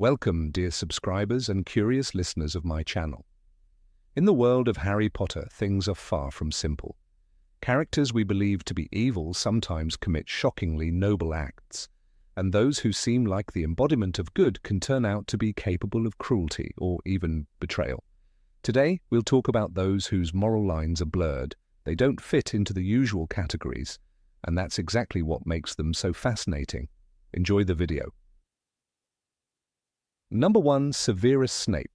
Welcome, dear subscribers and curious listeners of my channel. In the world of Harry Potter, things are far from simple. Characters we believe to be evil sometimes commit shockingly noble acts, and those who seem like the embodiment of good can turn out to be capable of cruelty or even betrayal. Today, we'll talk about those whose moral lines are blurred. They don't fit into the usual categories, and that's exactly what makes them so fascinating. Enjoy the video. Number 1. Severus Snape.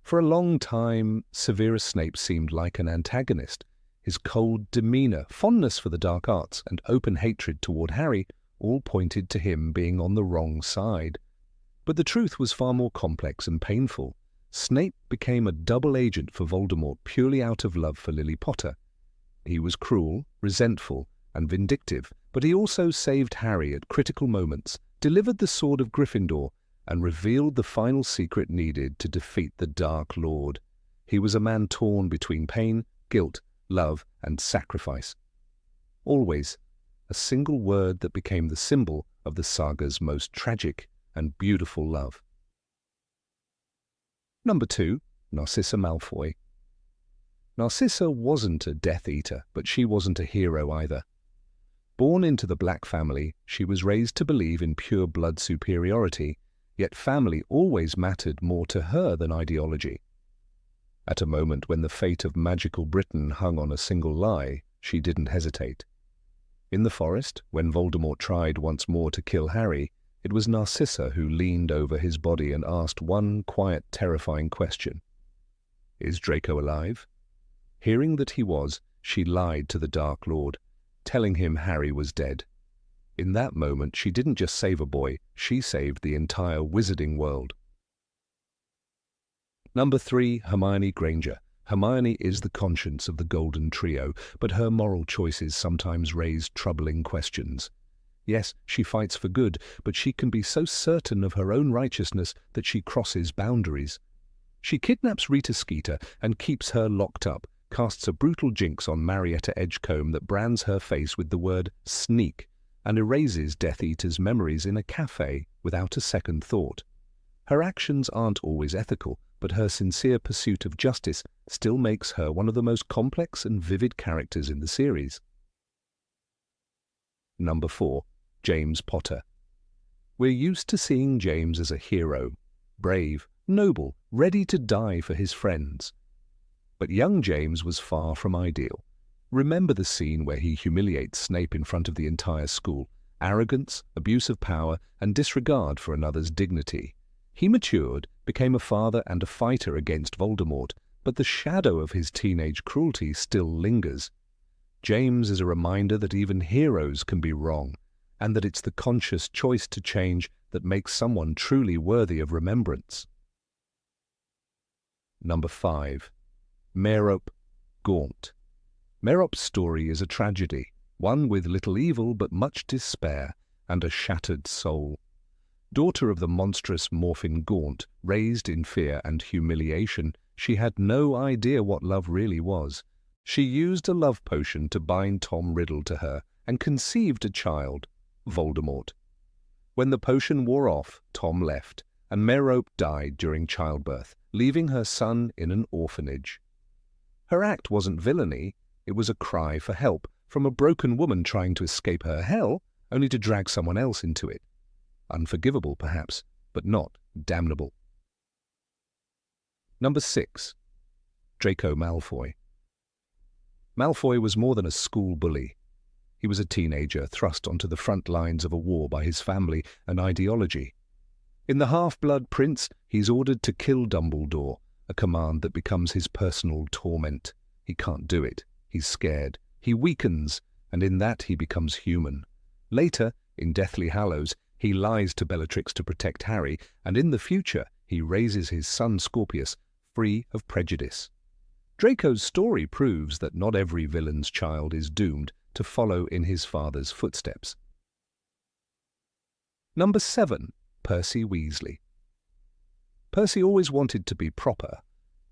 For a long time, Severus Snape seemed like an antagonist. His cold demeanor, fondness for the dark arts, and open hatred toward Harry all pointed to him being on the wrong side. But the truth was far more complex and painful. Snape became a double agent for Voldemort purely out of love for Lily Potter. He was cruel, resentful, and vindictive, but he also saved Harry at critical moments, delivered the sword of Gryffindor, and revealed the final secret needed to defeat the Dark Lord. He was a man torn between pain, guilt, love, and sacrifice. Always a single word that became the symbol of the saga's most tragic and beautiful love. Number 2. Narcissa Malfoy. Narcissa wasn't a Death Eater, but she wasn't a hero either. Born into the Black family, she was raised to believe in pure blood superiority, yet family always mattered more to her than ideology. At a moment when the fate of magical Britain hung on a single lie, she didn't hesitate. In the forest, when Voldemort tried once more to kill Harry, it was Narcissa who leaned over his body and asked one quiet, terrifying question. "Is Draco alive?" Hearing that he was, she lied to the Dark Lord, telling him Harry was dead. In that moment, she didn't just save a boy, she saved the entire wizarding world. Number 3. Hermione Granger. Hermione is the conscience of the Golden Trio, but her moral choices sometimes raise troubling questions. Yes, she fights for good, but she can be so certain of her own righteousness that she crosses boundaries. She kidnaps Rita Skeeter and keeps her locked up, casts a brutal jinx on Marietta Edgecombe that brands her face with the word sneak, and erases Death Eater's memories in a cafe without a second thought. Her actions aren't always ethical, but her sincere pursuit of justice still makes her one of the most complex and vivid characters in the series. Number 4. James Potter. We're used to seeing James as a hero, brave, noble, ready to die for his friends. But young James was far from ideal. Remember the scene where he humiliates Snape in front of the entire school. Arrogance, abuse of power, and disregard for another's dignity. He matured, became a father and a fighter against Voldemort, but the shadow of his teenage cruelty still lingers. James is a reminder that even heroes can be wrong, and that it's the conscious choice to change that makes someone truly worthy of remembrance. Number 5. Merope Gaunt. Merope's story is a tragedy, one with little evil but much despair and a shattered soul. Daughter of the monstrous Morphin Gaunt, raised in fear and humiliation, she had no idea what love really was. She used a love potion to bind Tom Riddle to her and conceived a child, Voldemort. When the potion wore off, Tom left, and Merope died during childbirth, leaving her son in an orphanage. Her act wasn't villainy, it was a cry for help from a broken woman trying to escape her hell, only to drag someone else into it. Unforgivable, perhaps, but not damnable. Number 6. Draco Malfoy. Malfoy was more than a school bully. He was a teenager thrust onto the front lines of a war by his family and ideology. In The Half-Blood Prince, he's ordered to kill Dumbledore, a command that becomes his personal torment. He can't do it. He's scared. He weakens, and in that he becomes human. Later, in Deathly Hallows, he lies to Bellatrix to protect Harry, and in the future, he raises his son Scorpius free of prejudice. Draco's story proves that not every villain's child is doomed to follow in his father's footsteps. Number 7. Percy Weasley. Percy always wanted to be proper.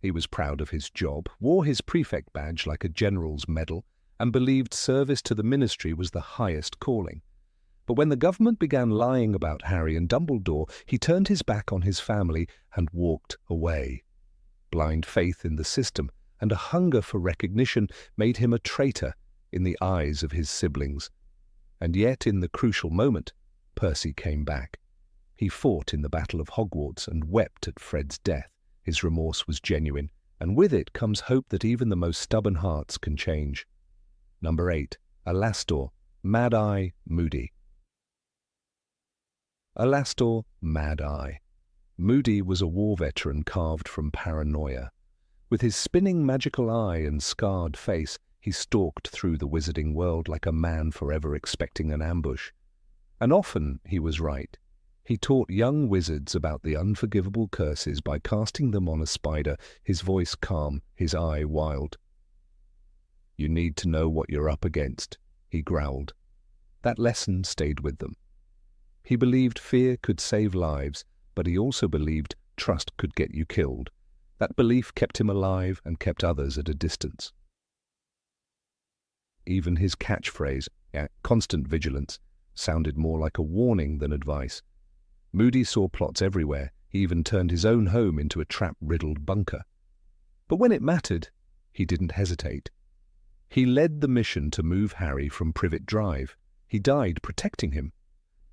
He was proud of his job, wore his prefect badge like a general's medal, and believed service to the ministry was the highest calling. But when the government began lying about Harry and Dumbledore, he turned his back on his family and walked away. Blind faith in the system and a hunger for recognition made him a traitor in the eyes of his siblings. And yet, in the crucial moment, Percy came back. He fought in the Battle of Hogwarts and wept at Fred's death. His remorse was genuine, and with it comes hope that even the most stubborn hearts can change. Number 8. Alastor, Mad-Eye, Moody. Alastor, Mad-Eye. Moody was a war veteran carved from paranoia. With his spinning magical eye and scarred face, he stalked through the wizarding world like a man forever expecting an ambush. And often he was right. He taught young wizards about the unforgivable curses by casting them on a spider, his voice calm, his eye wild. "You need to know what you're up against," he growled. That lesson stayed with them. He believed fear could save lives, but he also believed trust could get you killed. That belief kept him alive and kept others at a distance. Even his catchphrase, constant vigilance, sounded more like a warning than advice. Moody saw plots everywhere. He even turned his own home into a trap-riddled bunker. But when it mattered, he didn't hesitate. He led the mission to move Harry from Privet Drive. He died protecting him.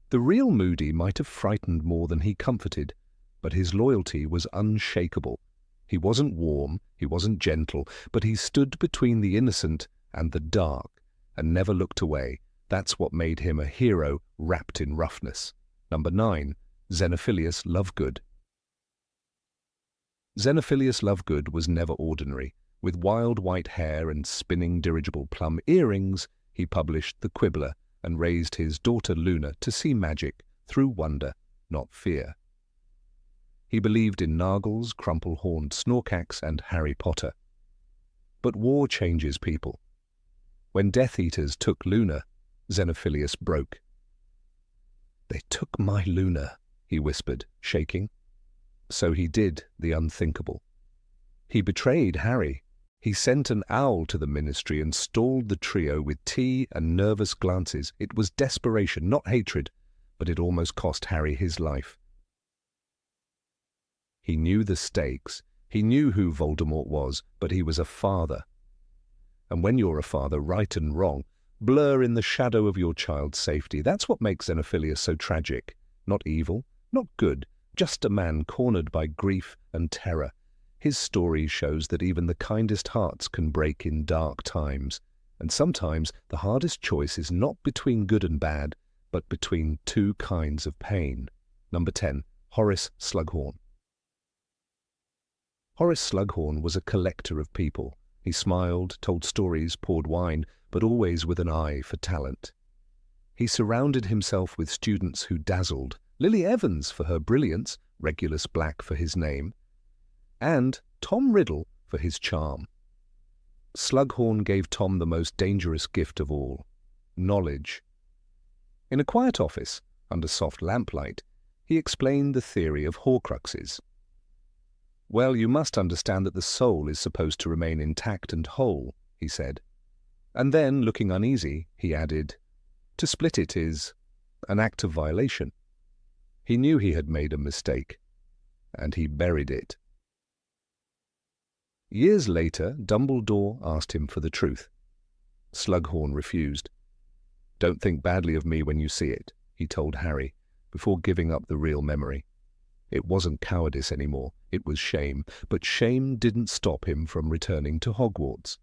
The real Moody might have frightened more than he comforted, but his loyalty was unshakable. He wasn't warm, he wasn't gentle, but he stood between the innocent and the dark, and never looked away. That's what made him a hero wrapped in roughness. Number 9. Xenophilius Lovegood. Xenophilius Lovegood was never ordinary. With wild white hair and spinning dirigible plum earrings, he published The Quibbler and raised his daughter Luna to see magic through wonder, not fear. He believed in Nargles, crumple-horned Snorkax, and Harry Potter. But war changes people. When Death Eaters took Luna, Xenophilius broke. "They took my Luna," he whispered, shaking. So he did the unthinkable. He betrayed Harry. He sent an owl to the ministry and stalled the trio with tea and nervous glances. It was desperation, not hatred, but it almost cost Harry his life. He knew the stakes. He knew who Voldemort was, but he was a father. And when you're a father, right and wrong blur in the shadow of your child's safety. That's what makes Xenophilius so tragic. Not evil, not good, just a man cornered by grief and terror. His story shows that even the kindest hearts can break in dark times, and sometimes the hardest choice is not between good and bad, but between two kinds of pain. Number 10. Horace Slughorn. Horace Slughorn was a collector of people. He smiled, told stories, poured wine, but always with an eye for talent. He surrounded himself with students who dazzled. Lily Evans for her brilliance, Regulus Black for his name, and Tom Riddle for his charm. Slughorn gave Tom the most dangerous gift of all, knowledge. In a quiet office, under soft lamplight, he explained the theory of Horcruxes. "Well, you must understand that the soul is supposed to remain intact and whole," he said. And then, looking uneasy, he added, "To split it is an act of violation." He knew he had made a mistake, and he buried it. Years later, Dumbledore asked him for the truth. Slughorn refused. "Don't think badly of me when you see it," he told Harry, before giving up the real memory. It wasn't cowardice anymore, it was shame, but shame didn't stop him from returning to Hogwarts.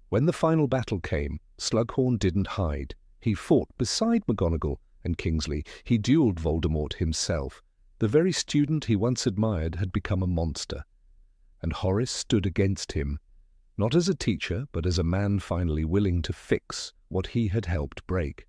When the final battle came, Slughorn didn't hide. He fought beside McGonagall and Kingsley. He duelled Voldemort himself. The very student he once admired had become a monster. And Horace stood against him, not as a teacher, but as a man finally willing to fix what he had helped break.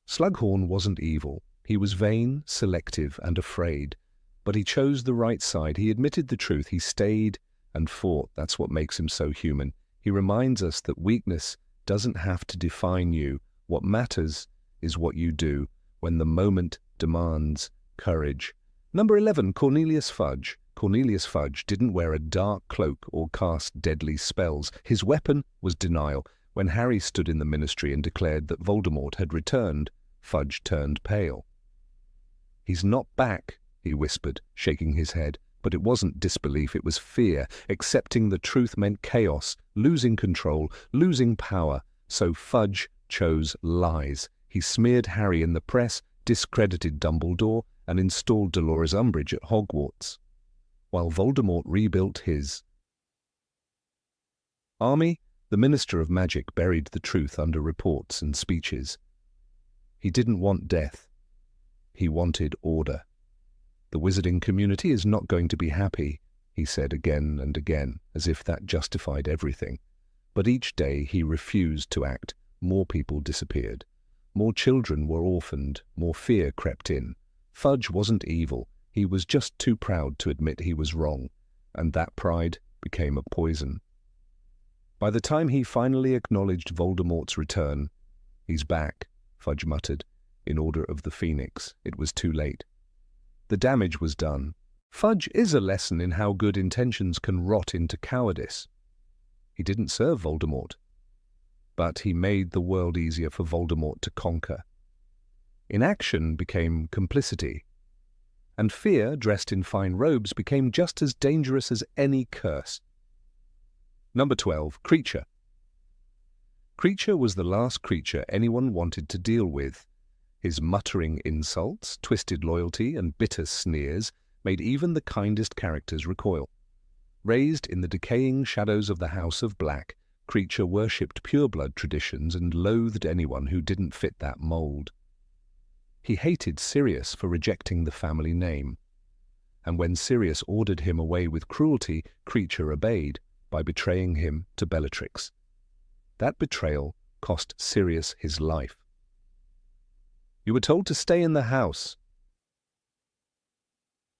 Slughorn wasn't evil. He was vain, selective, and afraid. But he chose the right side. He admitted the truth. He stayed and fought. That's what makes him so human. He reminds us that weakness doesn't have to define you. What matters is what you do when the moment demands courage. Number 11, Cornelius Fudge. Cornelius Fudge didn't wear a dark cloak or cast deadly spells. His weapon was denial. When Harry stood in the ministry and declared that Voldemort had returned, Fudge turned pale. "He's not back," he whispered, shaking his head. But it wasn't disbelief, it was fear. Accepting the truth meant chaos, losing control, losing power. So Fudge chose lies. He smeared Harry in the press, discredited Dumbledore, and installed Dolores Umbridge at Hogwarts, while Voldemort rebuilt his army. The Minister of Magic buried the truth under reports and speeches. He didn't want death. He wanted order. "The wizarding community is not going to be happy," he said again and again, as if that justified everything. But each day he refused to act. More people disappeared. More children were orphaned. More fear crept in. Fudge wasn't evil. He was just too proud to admit he was wrong, and that pride became a poison. By the time he finally acknowledged Voldemort's return, "He's back," Fudge muttered. In Order of the Phoenix, it was too late. The damage was done. Fudge is a lesson in how good intentions can rot into cowardice. He didn't serve Voldemort, but he made the world easier for Voldemort to conquer. Inaction became complicity, and fear, dressed in fine robes, became just as dangerous as any curse. Number 12. Kreacher. Kreacher was the last creature anyone wanted to deal with. His muttering insults, twisted loyalty, and bitter sneers made even the kindest characters recoil. Raised in the decaying shadows of the House of Black, Kreacher worshipped pureblood traditions and loathed anyone who didn't fit that mold. He hated Sirius for rejecting the family name, and when Sirius ordered him away with cruelty, Kreacher obeyed by betraying him to Bellatrix. That betrayal cost Sirius his life. "You were told to stay in the house,"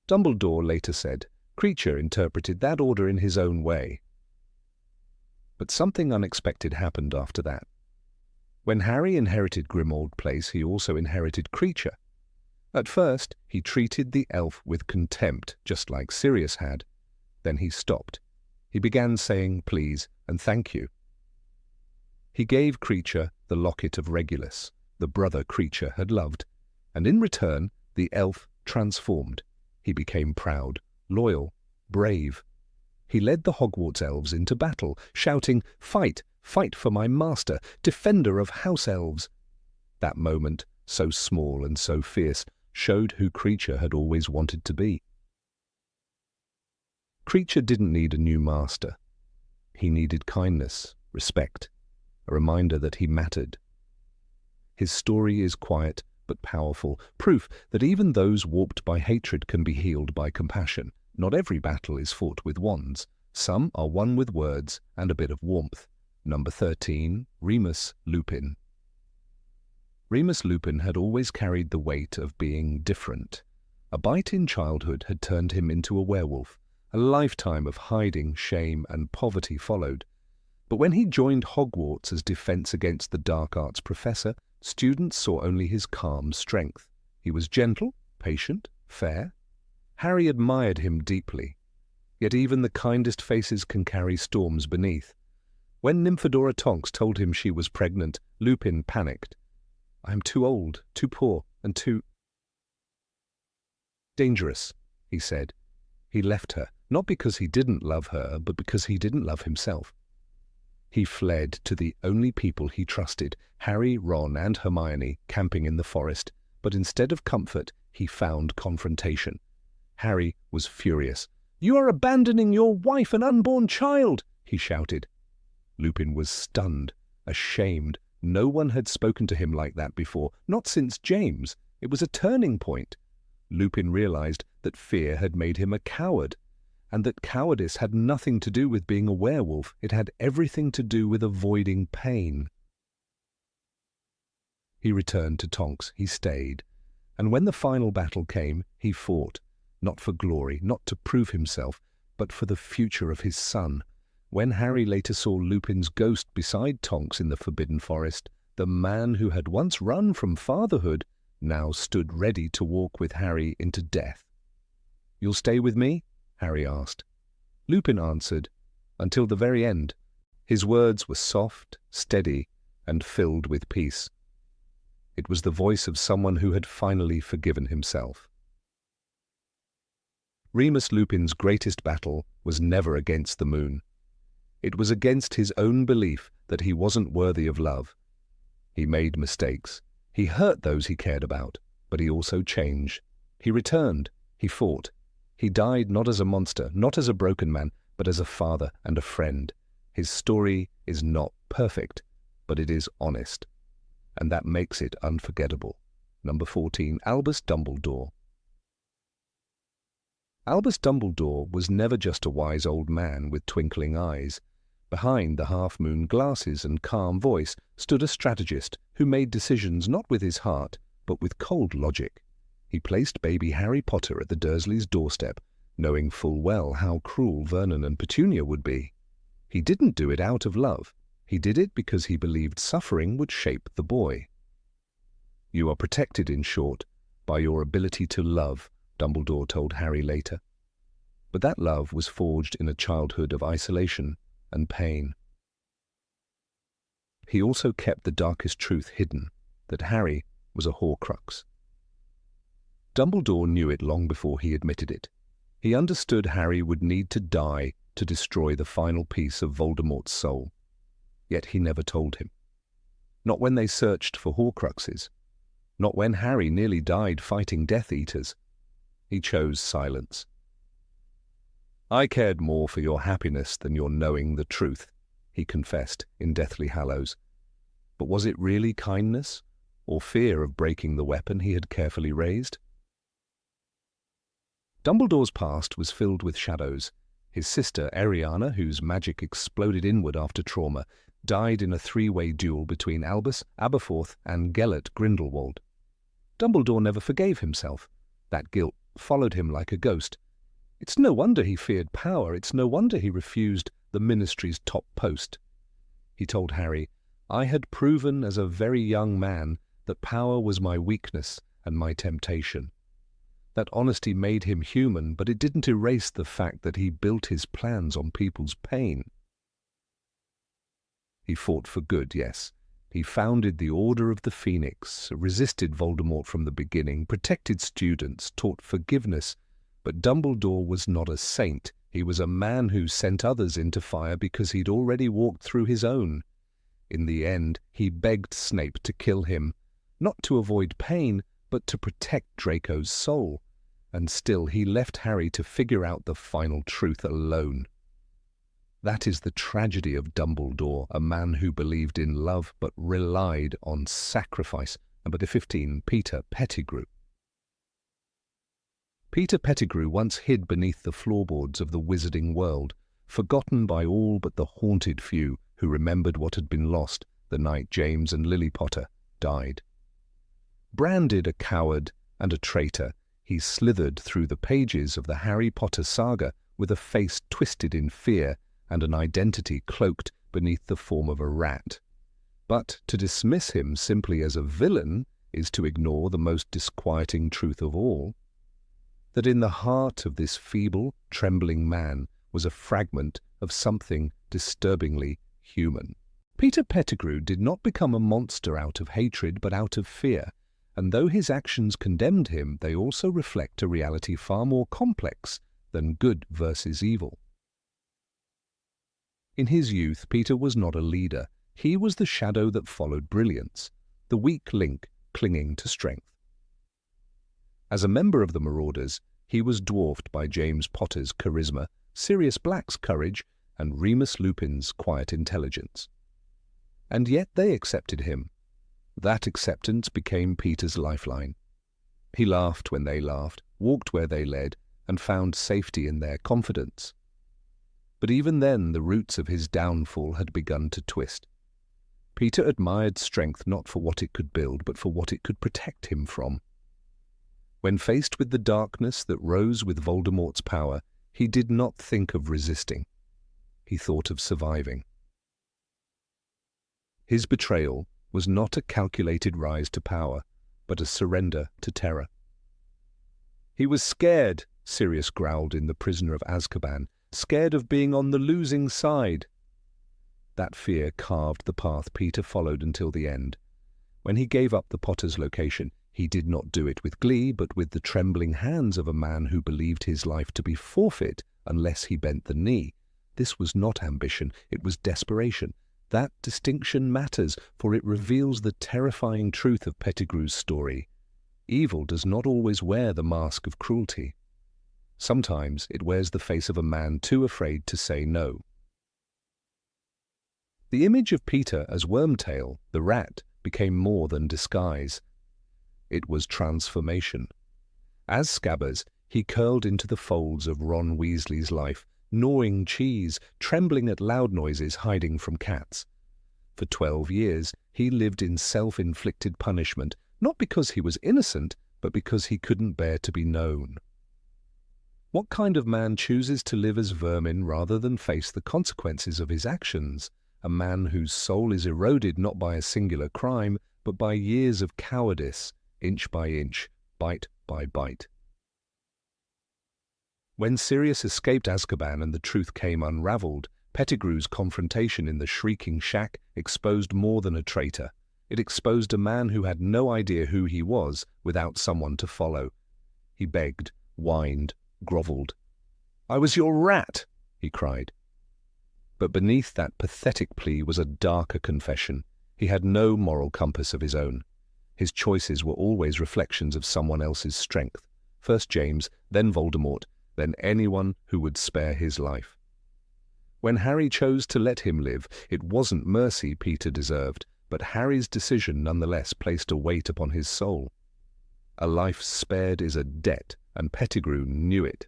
Dumbledore later said. Kreacher interpreted that order in his own way. But something unexpected happened after that. When Harry inherited Grimmauld Place, he also inherited Kreacher. At first, he treated the elf with contempt, just like Sirius had. Then he stopped. He began saying please and thank you. He gave Kreacher the locket of Regulus, the brother Kreacher had loved, and in return the elf transformed. He became proud, loyal, brave. He led the Hogwarts elves into battle, shouting, "Fight, fight for my master, defender of house elves." That moment, so small and so fierce, showed who Kreacher had always wanted to be. Kreacher didn't need a new master. He needed kindness, respect, a reminder that he mattered. His story is quiet but powerful, proof that even those warped by hatred can be healed by compassion. Not every battle is fought with wands. Some are won with words and a bit of warmth. Number 13, Remus Lupin. Remus Lupin had always carried the weight of being different. A bite in childhood had turned him into a werewolf. A lifetime of hiding, shame, and poverty followed. But when he joined Hogwarts as defense against the dark arts professor, students saw only his calm strength. He was gentle, patient, fair. Harry admired him deeply. Yet even the kindest faces can carry storms beneath. When Nymphadora Tonks told him she was pregnant, Lupin panicked. "I am too old, too poor, and too dangerous," he said. He left her, not because he didn't love her, but because he didn't love himself. He fled to the only people he trusted, Harry, Ron, and Hermione, camping in the forest. But instead of comfort, he found confrontation. Harry was furious. "You are abandoning your wife and unborn child!" he shouted. Lupin was stunned, ashamed. No one had spoken to him like that before, not since James. It was a turning point. Lupin realized that fear had made him a coward, and that cowardice had nothing to do with being a werewolf. It had everything to do with avoiding pain. He returned to Tonks. He stayed. And when the final battle came, he fought, not for glory, not to prove himself, but for the future of his son. When Harry later saw Lupin's ghost beside Tonks in the Forbidden Forest, the man who had once run from fatherhood now stood ready to walk with Harry into death. "You'll stay with me?" Harry asked. Lupin answered, "Until the very end." His words were soft, steady, and filled with peace. It was the voice of someone who had finally forgiven himself. Remus Lupin's greatest battle was never against the moon. It was against his own belief that he wasn't worthy of love. He made mistakes. He hurt those he cared about, but he also changed. He returned. He fought. He died not as a monster, not as a broken man, but as a father and a friend. His story is not perfect, but it is honest. And that makes it unforgettable. Number 14, Albus Dumbledore. Albus Dumbledore was never just a wise old man with twinkling eyes. Behind the half-moon glasses and calm voice stood a strategist who made decisions not with his heart, but with cold logic. He placed baby Harry Potter at the Dursleys' doorstep, knowing full well how cruel Vernon and Petunia would be. He didn't do it out of love. He did it because he believed suffering would shape the boy. "You are protected, in short, by your ability to love," Dumbledore told Harry later. But that love was forged in a childhood of isolation and pain. He also kept the darkest truth hidden, that Harry was a Horcrux. Dumbledore knew it long before he admitted it. He understood Harry would need to die to destroy the final piece of Voldemort's soul. Yet he never told him. Not when they searched for Horcruxes. Not when Harry nearly died fighting Death Eaters. He chose silence. "I cared more for your happiness than your knowing the truth," he confessed in Deathly Hallows. But was it really kindness, or fear of breaking the weapon he had carefully raised? Dumbledore's past was filled with shadows. His sister, Ariana, whose magic exploded inward after trauma, died in a three-way duel between Albus, Aberforth, and Gellert Grindelwald. Dumbledore never forgave himself. That guilt followed him like a ghost. It's no wonder he feared power. It's no wonder he refused the ministry's top post. He told Harry, "I had proven as a very young man that power was my weakness and my temptation." That honesty made him human, but it didn't erase the fact that he built his plans on people's pain. He fought for good, yes. He founded the Order of the Phoenix, resisted Voldemort from the beginning, protected students, taught forgiveness. But Dumbledore was not a saint. He was a man who sent others into fire because he'd already walked through his own. In the end, he begged Snape to kill him, not to avoid pain, but to protect Draco's soul. And still he left Harry to figure out the final truth alone. That is the tragedy of Dumbledore, a man who believed in love but relied on sacrifice. Number 15, Peter Pettigrew. Peter Pettigrew once hid beneath the floorboards of the wizarding world, forgotten by all but the haunted few who remembered what had been lost the night James and Lily Potter died. Branded a coward and a traitor, he slithered through the pages of the Harry Potter saga with a face twisted in fear and an identity cloaked beneath the form of a rat. But to dismiss him simply as a villain is to ignore the most disquieting truth of all, that in the heart of this feeble, trembling man was a fragment of something disturbingly human. Peter Pettigrew did not become a monster out of hatred but out of fear, and though his actions condemned him, they also reflect a reality far more complex than good versus evil. In his youth, Peter was not a leader. He was the shadow that followed brilliance, the weak link clinging to strength. As a member of the Marauders, he was dwarfed by James Potter's charisma, Sirius Black's courage, and Remus Lupin's quiet intelligence. And yet they accepted him. That acceptance became Peter's lifeline. He laughed when they laughed, walked where they led, and found safety in their confidence. But even then the roots of his downfall had begun to twist. Peter admired strength not for what it could build, but for what it could protect him from. When faced with the darkness that rose with Voldemort's power, he did not think of resisting. He thought of surviving. His betrayal was not a calculated rise to power, but a surrender to terror. He was scared, Sirius growled in The Prisoner of Azkaban, scared of being on the losing side. That fear carved the path Peter followed until the end. When he gave up the Potter's location, he did not do it with glee, but with the trembling hands of a man who believed his life to be forfeit unless he bent the knee. This was not ambition, it was desperation. That distinction matters, for it reveals the terrifying truth of Pettigrew's story. Evil does not always wear the mask of cruelty. Sometimes it wears the face of a man too afraid to say no. The image of Peter as Wormtail, the rat, became more than disguise. It was transformation. As Scabbers, he curled into the folds of Ron Weasley's life, gnawing cheese, trembling at loud noises, hiding from cats. For 12 years, he lived in self-inflicted punishment, not because he was innocent, but because he couldn't bear to be known. What kind of man chooses to live as vermin rather than face the consequences of his actions? A man whose soul is eroded not by a singular crime, but by years of cowardice, inch by inch, bite by bite. When Sirius escaped Azkaban and the truth came unravelled, Pettigrew's confrontation in the shrieking shack exposed more than a traitor. It exposed a man who had no idea who he was without someone to follow. He begged, whined, grovelled. "I was your rat," he cried. But beneath that pathetic plea was a darker confession. He had no moral compass of his own. His choices were always reflections of someone else's strength. First James, then Voldemort, then anyone who would spare his life. When Harry chose to let him live, it wasn't mercy Peter deserved, but Harry's decision nonetheless placed a weight upon his soul. A life spared is a debt, and Pettigrew knew it.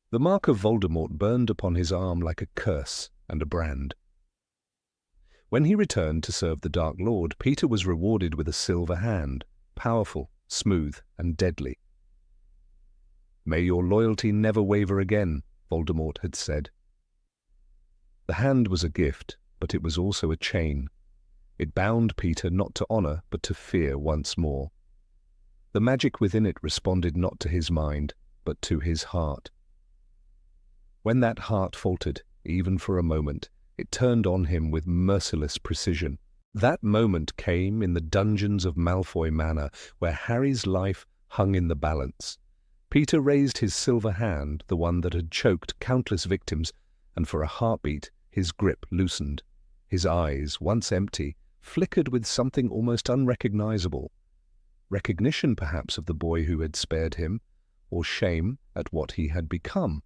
The mark of Voldemort burned upon his arm like a curse and a brand. When he returned to serve the Dark Lord, Peter was rewarded with a silver hand, powerful, smooth, and deadly. "May your loyalty never waver again," Voldemort had said. The hand was a gift, but it was also a chain. It bound Peter not to honour, but to fear once more. The magic within it responded not to his mind, but to his heart. When that heart faltered, even for a moment, it turned on him with merciless precision. That moment came in the dungeons of Malfoy Manor, where Harry's life hung in the balance. Peter raised his silver hand, the one that had choked countless victims, and for a heartbeat his grip loosened. His eyes, once empty, flickered with something almost unrecognizable. Recognition, perhaps, of the boy who had spared him, or shame at what he had become.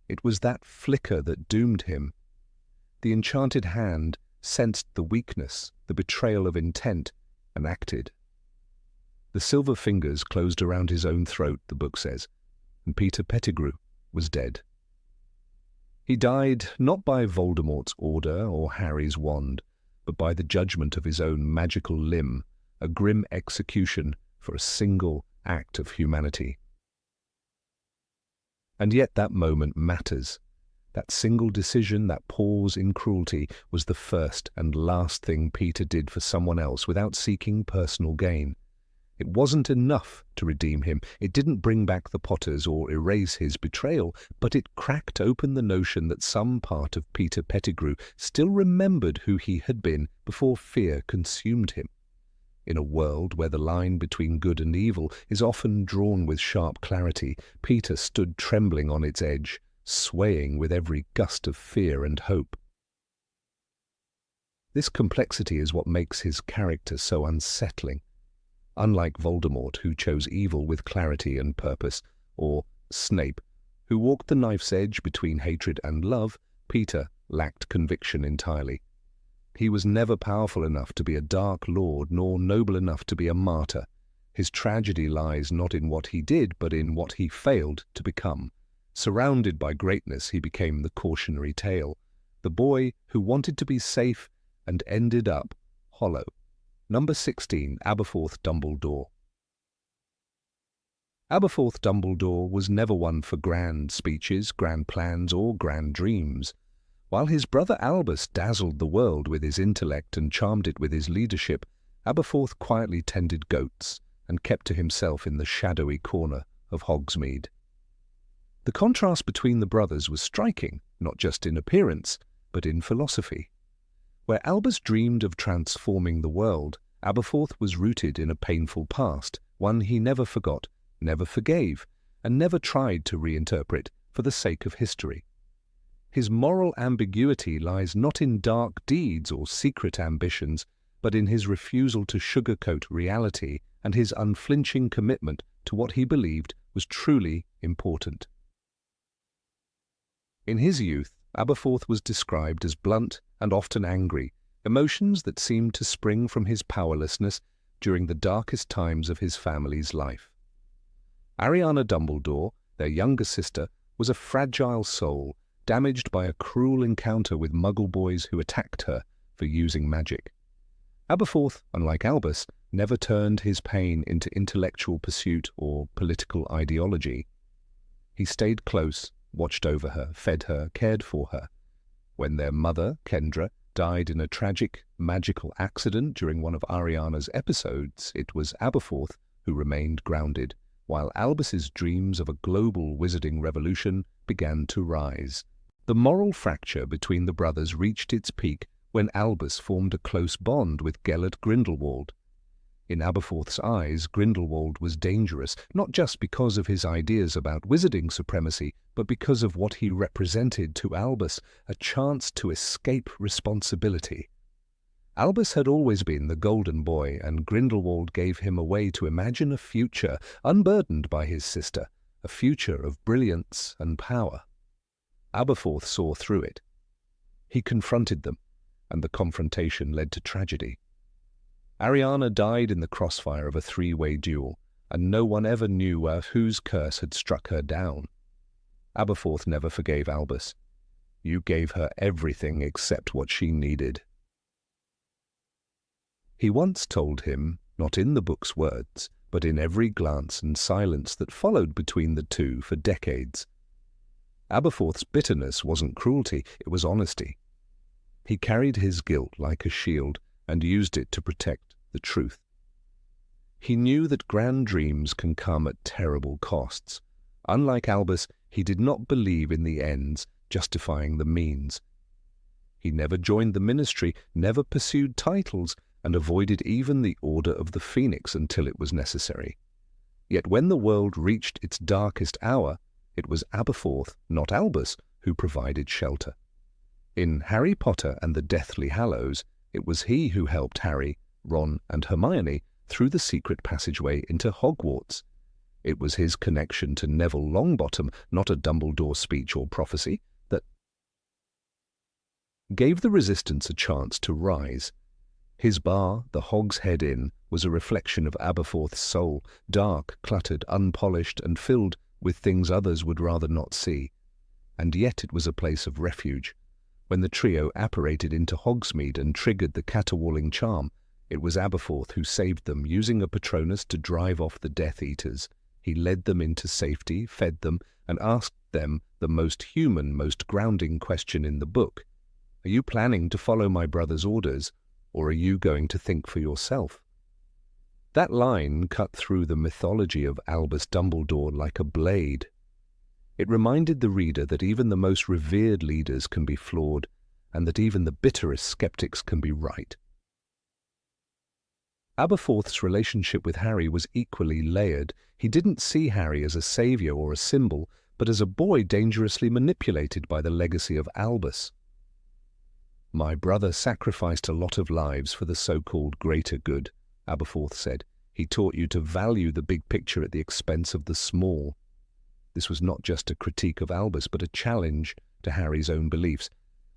It was that flicker that doomed him. The enchanted hand sensed the weakness, the betrayal of intent, and acted. The silver fingers closed around his own throat, the book says, and Peter Pettigrew was dead. He died not by Voldemort's order or Harry's wand, but by the judgment of his own magical limb, a grim execution for a single act of humanity. And yet that moment matters. That single decision, that pause in cruelty, was the first and last thing Peter did for someone else without seeking personal gain. It wasn't enough to redeem him. It didn't bring back the Potters or erase his betrayal, but it cracked open the notion that some part of Peter Pettigrew still remembered who he had been before fear consumed him. In a world where the line between good and evil is often drawn with sharp clarity, Peter stood trembling on its edge, swaying with every gust of fear and hope. This complexity is what makes his character so unsettling. Unlike Voldemort, who chose evil with clarity and purpose, or Snape, who walked the knife's edge between hatred and love, Peter lacked conviction entirely. He was never powerful enough to be a Dark Lord, nor noble enough to be a martyr. His tragedy lies not in what he did, but in what he failed to become. Surrounded by greatness, he became the cautionary tale, the boy who wanted to be safe and ended up hollow. Number 16, Aberforth Dumbledore. Aberforth Dumbledore was never one for grand speeches, grand plans, or grand dreams. While his brother Albus dazzled the world with his intellect and charmed it with his leadership, Aberforth quietly tended goats and kept to himself in the shadowy corner of Hogsmeade. The contrast between the brothers was striking, not just in appearance, but in philosophy. Where Albus dreamed of transforming the world, Aberforth was rooted in a painful past, one he never forgot, never forgave, and never tried to reinterpret for the sake of history. His moral ambiguity lies not in dark deeds or secret ambitions, but in his refusal to sugarcoat reality and his unflinching commitment to what he believed was truly important. In his youth, Aberforth was described as blunt and often angry, emotions that seemed to spring from his powerlessness during the darkest times of his family's life. Ariana Dumbledore, their younger sister, was a fragile soul, damaged by a cruel encounter with Muggle boys who attacked her for using magic. Aberforth, unlike Albus, never turned his pain into intellectual pursuit or political ideology. He stayed close, watched over her, fed her, cared for her. When their mother, Kendra, died in a tragic, magical accident during one of Ariana's episodes, it was Aberforth who remained grounded, while Albus's dreams of a global wizarding revolution began to rise. The moral fracture between the brothers reached its peak when Albus formed a close bond with Gellert Grindelwald. In Aberforth's eyes, Grindelwald was dangerous, not just because of his ideas about wizarding supremacy, but because of what he represented to Albus, a chance to escape responsibility. Albus had always been the golden boy, and Grindelwald gave him a way to imagine a future unburdened by his sister, a future of brilliance and power. Aberforth saw through it. He confronted them, and the confrontation led to tragedy. Ariana died in the crossfire of a three-way duel, and no one ever knew whose curse had struck her down. Aberforth never forgave Albus. You gave her everything except what she needed. He once told him, not in the book's words, but in every glance and silence that followed between the two for decades. Aberforth's bitterness wasn't cruelty, it was honesty. He carried his guilt like a shield and used it to protect the truth. He knew that grand dreams can come at terrible costs. Unlike Albus, he did not believe in the ends justifying the means. He never joined the ministry, never pursued titles, and avoided even the Order of the Phoenix until it was necessary. Yet when the world reached its darkest hour, it was Aberforth, not Albus, who provided shelter. In Harry Potter and the Deathly Hallows, it was he who helped Harry, Ron, and Hermione through the secret passageway into Hogwarts. It was his connection to Neville Longbottom, not a Dumbledore speech or prophecy, that gave the Resistance a chance to rise. His bar, the Hog's Head Inn, was a reflection of Aberforth's soul, dark, cluttered, unpolished, and filled with things others would rather not see. And yet it was a place of refuge. When the trio apparated into Hogsmeade and triggered the caterwauling charm, it was Aberforth who saved them, using a Patronus to drive off the Death Eaters. He led them into safety, fed them, and asked them the most human, most grounding question in the book. Are you planning to follow my brother's orders, or are you going to think for yourself? That line cut through the mythology of Albus Dumbledore like a blade. It reminded the reader that even the most revered leaders can be flawed, and that even the bitterest skeptics can be right. Aberforth's relationship with Harry was equally layered. He didn't see Harry as a savior or a symbol, but as a boy dangerously manipulated by the legacy of Albus. My brother sacrificed a lot of lives for the so-called greater good, Aberforth said. He taught you to value the big picture at the expense of the small. This was not just a critique of Albus, but a challenge to Harry's own beliefs.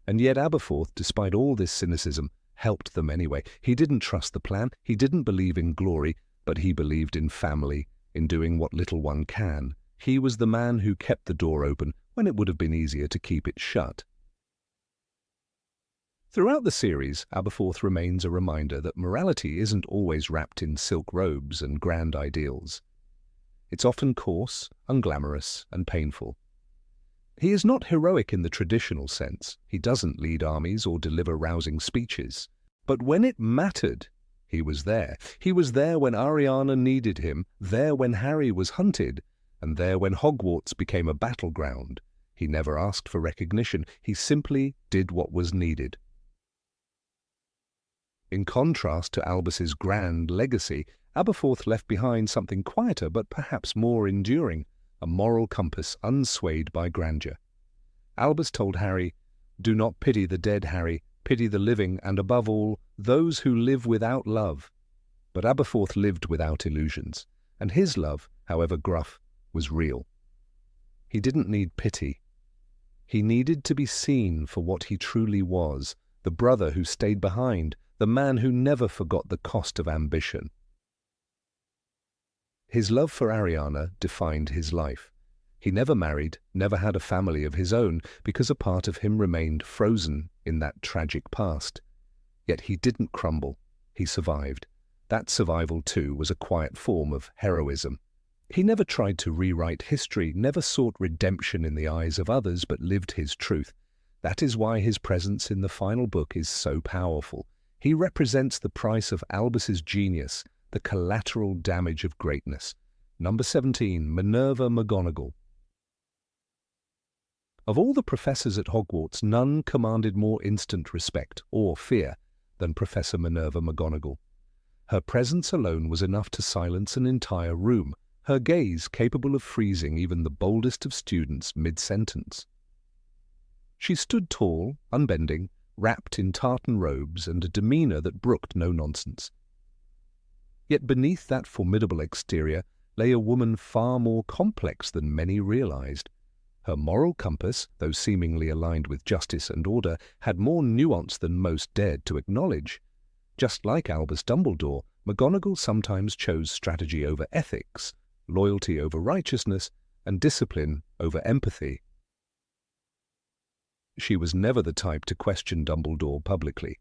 And yet Aberforth, despite all this cynicism, helped them anyway. He didn't trust the plan, he didn't believe in glory, but he believed in family, in doing what little one can. He was the man who kept the door open when it would have been easier to keep it shut. Throughout the series, Aberforth remains a reminder that morality isn't always wrapped in silk robes and grand ideals. It's often coarse, unglamorous, and painful. He is not heroic in the traditional sense. He doesn't lead armies or deliver rousing speeches. But when it mattered, he was there. He was there when Ariana needed him, there when Harry was hunted, and there when Hogwarts became a battleground, he never asked for recognition, he simply did what was needed. In contrast to Albus's grand legacy, Aberforth left behind something quieter but perhaps more enduring, a moral compass unswayed by grandeur. Albus told Harry, "Do not pity the dead, Harry, pity the living, and above all, those who live without love." But Aberforth lived without illusions, and his love, however gruff, was real. He didn't need pity. He needed to be seen for what he truly was, the brother who stayed behind, the man who never forgot the cost of ambition. His love for Ariana defined his life. He never married, never had a family of his own, because a part of him remained frozen in that tragic past. Yet he didn't crumble. He survived. That survival, too, was a quiet form of heroism. He never tried to rewrite history, never sought redemption in the eyes of others, but lived his truth. That is why his presence in the final book is so powerful. He represents the price of Albus's genius, the collateral damage of greatness. Number 17, Minerva McGonagall. Of all the professors at Hogwarts, none commanded more instant respect or fear than Professor Minerva McGonagall. Her presence alone was enough to silence an entire room, her gaze capable of freezing even the boldest of students mid-sentence. She stood tall, unbending, wrapped in tartan robes and a demeanour that brooked no nonsense. Yet beneath that formidable exterior lay a woman far more complex than many realized. Her moral compass, though seemingly aligned with justice and order, had more nuance than most dared to acknowledge. Just like Albus Dumbledore, McGonagall sometimes chose strategy over ethics, loyalty over righteousness, and discipline over empathy. She was never the type to question Dumbledore publicly.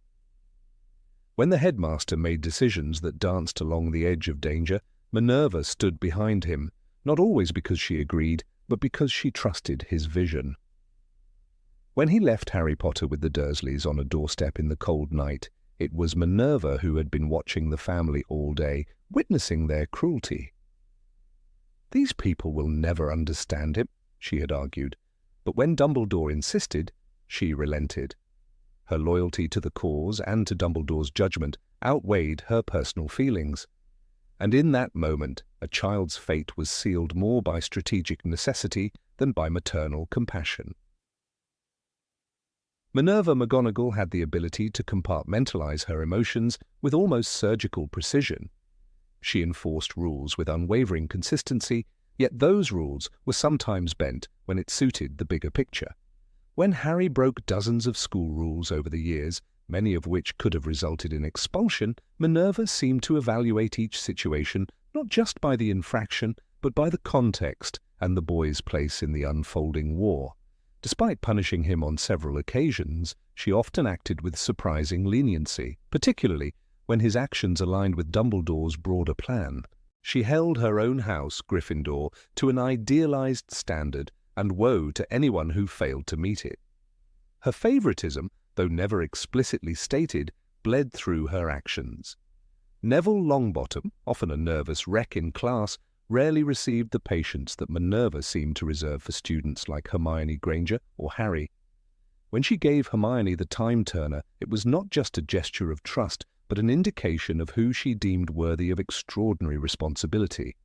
When the headmaster made decisions that danced along the edge of danger, Minerva stood behind him, not always because she agreed, but because she trusted his vision. When he left Harry Potter with the Dursleys on a doorstep in the cold night, it was Minerva who had been watching the family all day, witnessing their cruelty. "These people will never understand him," she had argued, but when Dumbledore insisted, she relented. Her loyalty to the cause and to Dumbledore's judgment outweighed her personal feelings. And in that moment, a child's fate was sealed more by strategic necessity than by maternal compassion. Minerva McGonagall had the ability to compartmentalize her emotions with almost surgical precision. She enforced rules with unwavering consistency, yet those rules were sometimes bent when it suited the bigger picture. When Harry broke dozens of school rules over the years, many of which could have resulted in expulsion, Minerva seemed to evaluate each situation not just by the infraction, but by the context and the boy's place in the unfolding war. Despite punishing him on several occasions, she often acted with surprising leniency, particularly when his actions aligned with Dumbledore's broader plan. She held her own house, Gryffindor, to an idealized standard, and woe to anyone who failed to meet it. Her favoritism, though never explicitly stated, bled through her actions. Neville Longbottom, often a nervous wreck in class, rarely received the patience that Minerva seemed to reserve for students like Hermione Granger or Harry. When she gave Hermione the time-turner, it was not just a gesture of trust, but an indication of who she deemed worthy of extraordinary responsibility.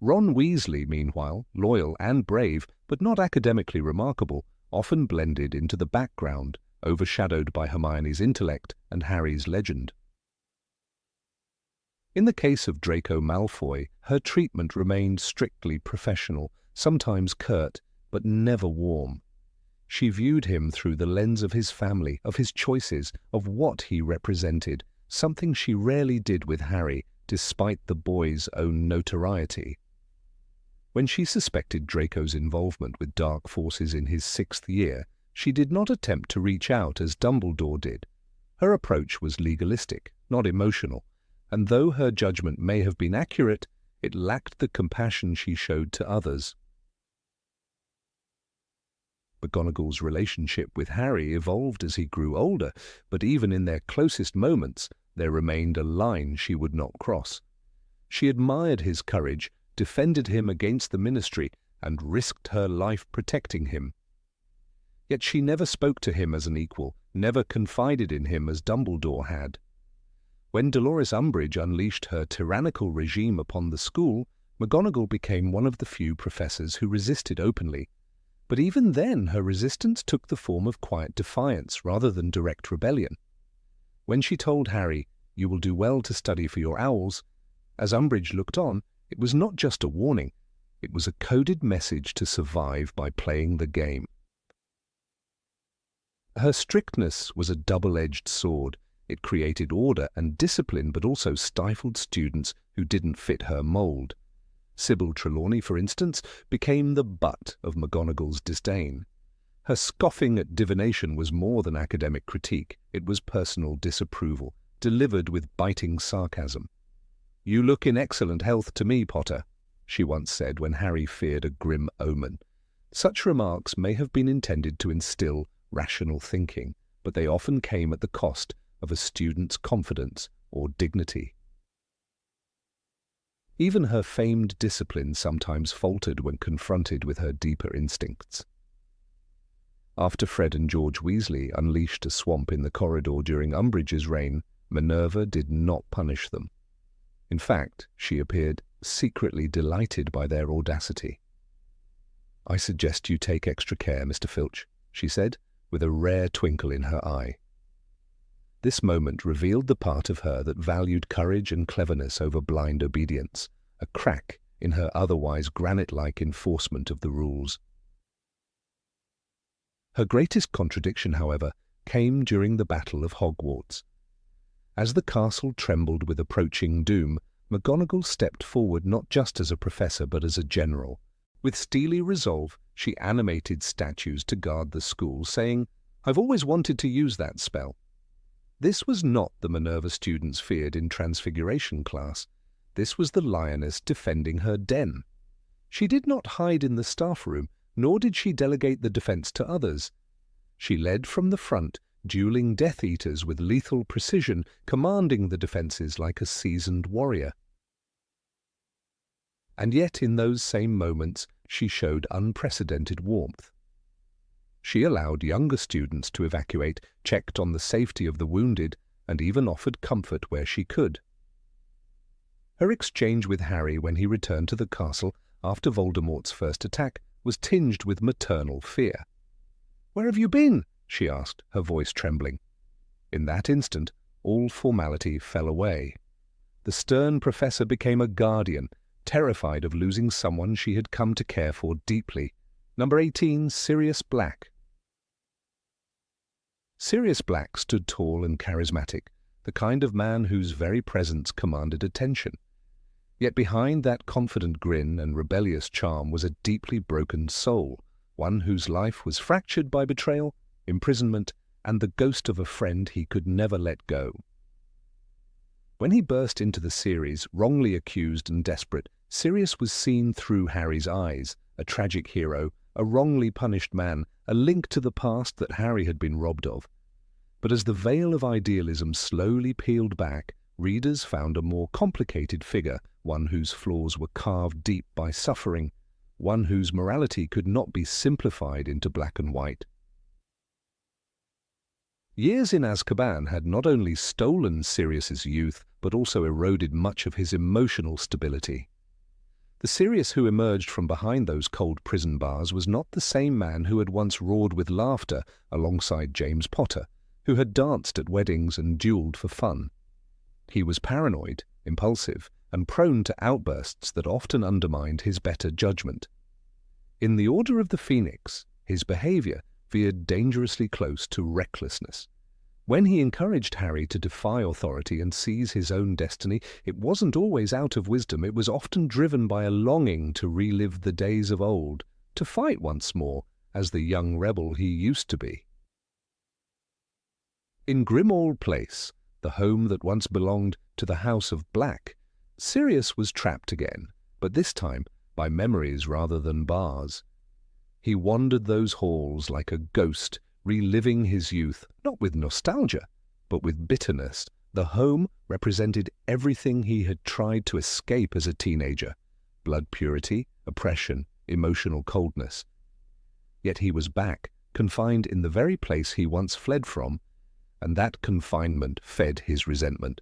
Ron Weasley, meanwhile, loyal and brave, but not academically remarkable, often blended into the background, overshadowed by Hermione's intellect and Harry's legend. In the case of Draco Malfoy, her treatment remained strictly professional, sometimes curt, but never warm. She viewed him through the lens of his family, of his choices, of what he represented, something she rarely did with Harry, despite the boy's own notoriety. When she suspected Draco's involvement with dark forces in his 6th year, she did not attempt to reach out as Dumbledore did. Her approach was legalistic, not emotional, and though her judgment may have been accurate, it lacked the compassion she showed to others. McGonagall's relationship with Harry evolved as he grew older, but even in their closest moments, there remained a line she would not cross. She admired his courage, defended him against the Ministry, and risked her life protecting him. Yet she never spoke to him as an equal, never confided in him as Dumbledore had. When Dolores Umbridge unleashed her tyrannical regime upon the school, McGonagall became one of the few professors who resisted openly. But even then her resistance took the form of quiet defiance rather than direct rebellion. When she told Harry, "You will do well to study for your owls," as Umbridge looked on, it was not just a warning, it was a coded message to survive by playing the game. Her strictness was a double-edged sword. It created order and discipline, but also stifled students who didn't fit her mold. Sybil Trelawney, for instance, became the butt of McGonagall's disdain. Her scoffing at divination was more than academic critique, it was personal disapproval, delivered with biting sarcasm. "You look in excellent health to me, Potter," she once said when Harry feared a grim omen. Such remarks may have been intended to instill rational thinking, but they often came at the cost of a student's confidence or dignity. Even her famed discipline sometimes faltered when confronted with her deeper instincts. After Fred and George Weasley unleashed a swamp in the corridor during Umbridge's reign, Minerva did not punish them. In fact, she appeared secretly delighted by their audacity. "I suggest you take extra care, Mr. Filch," she said, with a rare twinkle in her eye. This moment revealed the part of her that valued courage and cleverness over blind obedience, a crack in her otherwise granite-like enforcement of the rules. Her greatest contradiction, however, came during the Battle of Hogwarts. As the castle trembled with approaching doom, McGonagall stepped forward not just as a professor but as a general. With steely resolve, she animated statues to guard the school, saying, "I've always wanted to use that spell." This was not the Minerva students feared in Transfiguration class. This was the lioness defending her den. She did not hide in the staff room, nor did she delegate the defense to others. She led from the front, dueling Death Eaters with lethal precision, commanding the defenses like a seasoned warrior. And yet in those same moments she showed unprecedented warmth. She allowed younger students to evacuate, checked on the safety of the wounded, and even offered comfort where she could. Her exchange with Harry when he returned to the castle after Voldemort's first attack was tinged with maternal fear. "Where have you been?" she asked, her voice trembling. In that instant, all formality fell away. The stern professor became a guardian, terrified of losing someone she had come to care for deeply. Number 18, Sirius Black. Sirius Black stood tall and charismatic, the kind of man whose very presence commanded attention. Yet behind that confident grin and rebellious charm was a deeply broken soul, one whose life was fractured by betrayal, imprisonment, and the ghost of a friend he could never let go. When he burst into the series, wrongly accused and desperate, Sirius was seen through Harry's eyes, a tragic hero, a wrongly punished man, a link to the past that Harry had been robbed of. But as the veil of idealism slowly peeled back, readers found a more complicated figure, one whose flaws were carved deep by suffering, one whose morality could not be simplified into black and white. Years in Azkaban had not only stolen Sirius's youth, but also eroded much of his emotional stability. The Sirius who emerged from behind those cold prison bars was not the same man who had once roared with laughter alongside James Potter, who had danced at weddings and duelled for fun. He was paranoid, impulsive, and prone to outbursts that often undermined his better judgment. In the Order of the Phoenix, his behavior veered dangerously close to recklessness. When he encouraged Harry to defy authority and seize his own destiny, it wasn't always out of wisdom, it was often driven by a longing to relive the days of old, to fight once more as the young rebel he used to be. In Grimmauld Place, the home that once belonged to the House of Black, Sirius was trapped again, but this time by memories rather than bars. He wandered those halls like a ghost, reliving his youth, not with nostalgia, but with bitterness. The home represented everything he had tried to escape as a teenager: blood purity, oppression, emotional coldness. Yet he was back, confined in the very place he once fled from, and that confinement fed his resentment.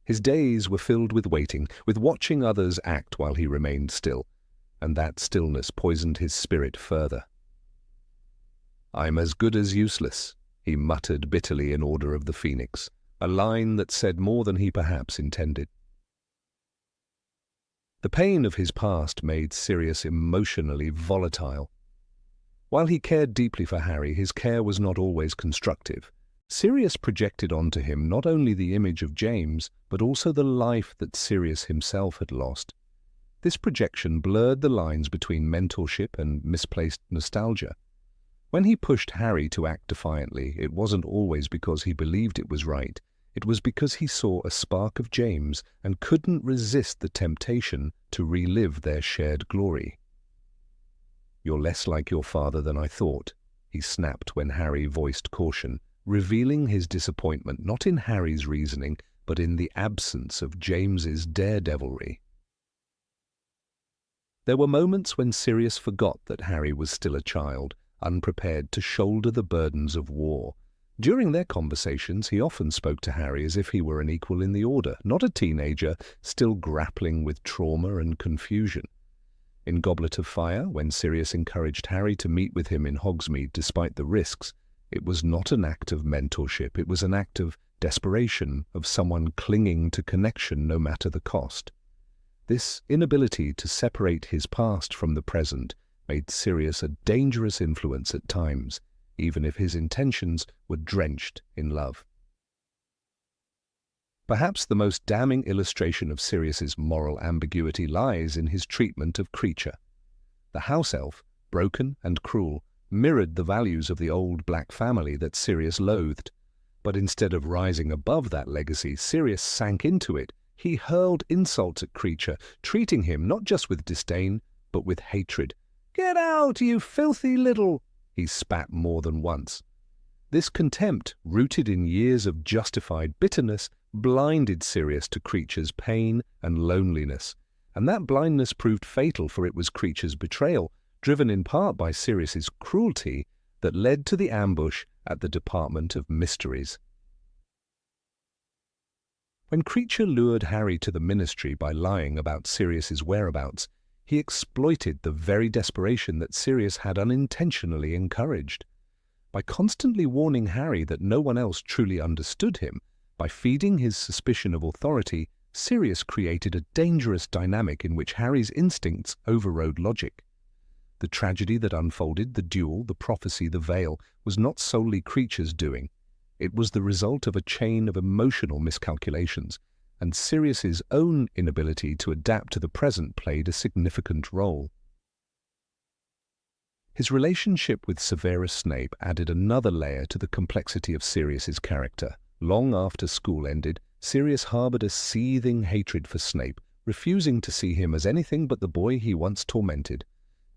His days were filled with waiting, with watching others act while he remained still, and that stillness poisoned his spirit further. "I'm as good as useless," he muttered bitterly in Order of the Phoenix, a line that said more than he perhaps intended. The pain of his past made Sirius emotionally volatile. While he cared deeply for Harry, his care was not always constructive. Sirius projected onto him not only the image of James, but also the life that Sirius himself had lost. This projection blurred the lines between mentorship and misplaced nostalgia. When he pushed Harry to act defiantly, it wasn't always because he believed it was right. It was because he saw a spark of James and couldn't resist the temptation to relive their shared glory. "You're less like your father than I thought," he snapped when Harry voiced caution, revealing his disappointment not in Harry's reasoning, but in the absence of James's daredevilry. There were moments when Sirius forgot that Harry was still a child, unprepared to shoulder the burdens of war. During their conversations, he often spoke to Harry as if he were an equal in the Order, not a teenager still grappling with trauma and confusion. In Goblet of Fire, when Sirius encouraged Harry to meet with him in Hogsmeade despite the risks, it was not an act of mentorship, it was an act of desperation, of someone clinging to connection no matter the cost. This inability to separate his past from the present made Sirius a dangerous influence at times, even if his intentions were drenched in love. Perhaps the most damning illustration of Sirius's moral ambiguity lies in his treatment of Kreacher. The house-elf, broken and cruel, mirrored the values of the old black family that Sirius loathed. But instead of rising above that legacy, Sirius sank into it. He hurled insults at Kreacher, treating him not just with disdain, but with hatred. "Get out, you filthy little—" he spat more than once. This contempt, rooted in years of justified bitterness, blinded Sirius to Kreacher's pain and loneliness. And that blindness proved fatal, for it was Kreacher's betrayal, driven in part by Sirius's cruelty, that led to the ambush at the Department of Mysteries. When Kreacher lured Harry to the Ministry by lying about Sirius's whereabouts, he exploited the very desperation that Sirius had unintentionally encouraged. By constantly warning Harry that no one else truly understood him, by feeding his suspicion of authority, Sirius created a dangerous dynamic in which Harry's instincts overrode logic. The tragedy that unfolded, the duel, the prophecy, the veil, was not solely Kreacher's doing. It was the result of a chain of emotional miscalculations, and Sirius's own inability to adapt to the present played a significant role. His relationship with Severus Snape added another layer to the complexity of Sirius's character. Long after school ended, Sirius harbored a seething hatred for Snape, refusing to see him as anything but the boy he once tormented.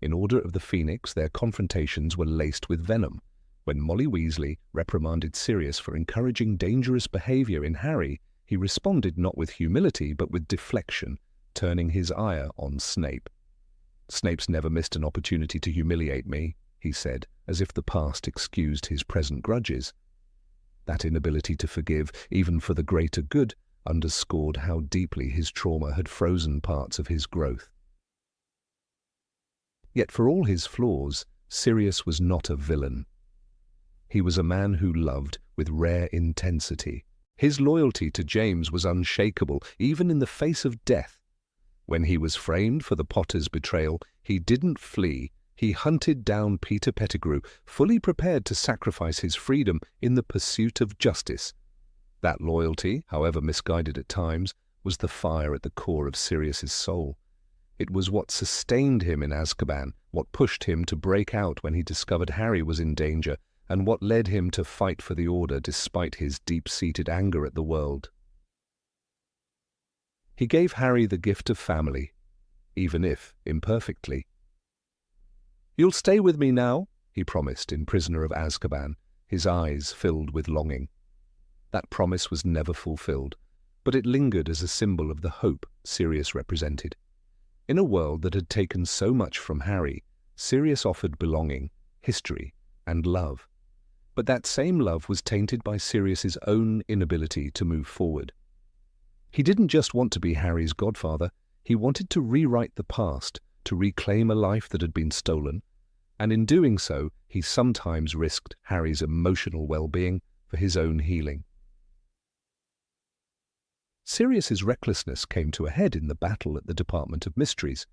In Order of the Phoenix, their confrontations were laced with venom. When Molly Weasley reprimanded Sirius for encouraging dangerous behavior in Harry, he responded not with humility but with deflection, turning his ire on Snape. "Snape's never missed an opportunity to humiliate me," he said, as if the past excused his present grudges. That inability to forgive, even for the greater good, underscored how deeply his trauma had frozen parts of his growth. Yet for all his flaws, Sirius was not a villain. He was a man who loved with rare intensity. His loyalty to James was unshakable, even in the face of death. When he was framed for the Potter's betrayal, he didn't flee. He hunted down Peter Pettigrew, fully prepared to sacrifice his freedom in the pursuit of justice. That loyalty, however misguided at times, was the fire at the core of Sirius's soul. It was what sustained him in Azkaban, what pushed him to break out when he discovered Harry was in danger, and what led him to fight for the Order despite his deep-seated anger at the world. He gave Harry the gift of family, even if imperfectly. "You'll stay with me now," he promised in Prisoner of Azkaban, his eyes filled with longing. That promise was never fulfilled, but it lingered as a symbol of the hope Sirius represented. In a world that had taken so much from Harry, Sirius offered belonging, history, and love. But that same love was tainted by Sirius's own inability to move forward. He didn't just want to be Harry's godfather, he wanted to rewrite the past, to reclaim a life that had been stolen, and in doing so, he sometimes risked Harry's emotional well-being for his own healing. Sirius's recklessness came to a head in the battle at the Department of Mysteries.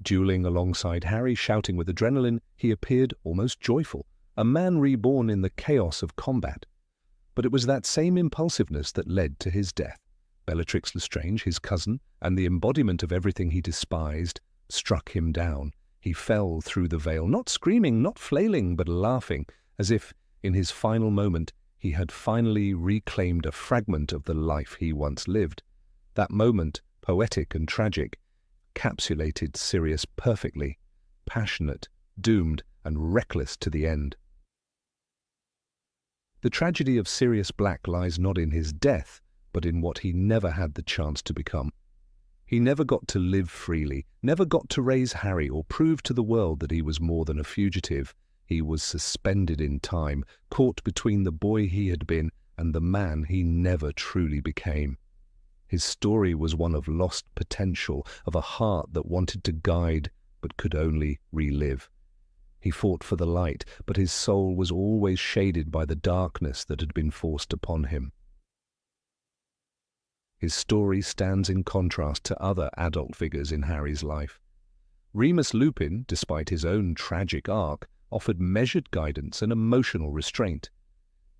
Dueling alongside Harry, shouting with adrenaline, he appeared almost joyful, a man reborn in the chaos of combat. But it was that same impulsiveness that led to his death. Bellatrix Lestrange, his cousin, and the embodiment of everything he despised, struck him down. He fell through the veil, not screaming, not flailing, but laughing, as if, in his final moment, he had finally reclaimed a fragment of the life he once lived. That moment, poetic and tragic, encapsulated Sirius perfectly, passionate, doomed, and reckless to the end. The tragedy of Sirius Black lies not in his death, but in what he never had the chance to become. He never got to live freely, never got to raise Harry or prove to the world that he was more than a fugitive. He was suspended in time, caught between the boy he had been and the man he never truly became. His story was one of lost potential, of a heart that wanted to guide but could only relive. He fought for the light, but his soul was always shaded by the darkness that had been forced upon him. His story stands in contrast to other adult figures in Harry's life. Remus Lupin, despite his own tragic arc, offered measured guidance and emotional restraint.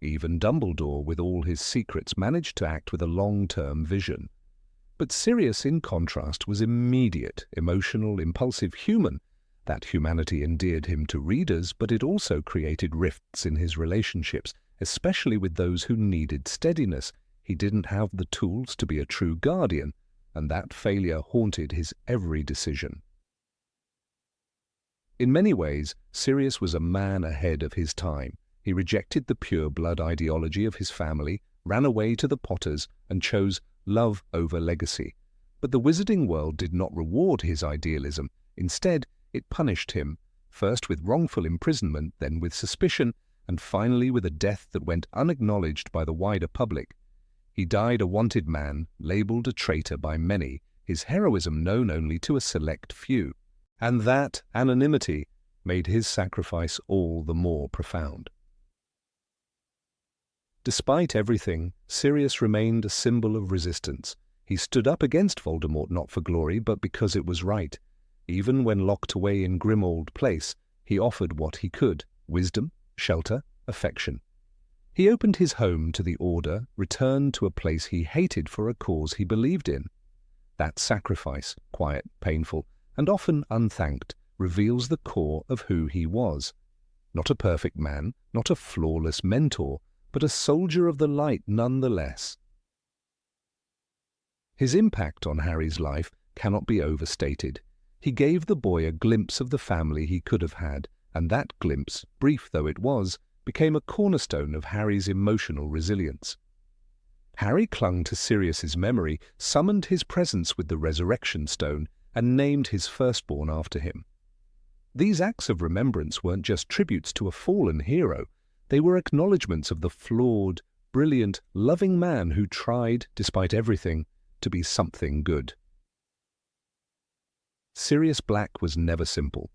Even Dumbledore, with all his secrets, managed to act with a long-term vision. But Sirius, in contrast, was immediate, emotional, impulsive, human. That humanity endeared him to readers, but it also created rifts in his relationships, especially with those who needed steadiness. He didn't have the tools to be a true guardian, and that failure haunted his every decision. In many ways, Sirius was a man ahead of his time. He rejected the pure-blood ideology of his family, ran away to the Potters, and chose love over legacy. But the wizarding world did not reward his idealism. Instead, it punished him, first with wrongful imprisonment, then with suspicion, and finally with a death that went unacknowledged by the wider public. He died a wanted man, labelled a traitor by many, his heroism known only to a select few. And that anonymity made his sacrifice all the more profound. Despite everything, Sirius remained a symbol of resistance. He stood up against Voldemort not for glory, but because it was right. Even when locked away in Grimmauld Place, he offered what he could: wisdom, shelter, affection. He opened his home to the Order, returned to a place he hated for a cause he believed in. That sacrifice, quiet, painful, and often unthanked, reveals the core of who he was. Not a perfect man, not a flawless mentor, but a soldier of the light nonetheless. His impact on Harry's life cannot be overstated. He gave the boy a glimpse of the family he could have had, and that glimpse, brief though it was, became a cornerstone of Harry's emotional resilience. Harry clung to Sirius's memory, summoned his presence with the Resurrection Stone, and named his firstborn after him. These acts of remembrance weren't just tributes to a fallen hero. They were acknowledgments of the flawed, brilliant, loving man who tried, despite everything, to be something good. Sirius Black was never simple.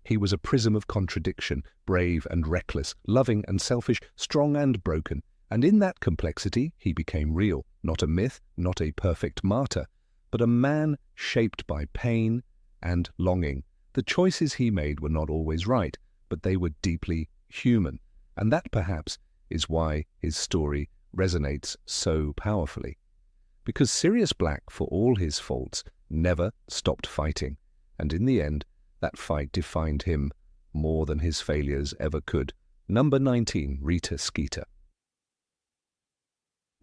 He was a prism of contradiction, brave and reckless, loving and selfish, strong and broken, and in that complexity he became real, not a myth, not a perfect martyr, but a man shaped by pain and longing. The choices he made were not always right, but they were deeply human, and that perhaps is why his story resonates so powerfully. Because Sirius Black, for all his faults, never stopped fighting, and in the end, that fight defined him more than his failures ever could. Number 19, Rita Skeeter.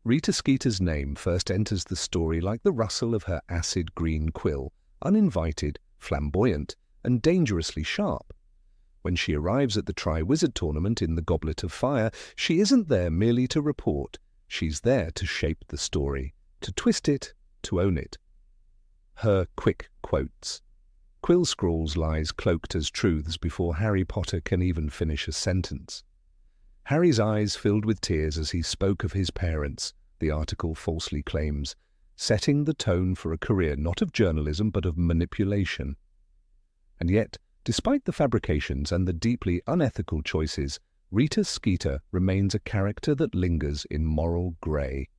Rita Skeeter's name first enters the story like the rustle of her acid green quill, uninvited, flamboyant, and dangerously sharp. When she arrives at the Tri-Wizard Tournament in the Goblet of Fire, she isn't there merely to report. She's there to shape the story, to twist it, to own it. her quick quotes. Quill scrawls lies cloaked as truths before Harry Potter can even finish a sentence. Harry's eyes filled with tears as he spoke of his parents, the article falsely claims, setting the tone for a career not of journalism but of manipulation. And yet, despite the fabrications and the deeply unethical choices, Rita Skeeter remains a character that lingers in moral grey.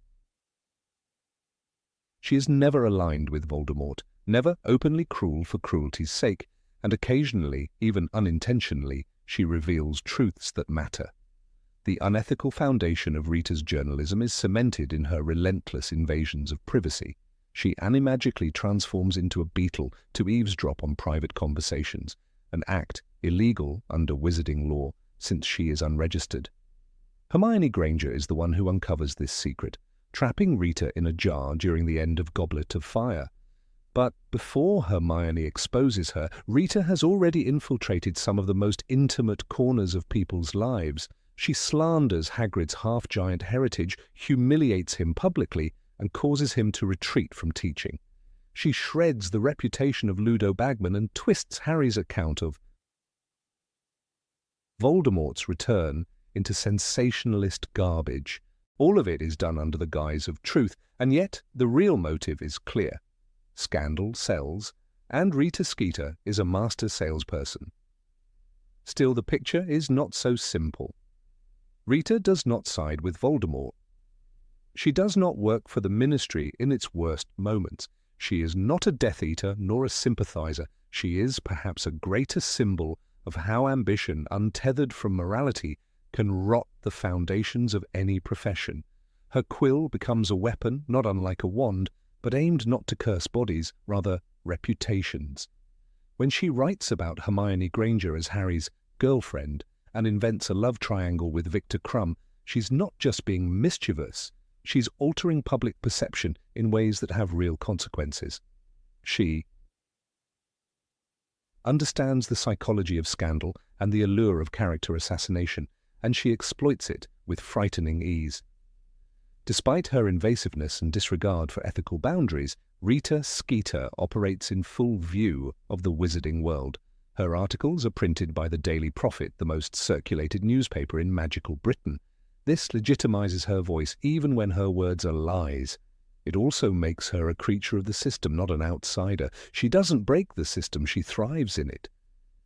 She is never aligned with Voldemort, never openly cruel for cruelty's sake, and occasionally, even unintentionally, she reveals truths that matter. The unethical foundation of Rita's journalism is cemented in her relentless invasions of privacy. She animagically transforms into a beetle to eavesdrop on private conversations, an act illegal under wizarding law since she is unregistered. Hermione Granger is the one who uncovers this secret, trapping Rita in a jar during the end of Goblet of Fire. But before Hermione exposes her, Rita has already infiltrated some of the most intimate corners of people's lives. She slanders Hagrid's half-giant heritage, humiliates him publicly, and causes him to retreat from teaching. She shreds the reputation of Ludo Bagman and twists Harry's account of Voldemort's return into sensationalist garbage. All of it is done under the guise of truth, and yet the real motive is clear. Scandal sells, and Rita Skeeter is a master salesperson. Still, the picture is not so simple. Rita does not side with Voldemort. She does not work for the Ministry in its worst moments. She is not a Death Eater nor a sympathizer. She is perhaps a greater symbol of how ambition, untethered from morality, can rot the foundations of any profession. Her quill becomes a weapon, not unlike a wand, but aimed not to curse bodies, rather reputations. When she writes about Hermione Granger as Harry's girlfriend and invents a love triangle with Victor Crumb, she's not just being mischievous, she's altering public perception in ways that have real consequences. She understands the psychology of scandal and the allure of character assassination, and she exploits it with frightening ease. Despite her invasiveness and disregard for ethical boundaries, Rita Skeeter operates in full view of the wizarding world. Her articles are printed by the Daily Prophet, the most circulated newspaper in magical Britain. This legitimizes her voice even when her words are lies. It also makes her a creature of the system, not an outsider. She doesn't break the system, she thrives in it.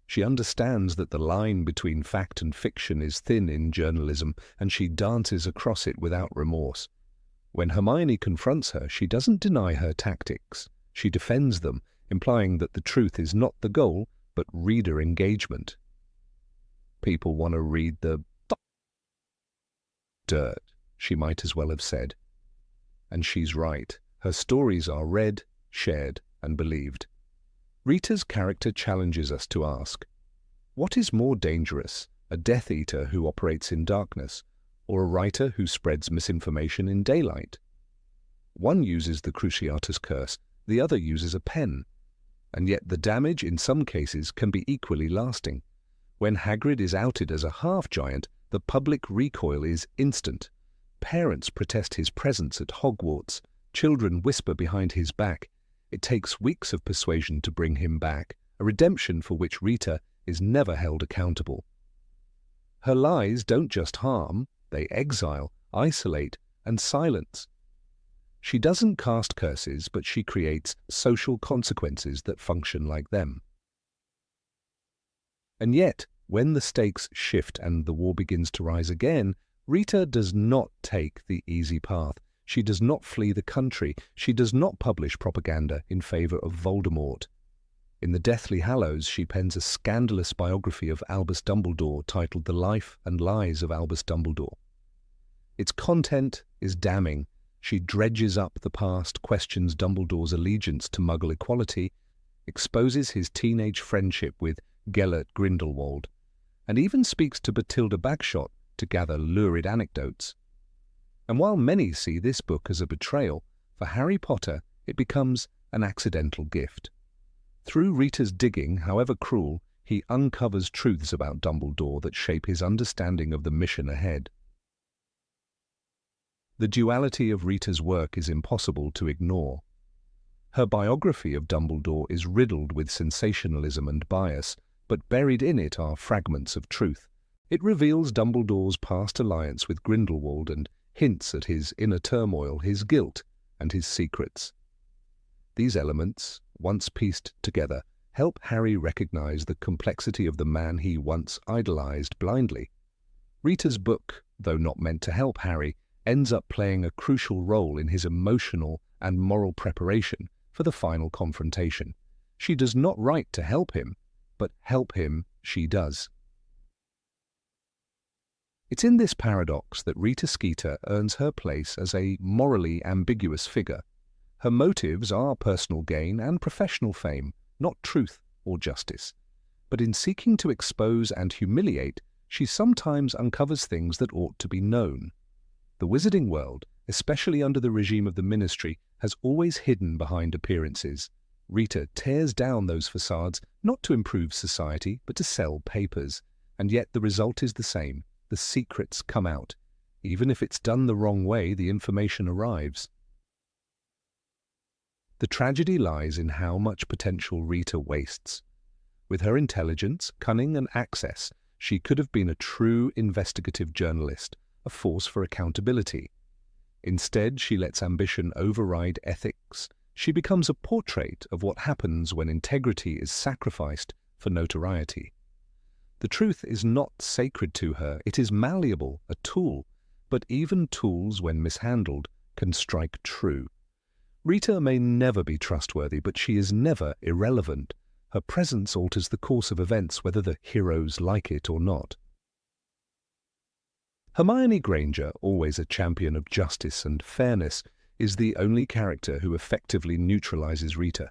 She understands that the line between fact and fiction is thin in journalism, and she dances across it without remorse. When Hermione confronts her, she doesn't deny her tactics. She defends them, implying that the truth is not the goal, but reader engagement. People want to read the dirt, she might as well have said. And she's right. Her stories are read, shared, and believed. Rita's character challenges us to ask, what is more dangerous, a Death Eater who operates in darkness, or a writer who spreads misinformation in daylight? One uses the Cruciatus Curse, the other uses a pen. And yet the damage in some cases can be equally lasting. When Hagrid is outed as a half-giant, the public recoil is instant. Parents protest his presence at Hogwarts. Children whisper behind his back. It takes weeks of persuasion to bring him back, a redemption for which Rita is never held accountable. Her lies don't just harm, they exile, isolate, and silence. She doesn't cast curses, but she creates social consequences that function like them. And yet, when the stakes shift and the war begins to rise again, Rita does not take the easy path. She does not flee the country. She does not publish propaganda in favor of Voldemort. In the Deathly Hallows, she pens a scandalous biography of Albus Dumbledore titled The Life and Lies of Albus Dumbledore. Its content is damning. She dredges up the past, questions Dumbledore's allegiance to Muggle equality, exposes his teenage friendship with Gellert Grindelwald, and even speaks to Bathilda Bagshot to gather lurid anecdotes. And while many see this book as a betrayal, for Harry Potter it becomes an accidental gift. Through Rita's digging, however cruel, he uncovers truths about Dumbledore that shape his understanding of the mission ahead. The duality of Rita's work is impossible to ignore. Her biography of Dumbledore is riddled with sensationalism and bias, but buried in it are fragments of truth. It reveals Dumbledore's past alliance with Grindelwald and hints at his inner turmoil, his guilt, and his secrets. These elements, once pieced together, help Harry recognize the complexity of the man he once idolized blindly. Rita's book, though not meant to help Harry, ends up playing a crucial role in his emotional and moral preparation for the final confrontation. She does not write to help him, but help him she does. It's in this paradox that Rita Skeeter earns her place as a morally ambiguous figure. Her motives are personal gain and professional fame, not truth or justice. But in seeking to expose and humiliate, she sometimes uncovers things that ought to be known. The wizarding world, especially under the regime of the Ministry, has always hidden behind appearances. Rita tears down those facades not to improve society, but to sell papers. And yet the result is the same. The secrets come out. Even if it's done the wrong way, the information arrives. The tragedy lies in how much potential Rita wastes. With her intelligence, cunning, and access, she could have been a true investigative journalist, a force for accountability. Instead, she lets ambition override ethics. She becomes a portrait of what happens when integrity is sacrificed for notoriety. The truth is not sacred to her, it is malleable, a tool, but even tools, when mishandled, can strike true. Rita may never be trustworthy, but she is never irrelevant. Her presence alters the course of events, whether the heroes like it or not. Hermione Granger, always a champion of justice and fairness, is the only character who effectively neutralizes Rita.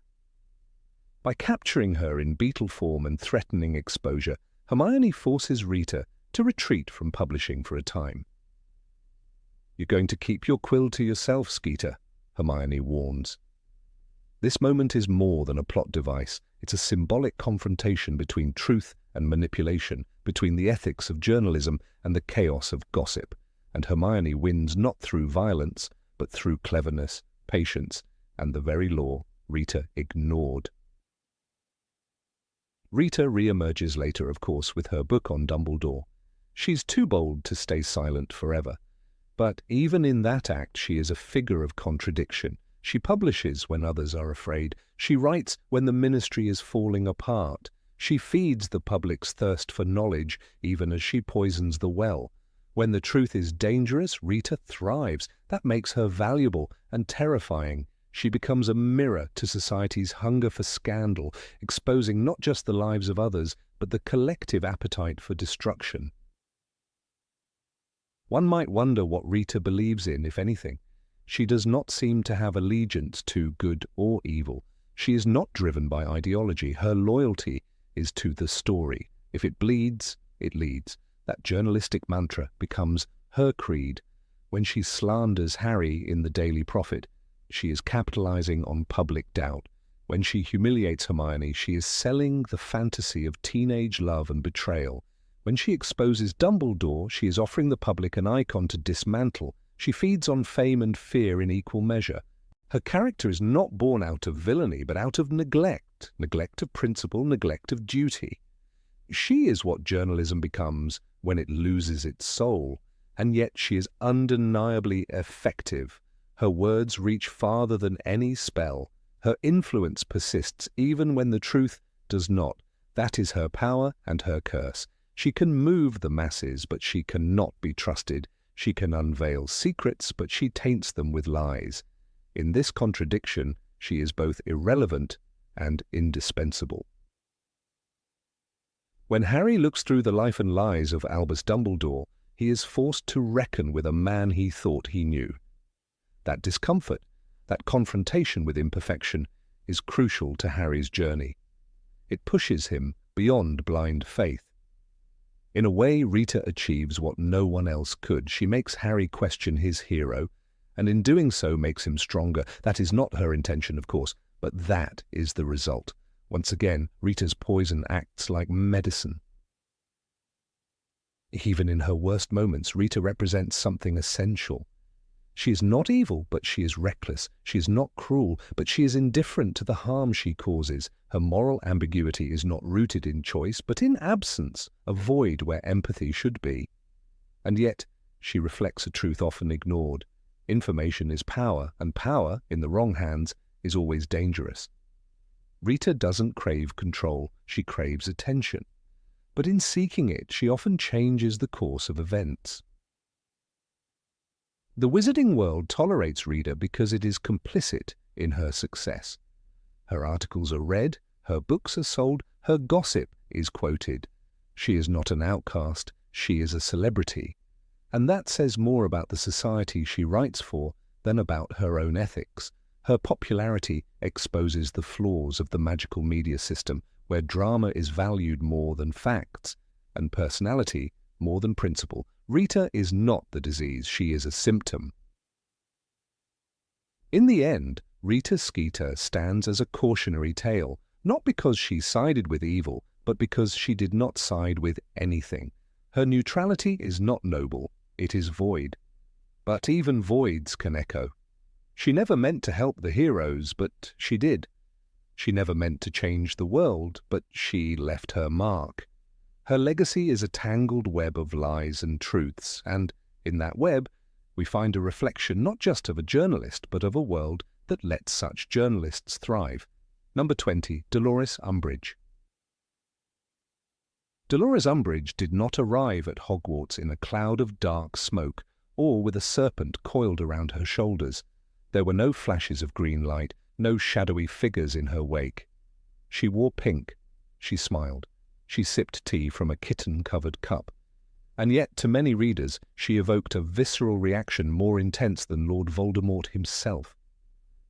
By capturing her in beetle form and threatening exposure, Hermione forces Rita to retreat from publishing for a time. "You're going to keep your quill to yourself, Skeeter," Hermione warns. This moment is more than a plot device. It's a symbolic confrontation between truth and manipulation, between the ethics of journalism and the chaos of gossip. And Hermione wins not through violence, but through cleverness, patience, and the very law Rita ignored. Rita re-emerges later, of course, with her book on Dumbledore. She's too bold to stay silent forever. But even in that act, she is a figure of contradiction. She publishes when others are afraid. She writes when the Ministry is falling apart. She feeds the public's thirst for knowledge, even as she poisons the well. When the truth is dangerous, Rita thrives. That makes her valuable and terrifying. She becomes a mirror to society's hunger for scandal, exposing not just the lives of others, but the collective appetite for destruction. One might wonder what Rita believes in, if anything. She does not seem to have allegiance to good or evil. She is not driven by ideology. Her loyalty is to the story. If it bleeds, it leads. That journalistic mantra becomes her creed. When she slanders Harry in the Daily Prophet, she is capitalizing on public doubt. When she humiliates Hermione, she is selling the fantasy of teenage love and betrayal. When she exposes Dumbledore, she is offering the public an icon to dismantle. She feeds on fame and fear in equal measure. Her character is not born out of villainy, but out of neglect. Neglect of principle, neglect of duty. She is what journalism becomes when it loses its soul, and yet she is undeniably effective. Her words reach farther than any spell. Her influence persists even when the truth does not. That is her power and her curse. She can move the masses, but she cannot be trusted. She can unveil secrets, but she taints them with lies. In this contradiction, she is both irrelevant and indispensable. When Harry looks through the life and lies of Albus Dumbledore, he is forced to reckon with a man he thought he knew. That discomfort, that confrontation with imperfection, is crucial to Harry's journey. It pushes him beyond blind faith. In a way, Rita achieves what no one else could. She makes Harry question his hero, and in doing so makes him stronger. That is not her intention, of course, but that is the result. Once again, Rita's poison acts like medicine. Even in her worst moments, Rita represents something essential. She is not evil, but she is reckless. She is not cruel, but she is indifferent to the harm she causes. Her moral ambiguity is not rooted in choice, but in absence, a void where empathy should be. And yet, she reflects a truth often ignored. Information is power, and power, in the wrong hands, is always dangerous. Rita doesn't crave control, she craves attention. But in seeking it, she often changes the course of events. The wizarding world tolerates Rita because it is complicit in her success. Her articles are read, her books are sold, her gossip is quoted. She is not an outcast, she is a celebrity. And that says more about the society she writes for than about her own ethics. Her popularity exposes the flaws of the magical media system, where drama is valued more than facts, and personality more than principle. Rita is not the disease, she is a symptom. In the end, Rita Skeeter stands as a cautionary tale, not because she sided with evil, but because she did not side with anything. Her neutrality is not noble, it is void. But even voids can echo. She never meant to help the heroes, but she did. She never meant to change the world, but she left her mark. Her legacy is a tangled web of lies and truths, and in that web we find a reflection not just of a journalist, but of a world that lets such journalists thrive. Number 20, Dolores Umbridge. Dolores Umbridge did not arrive at Hogwarts in a cloud of dark smoke, or with a serpent coiled around her shoulders. There were no flashes of green light, no shadowy figures in her wake. She wore pink. She smiled. She sipped tea from a kitten-covered cup. And yet, to many readers, she evoked a visceral reaction more intense than Lord Voldemort himself.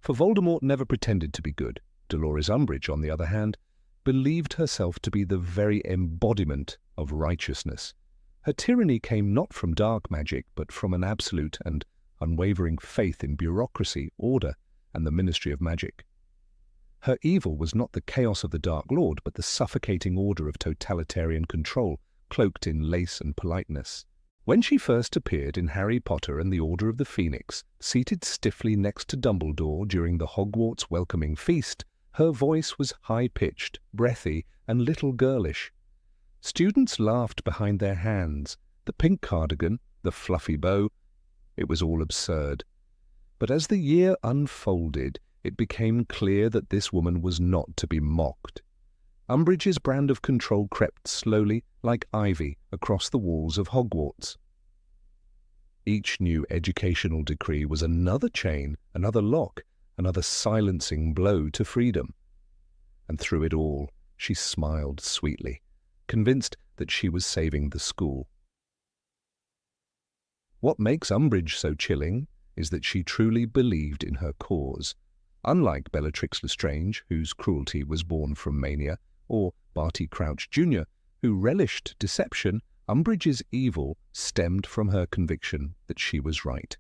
For Voldemort never pretended to be good. Dolores Umbridge, on the other hand, believed herself to be the very embodiment of righteousness. Her tyranny came not from dark magic, but from an absolute and unwavering faith in bureaucracy, order, and the Ministry of Magic. Her evil was not the chaos of the Dark Lord, but the suffocating order of totalitarian control, cloaked in lace and politeness. When she first appeared in Harry Potter and the Order of the Phoenix, seated stiffly next to Dumbledore during the Hogwarts welcoming feast, her voice was high-pitched, breathy, and little girlish. Students laughed behind their hands. The pink cardigan, the fluffy bow, it was all absurd. But as the year unfolded, it became clear that this woman was not to be mocked. Umbridge's brand of control crept slowly, like ivy, across the walls of Hogwarts. Each new educational decree was another chain, another lock, another silencing blow to freedom. And through it all, she smiled sweetly, convinced that she was saving the school. What makes Umbridge so chilling is that she truly believed in her cause. Unlike Bellatrix Lestrange, whose cruelty was born from mania, or Barty Crouch Sr., who relished deception, Umbridge's evil stemmed from her conviction that she was right.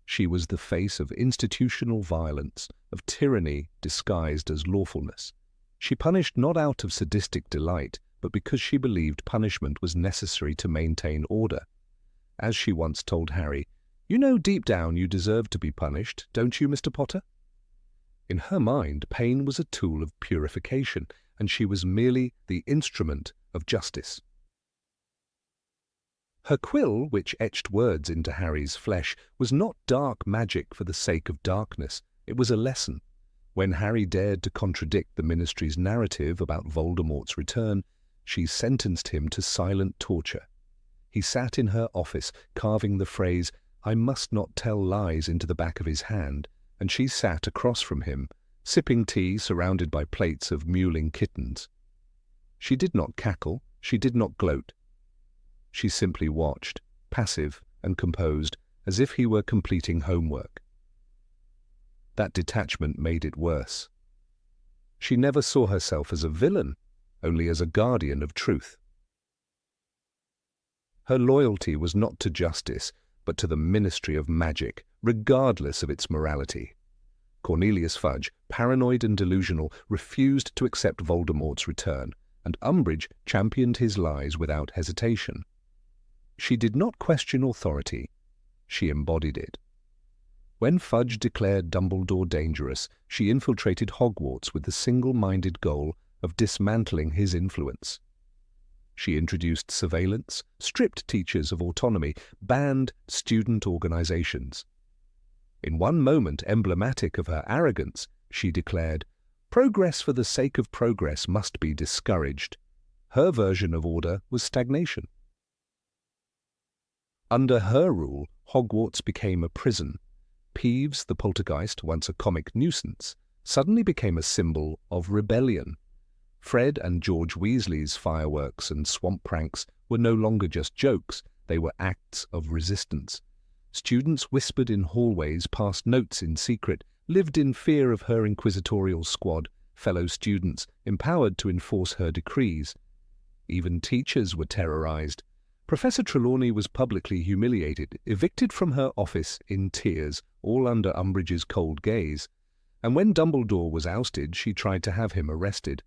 She was the face of institutional violence, of tyranny disguised as lawfulness. She punished not out of sadistic delight, but because she believed punishment was necessary to maintain order. As she once told Harry, "You know deep down you deserve to be punished, don't you, Mr. Potter?" In her mind, pain was a tool of purification, and she was merely the instrument of justice. Her quill, which etched words into Harry's flesh, was not dark magic for the sake of darkness. It was a lesson. When Harry dared to contradict the Ministry's narrative about Voldemort's return, she sentenced him to silent torture. He sat in her office, carving the phrase, "I must not tell lies," into the back of his hand, and she sat across from him, sipping tea surrounded by plates of mewling kittens. She did not cackle, she did not gloat. She simply watched, passive and composed, as if he were completing homework. That detachment made it worse. She never saw herself as a villain, only as a guardian of truth. Her loyalty was not to justice, but to the Ministry of Magic, regardless of its morality. Cornelius Fudge, paranoid and delusional, refused to accept Voldemort's return, and Umbridge championed his lies without hesitation. She did not question authority, she embodied it. When Fudge declared Dumbledore dangerous, she infiltrated Hogwarts with the single-minded goal of dismantling his influence. She introduced surveillance, stripped teachers of autonomy, banned student organizations. In one moment emblematic of her arrogance, she declared, "Progress for the sake of progress must be discouraged." Her version of order was stagnation. Under her rule, Hogwarts became a prison. Peeves, the poltergeist, once a comic nuisance, suddenly became a symbol of rebellion. Fred and George Weasley's fireworks and swamp pranks were no longer just jokes, they were acts of resistance. Students whispered in hallways, passed notes in secret, lived in fear of her inquisitorial squad, fellow students empowered to enforce her decrees. Even teachers were terrorized. Professor Trelawney was publicly humiliated, evicted from her office in tears, all under Umbridge's cold gaze. And when Dumbledore was ousted, she tried to have him arrested.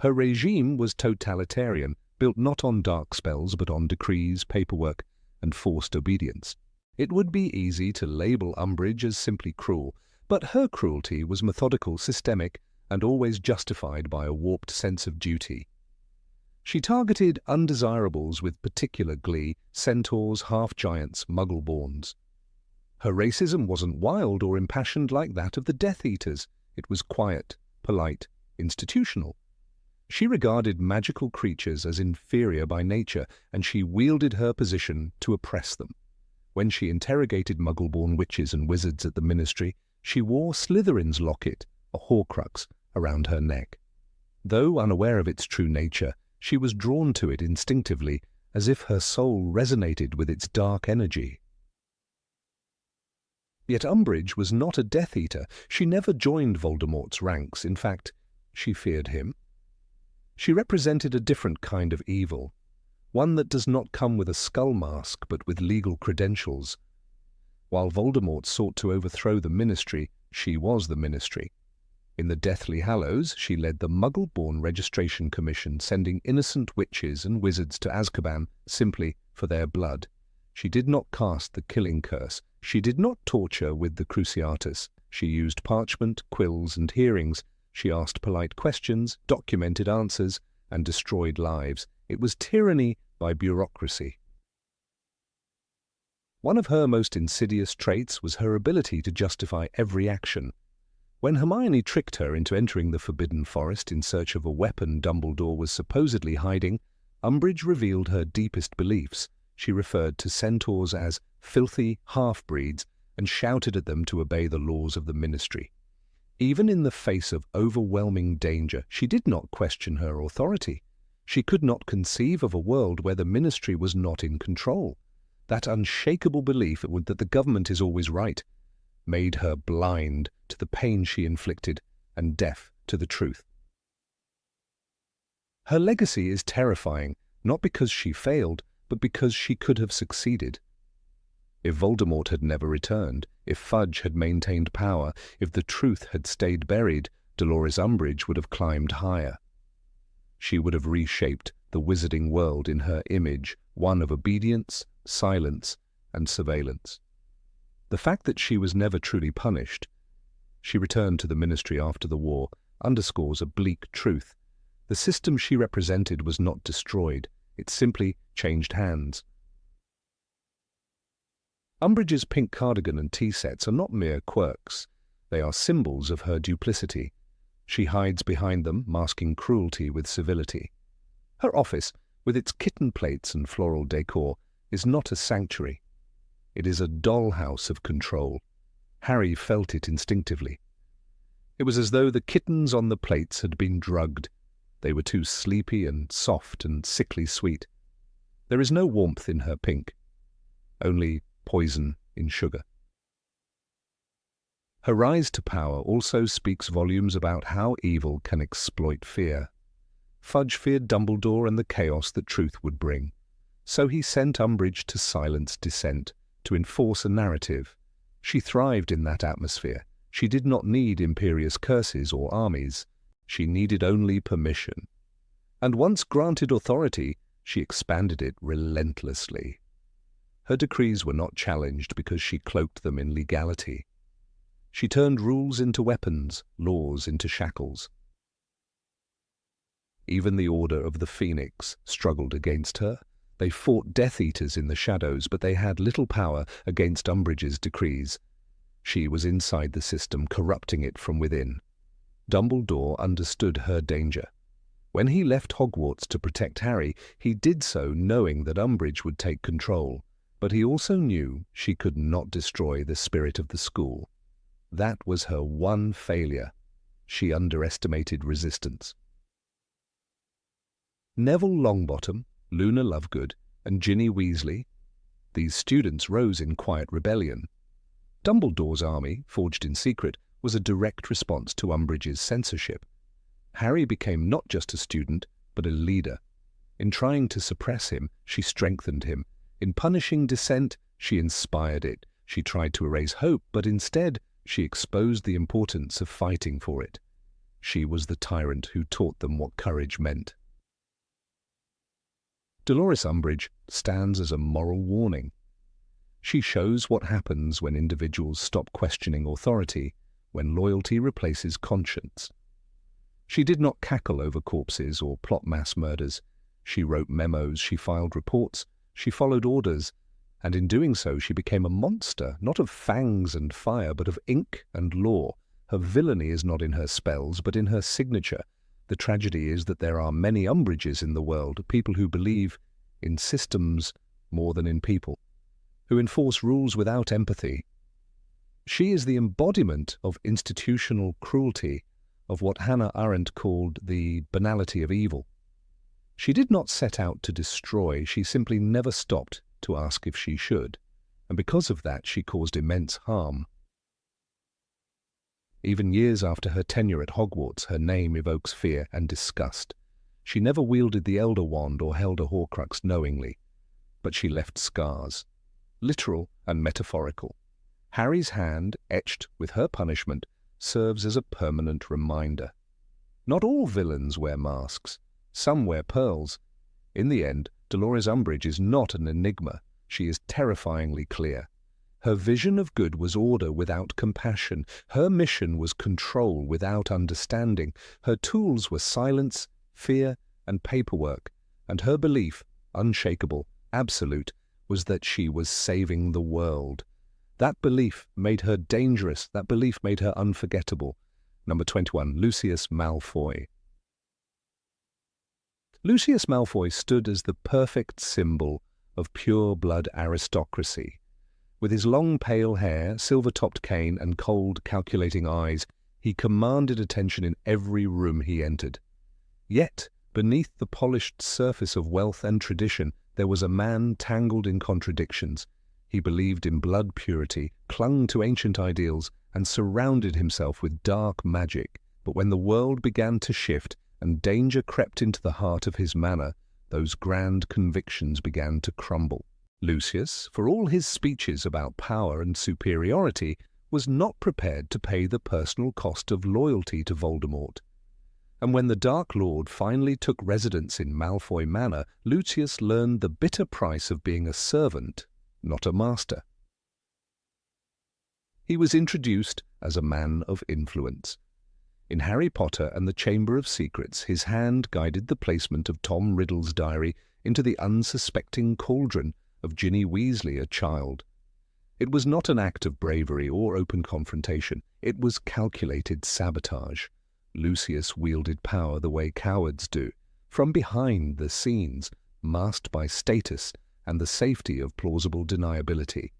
Her regime was totalitarian, built not on dark spells but on decrees, paperwork, and forced obedience. It would be easy to label Umbridge as simply cruel, but her cruelty was methodical, systemic, and always justified by a warped sense of duty. She targeted undesirables with particular glee, centaurs, half-giants, muggle-borns. Her racism wasn't wild or impassioned like that of the Death Eaters. It was quiet, polite, institutional. She regarded magical creatures as inferior by nature, and she wielded her position to oppress them. When she interrogated muggle-born witches and wizards at the Ministry, she wore Slytherin's locket, a Horcrux, around her neck. Though unaware of its true nature, she was drawn to it instinctively, as if her soul resonated with its dark energy. Yet Umbridge was not a Death Eater. She never joined Voldemort's ranks. In fact, she feared him. She represented a different kind of evil, one that does not come with a skull mask but with legal credentials. While Voldemort sought to overthrow the Ministry, she was the Ministry. In the Deathly Hallows, she led the Muggle-born Registration Commission, sending innocent witches and wizards to Azkaban simply for their blood. She did not cast the killing curse. She did not torture with the Cruciatus. She used parchment, quills, and hearings. She asked polite questions, documented answers, and destroyed lives. It was tyranny by bureaucracy. One of her most insidious traits was her ability to justify every action. When Hermione tricked her into entering the Forbidden Forest in search of a weapon Dumbledore was supposedly hiding, Umbridge revealed her deepest beliefs. She referred to centaurs as filthy half-breeds and shouted at them to obey the laws of the Ministry. Even in the face of overwhelming danger, she did not question her authority. She could not conceive of a world where the Ministry was not in control. That unshakable belief that the government is always right made her blind to the pain she inflicted and deaf to the truth. Her legacy is terrifying, not because she failed, but because she could have succeeded. If Voldemort had never returned, if Fudge had maintained power, if the truth had stayed buried, Dolores Umbridge would have climbed higher. She would have reshaped the wizarding world in her image, one of obedience, silence, and surveillance. The fact that she was never truly punished, she returned to the Ministry after the war, underscores a bleak truth. The system she represented was not destroyed, it simply changed hands. Umbridge's pink cardigan and tea sets are not mere quirks. They are symbols of her duplicity. She hides behind them, masking cruelty with civility. Her office, with its kitten plates and floral decor, is not a sanctuary. It is a dollhouse of control. Harry felt it instinctively. It was as though the kittens on the plates had been drugged. They were too sleepy and soft and sickly sweet. There is no warmth in her pink, only poison in sugar. Her rise to power also speaks volumes about how evil can exploit fear. Fudge feared Dumbledore and the chaos that truth would bring. So he sent Umbridge to silence dissent, to enforce a narrative. She thrived in that atmosphere. She did not need imperious curses or armies. She needed only permission. And once granted authority, she expanded it relentlessly. Her decrees were not challenged because she cloaked them in legality. She turned rules into weapons, laws into shackles. Even the Order of the Phoenix struggled against her. They fought Death Eaters in the shadows, but they had little power against Umbridge's decrees. She was inside the system, corrupting it from within. Dumbledore understood her danger. When he left Hogwarts to protect Harry, he did so knowing that Umbridge would take control, but he also knew she could not destroy the spirit of the school. That was her one failure. She underestimated resistance. Neville Longbottom, Luna Lovegood, and Ginny Weasley. These students rose in quiet rebellion. Dumbledore's army, forged in secret, was a direct response to Umbridge's censorship. Harry became not just a student, but a leader. In trying to suppress him, she strengthened him. In punishing dissent, she inspired it. She tried to erase hope, but instead she exposed the importance of fighting for it. She was the tyrant who taught them what courage meant. Dolores Umbridge stands as a moral warning. She shows what happens when individuals stop questioning authority, when loyalty replaces conscience. She did not cackle over corpses or plot mass murders. She wrote memos, she filed reports, she followed orders, and in doing so she became a monster, not of fangs and fire, but of ink and law. Her villainy is not in her spells, but in her signature. The tragedy is that there are many Umbridges in the world, people who believe in systems more than in people, who enforce rules without empathy. She is the embodiment of institutional cruelty, of what Hannah Arendt called the banality of evil. She did not set out to destroy, she simply never stopped to ask if she should, and because of that she caused immense harm. Even years after her tenure at Hogwarts, her name evokes fear and disgust. She never wielded the Elder Wand or held a Horcrux knowingly, but she left scars, literal and metaphorical. Harry's hand, etched with her punishment, serves as a permanent reminder. Not all villains wear masks. Some wear pearls. In the end, Dolores Umbridge is not an enigma. She is terrifyingly clear. Her vision of good was order without compassion. Her mission was control without understanding. Her tools were silence, fear, and paperwork. And her belief, unshakable, absolute, was that she was saving the world. That belief made her dangerous. That belief made her unforgettable. Number 21, Lucius Malfoy. Lucius Malfoy stood as the perfect symbol of pure-blood aristocracy. With his long pale hair, silver-topped cane, and cold, calculating eyes, he commanded attention in every room he entered. Yet, beneath the polished surface of wealth and tradition, there was a man tangled in contradictions. He believed in blood purity, clung to ancient ideals, and surrounded himself with dark magic. But when the world began to shift and danger crept into the heart of his manor, those grand convictions began to crumble. Lucius, for all his speeches about power and superiority, was not prepared to pay the personal cost of loyalty to Voldemort. And when the Dark Lord finally took residence in Malfoy Manor, Lucius learned the bitter price of being a servant, not a master. He was introduced as a man of influence. In Harry Potter and the Chamber of Secrets, his hand guided the placement of Tom Riddle's diary into the unsuspecting cauldron of Ginny Weasley, a child. It was not an act of bravery or open confrontation. It was calculated sabotage. Lucius wielded power the way cowards do, from behind the scenes, masked by status and the safety of plausible deniability.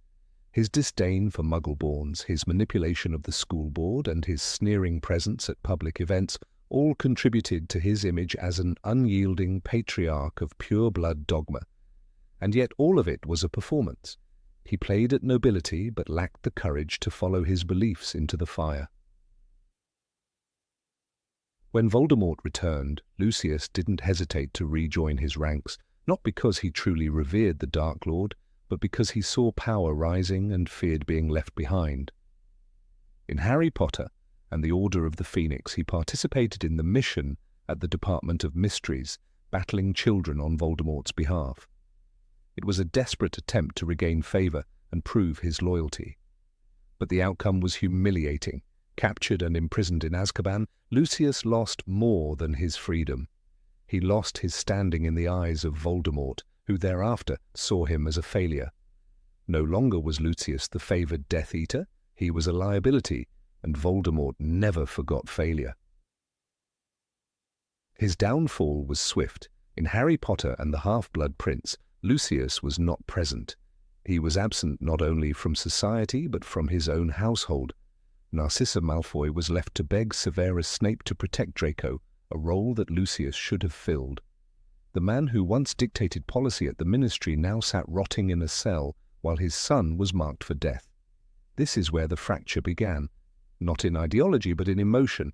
His disdain for Muggleborns, his manipulation of the school board, and his sneering presence at public events all contributed to his image as an unyielding patriarch of pure-blood dogma. And yet all of it was a performance. He played at nobility but lacked the courage to follow his beliefs into the fire. When Voldemort returned, Lucius didn't hesitate to rejoin his ranks, not because he truly revered the Dark Lord, but because he saw power rising and feared being left behind. In Harry Potter and the Order of the Phoenix, he participated in the mission at the Department of Mysteries, battling children on Voldemort's behalf. It was a desperate attempt to regain favor and prove his loyalty. But the outcome was humiliating. Captured and imprisoned in Azkaban, Lucius lost more than his freedom. He lost his standing in the eyes of Voldemort, who thereafter saw him as a failure. No longer was Lucius the favoured Death Eater, he was a liability, and Voldemort never forgot failure. His downfall was swift. In Harry Potter and the Half-Blood Prince, Lucius was not present. He was absent not only from society but from his own household. Narcissa Malfoy was left to beg Severus Snape to protect Draco, a role that Lucius should have filled. The man who once dictated policy at the Ministry now sat rotting in a cell, while his son was marked for death. This is where the fracture began, not in ideology but in emotion.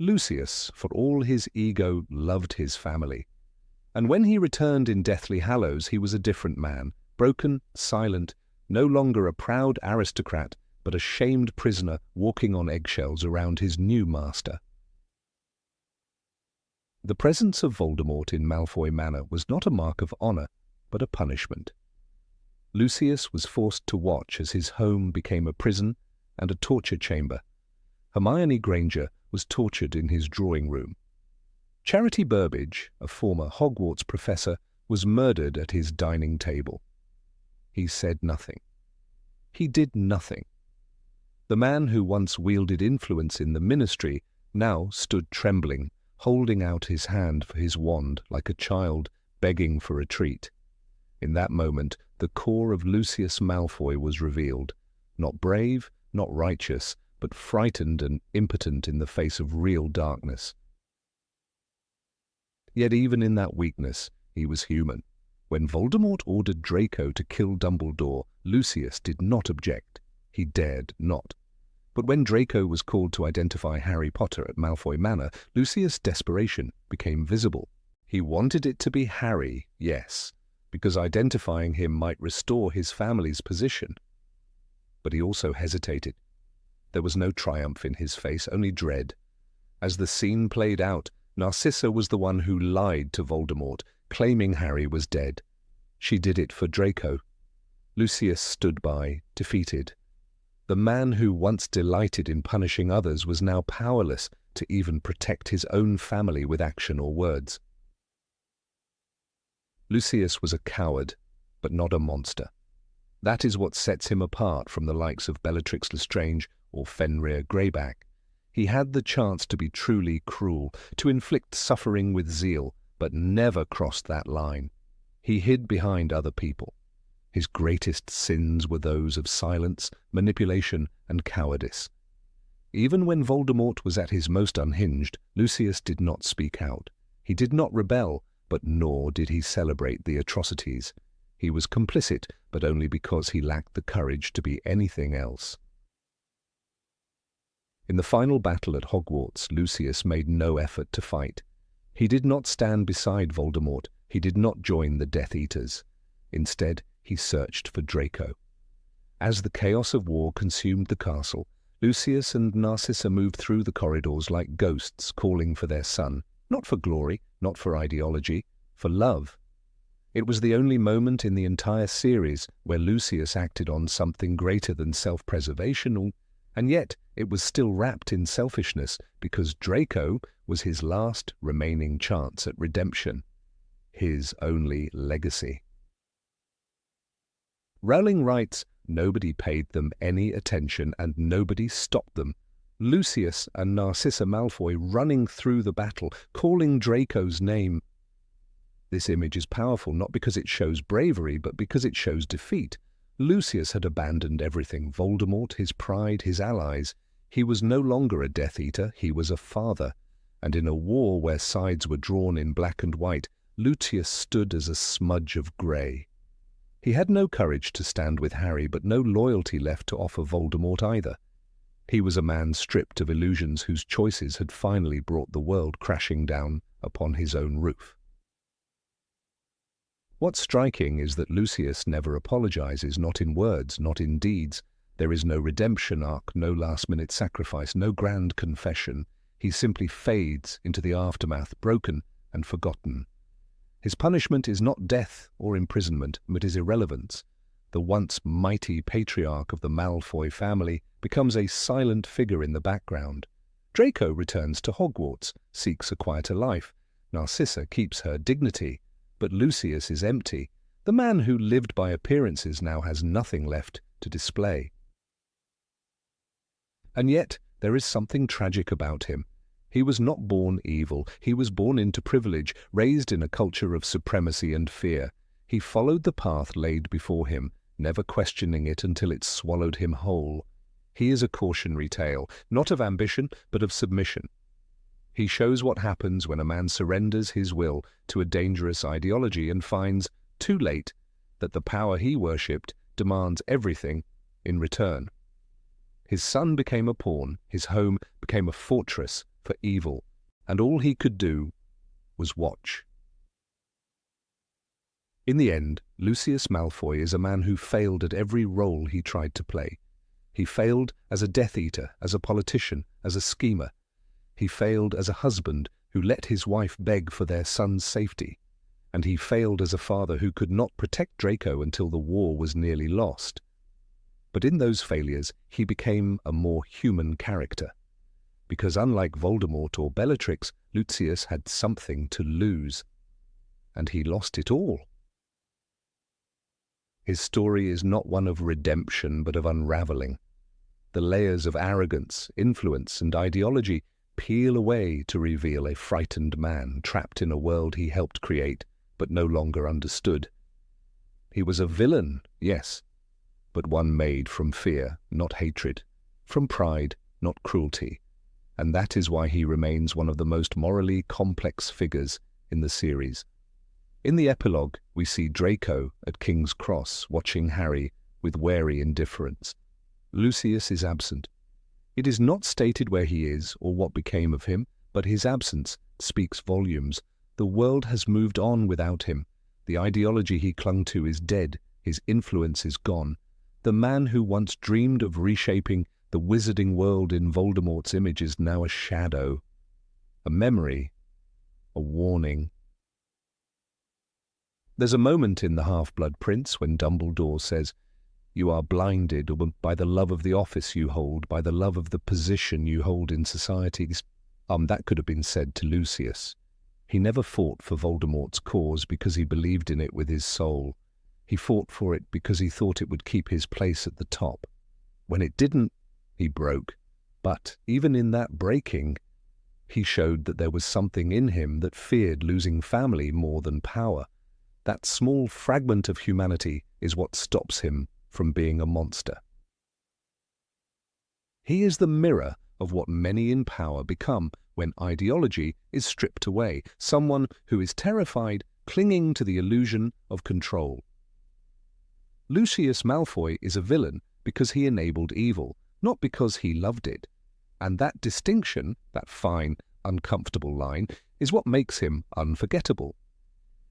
Lucius, for all his ego, loved his family. And when he returned in Deathly Hallows, he was a different man, broken, silent, no longer a proud aristocrat, but a shamed prisoner walking on eggshells around his new master. The presence of Voldemort in Malfoy Manor was not a mark of honour, but a punishment. Lucius was forced to watch as his home became a prison and a torture chamber. Hermione Granger was tortured in his drawing room. Charity Burbage, a former Hogwarts professor, was murdered at his dining table. He said nothing. He did nothing. The man who once wielded influence in the Ministry now stood trembling, holding out his hand for his wand like a child begging for a treat. In that moment, the core of Lucius Malfoy was revealed. Not brave, not righteous, but frightened and impotent in the face of real darkness. Yet even in that weakness, he was human. When Voldemort ordered Draco to kill Dumbledore, Lucius did not object. He dared not. But when Draco was called to identify Harry Potter at Malfoy Manor, Lucius' desperation became visible. He wanted it to be Harry, yes, because identifying him might restore his family's position. But he also hesitated. There was no triumph in his face, only dread. As the scene played out, Narcissa was the one who lied to Voldemort, claiming Harry was dead. She did it for Draco. Lucius stood by, defeated. The man who once delighted in punishing others was now powerless to even protect his own family with action or words. Lucius was a coward, but not a monster. That is what sets him apart from the likes of Bellatrix Lestrange or Fenrir Greyback. He had the chance to be truly cruel, to inflict suffering with zeal, but never crossed that line. He hid behind other people. His greatest sins were those of silence, manipulation, and cowardice. Even when Voldemort was at his most unhinged, Lucius did not speak out. He did not rebel, but nor did he celebrate the atrocities. He was complicit, but only because he lacked the courage to be anything else. In the final battle at Hogwarts, Lucius made no effort to fight. He did not stand beside Voldemort. He did not join the Death Eaters. Instead, he searched for Draco. As the chaos of war consumed the castle, Lucius and Narcissa moved through the corridors like ghosts calling for their son, not for glory, not for ideology, for love. It was the only moment in the entire series where Lucius acted on something greater than self-preservation, and yet it was still wrapped in selfishness because Draco was his last remaining chance at redemption, his only legacy. Rowling writes, nobody paid them any attention and nobody stopped them. Lucius and Narcissa Malfoy running through the battle, calling Draco's name. This image is powerful not because it shows bravery, but because it shows defeat. Lucius had abandoned everything, Voldemort, his pride, his allies. He was no longer a Death Eater, he was a father. And in a war where sides were drawn in black and white, Lucius stood as a smudge of grey. He had no courage to stand with Harry, but no loyalty left to offer Voldemort either. He was a man stripped of illusions whose choices had finally brought the world crashing down upon his own roof. What's striking is that Lucius never apologizes, not in words, not in deeds. There is no redemption arc, no last-minute sacrifice, no grand confession. He simply fades into the aftermath, broken and forgotten. His punishment is not death or imprisonment, but is irrelevance. the once mighty patriarch of the Malfoy family, becomes a silent figure in the background. Draco returns to Hogwarts, seeks a quieter life. Narcissa keeps her dignity, but Lucius is empty. The man who lived by appearances now has nothing left to display. And yet, there is something tragic about him. He was not born evil. He was born into privilege, raised in a culture of supremacy and fear. He followed the path laid before him, never questioning it until it swallowed him whole. He is a cautionary tale, not of ambition, but of submission. He shows what happens when a man surrenders his will to a dangerous ideology and finds, too late, that the power he worshipped demands everything in return. His son became a pawn, his home became a fortress for evil, and all he could do was watch. In the end, Lucius Malfoy is a man who failed at every role he tried to play. He failed as a Death Eater, as a politician, as a schemer. He failed as a husband who let his wife beg for their son's safety. And he failed as a father who could not protect Draco until the war was nearly lost. But in those failures, he became a more human character. Because unlike Voldemort or Bellatrix, Lucius had something to lose. And he lost it all. His story is not one of redemption, but of unraveling. The layers of arrogance, influence, and ideology peel away to reveal a frightened man trapped in a world he helped create, but no longer understood. He was a villain, yes, but one made from fear, not hatred, from pride, not cruelty, and that is why he remains one of the most morally complex figures in the series. In the epilogue, we see Draco at King's Cross watching Harry with wary indifference. Lucius is absent. It is not stated where he is or what became of him, but his absence speaks volumes. The world has moved on without him. The ideology he clung to is dead. His influence is gone. The man who once dreamed of reshaping the wizarding world in Voldemort's image is now a shadow, a memory, a warning. There's a moment in The Half-Blood Prince when Dumbledore says, "You are blinded by the love of the office you hold, by the love of the position you hold in society." That could have been said to Lucius. He never fought for Voldemort's cause because he believed in it with his soul. He fought for it because he thought it would keep his place at the top. When it didn't, he broke. But even in that breaking, he showed that there was something in him that feared losing family more than power. That small fragment of humanity is what stops him from being a monster. He is the mirror of what many in power become when ideology is stripped away, someone who is terrified, clinging to the illusion of control. Lucius Malfoy is a villain because he enabled evil, not because he loved it. And that distinction, that fine, uncomfortable line, is what makes him unforgettable.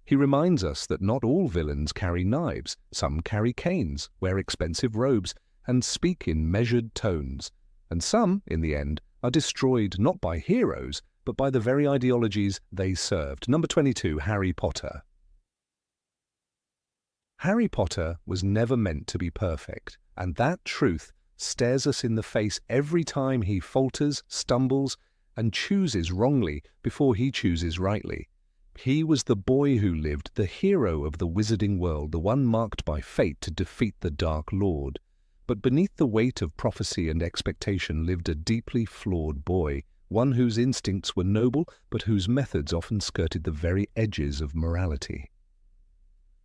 He reminds us that not all villains carry knives. Some carry canes, wear expensive robes, and speak in measured tones. And some, in the end, are destroyed not by heroes, but by the very ideologies they served. Number 22, Harry Potter. Harry Potter was never meant to be perfect, and that truth stares us in the face every time he falters, stumbles, and chooses wrongly before he chooses rightly. He was the boy who lived, the hero of the wizarding world, the one marked by fate to defeat the Dark Lord. But beneath the weight of prophecy and expectation lived a deeply flawed boy, one whose instincts were noble, but whose methods often skirted the very edges of morality.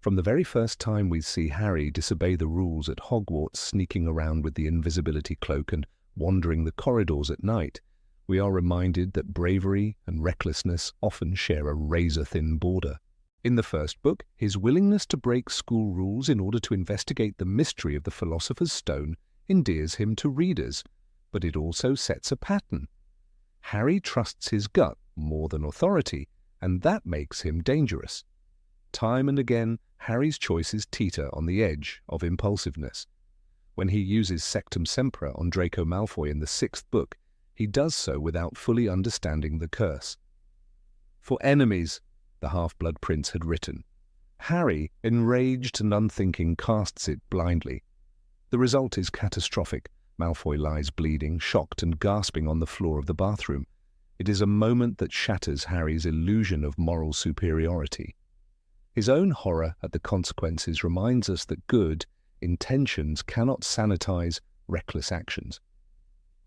From the very first time we see Harry disobey the rules at Hogwarts, sneaking around with the invisibility cloak and wandering the corridors at night, we are reminded that bravery and recklessness often share a razor-thin border. In the first book, his willingness to break school rules in order to investigate the mystery of the Philosopher's Stone endears him to readers, but it also sets a pattern. Harry trusts his gut more than authority, and that makes him dangerous. Time and again, Harry's choices teeter on the edge of impulsiveness. When he uses Sectum Sempra on Draco Malfoy in the 6th book, he does so without fully understanding the curse. For enemies, the Half-Blood Prince had written, Harry, enraged and unthinking, casts it blindly. The result is catastrophic. Malfoy lies bleeding, shocked and gasping on the floor of the bathroom. It is a moment that shatters Harry's illusion of moral superiority. His own horror at the consequences reminds us that good intentions cannot sanitize reckless actions.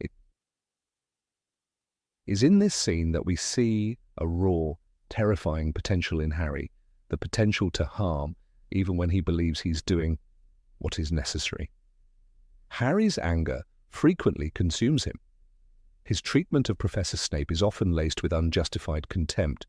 It is in this scene that we see a raw, terrifying potential in Harry, the potential to harm even when he believes he's doing what is necessary. Harry's anger frequently consumes him. His treatment of Professor Snape is often laced with unjustified contempt.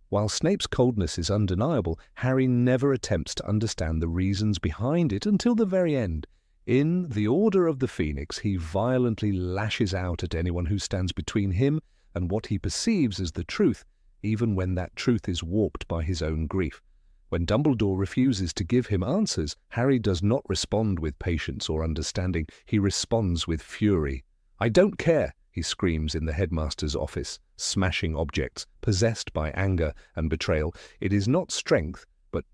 While Snape's coldness is undeniable, Harry never attempts to understand the reasons behind it until the very end. In The Order of the Phoenix, he violently lashes out at anyone who stands between him and what he perceives as the truth, even when that truth is warped by his own grief. When Dumbledore refuses to give him answers, Harry does not respond with patience or understanding. He responds with fury. "I don't care," he screams in the headmaster's office, smashing objects, possessed by anger and betrayal. It is not strength, but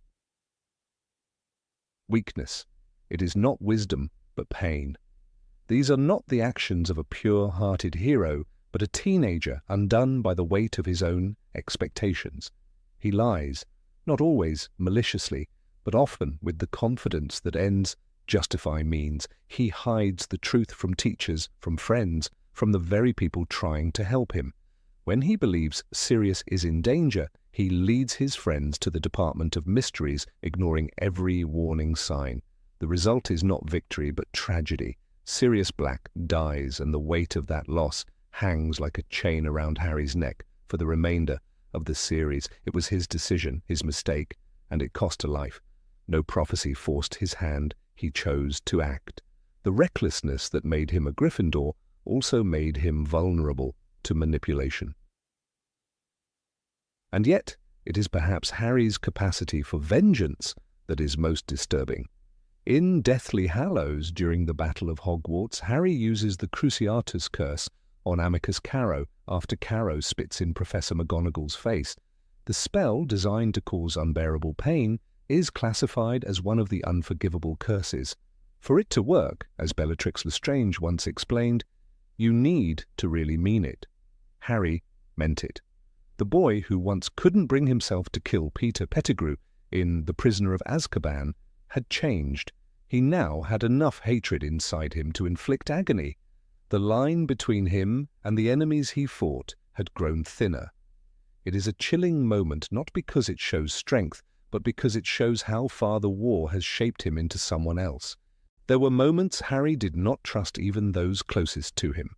weakness. It is not wisdom, but pain. These are not the actions of a pure-hearted hero, but a teenager undone by the weight of his own expectations. He lies, not always maliciously, but often with the confidence that ends justify means. He hides the truth from teachers, from friends, from the very people trying to help him. When he believes Sirius is in danger, he leads his friends to the Department of Mysteries, ignoring every warning sign. The result is not victory, but tragedy. Sirius Black dies, and the weight of that loss hangs like a chain around Harry's neck for the remainder of the series. It was his decision, his mistake, and it cost a life. No prophecy forced his hand. He chose to act. The recklessness that made him a Gryffindor also made him vulnerable to manipulation. And yet, it is perhaps Harry's capacity for vengeance that is most disturbing. In Deathly Hallows, during the Battle of Hogwarts, Harry uses the Cruciatus Curse on Amicus Carrow after Carrow spits in Professor McGonagall's face. The spell, designed to cause unbearable pain, is classified as one of the unforgivable curses. For it to work, as Bellatrix Lestrange once explained, you need to really mean it. Harry meant it. The boy who once couldn't bring himself to kill Peter Pettigrew in The Prisoner of Azkaban had changed. He now had enough hatred inside him to inflict agony. The line between him and the enemies he fought had grown thinner. It is a chilling moment, not because it shows strength, but because it shows how far the war has shaped him into someone else. There were moments Harry did not trust even those closest to him.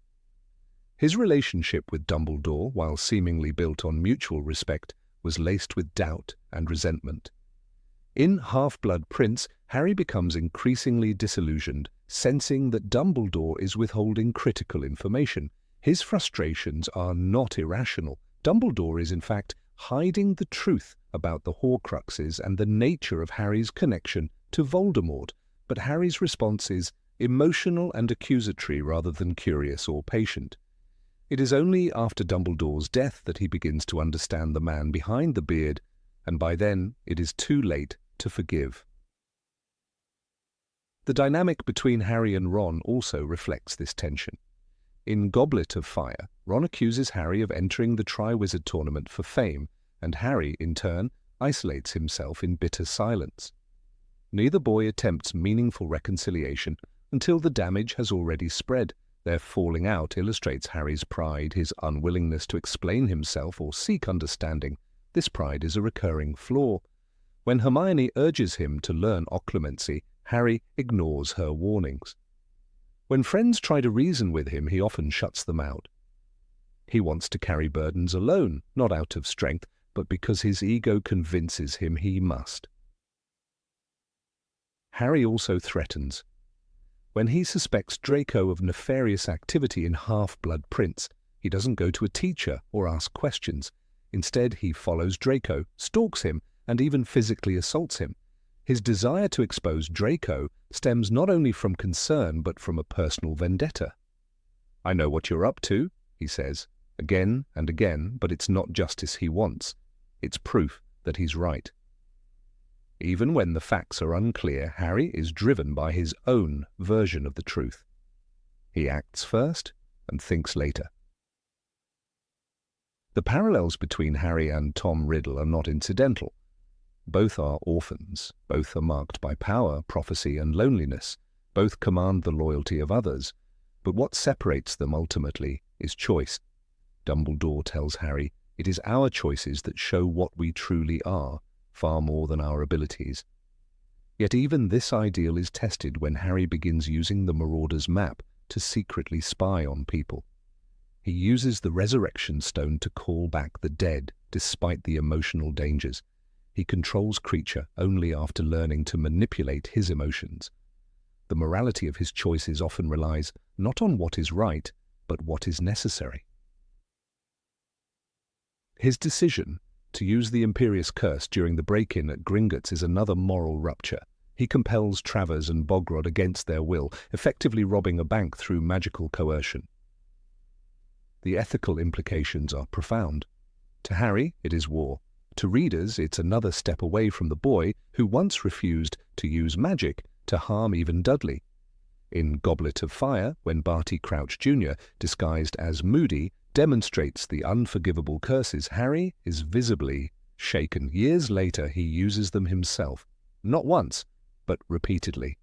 His relationship with Dumbledore, while seemingly built on mutual respect, was laced with doubt and resentment. In Half-Blood Prince, Harry becomes increasingly disillusioned, sensing that Dumbledore is withholding critical information. His frustrations are not irrational. Dumbledore is, in fact, hiding the truth about the Horcruxes and the nature of Harry's connection to Voldemort. But Harry's response is emotional and accusatory rather than curious or patient. It is only after Dumbledore's death that he begins to understand the man behind the beard, and by then it is too late to forgive. The dynamic between Harry and Ron also reflects this tension. In Goblet of Fire, Ron accuses Harry of entering the Triwizard Tournament for fame, and Harry, in turn, isolates himself in bitter silence. Neither boy attempts meaningful reconciliation until the damage has already spread. Their falling out illustrates Harry's pride, his unwillingness to explain himself or seek understanding. This pride is a recurring flaw. When Hermione urges him to learn occlumency, Harry ignores her warnings. When friends try to reason with him, he often shuts them out. He wants to carry burdens alone, not out of strength, but because his ego convinces him he must. Harry also threatens. When he suspects Draco of nefarious activity in Half-Blood Prince, he doesn't go to a teacher or ask questions. Instead, he follows Draco, stalks him, and even physically assaults him. His desire to expose Draco stems not only from concern but from a personal vendetta. "I know what you're up to," he says, again and again, but it's not justice he wants. It's proof that he's right. Even when the facts are unclear, Harry is driven by his own version of the truth. He acts first and thinks later. The parallels between Harry and Tom Riddle are not incidental. Both are orphans, both are marked by power, prophecy, and loneliness, both command the loyalty of others, but what separates them ultimately is choice. Dumbledore tells Harry, "It is our choices that show what we truly are, far more than our abilities." Yet even this ideal is tested when Harry begins using the Marauder's map to secretly spy on people. He uses the Resurrection Stone to call back the dead, despite the emotional dangers. He controls Kreacher only after learning to manipulate his emotions. The morality of his choices often relies not on what is right, but what is necessary. His decision to use the Imperious Curse during the break-in at Gringotts is another moral rupture. He compels Travers and Bogrod against their will, effectively robbing a bank through magical coercion. The ethical implications are profound. To Harry, it is war. To readers, it's another step away from the boy who once refused to use magic to harm even Dudley. In Goblet of Fire, when Barty Crouch Jr., disguised as Moody, demonstrates the unforgivable curses, Harry is visibly shaken. Years later, he uses them himself, not once, but repeatedly.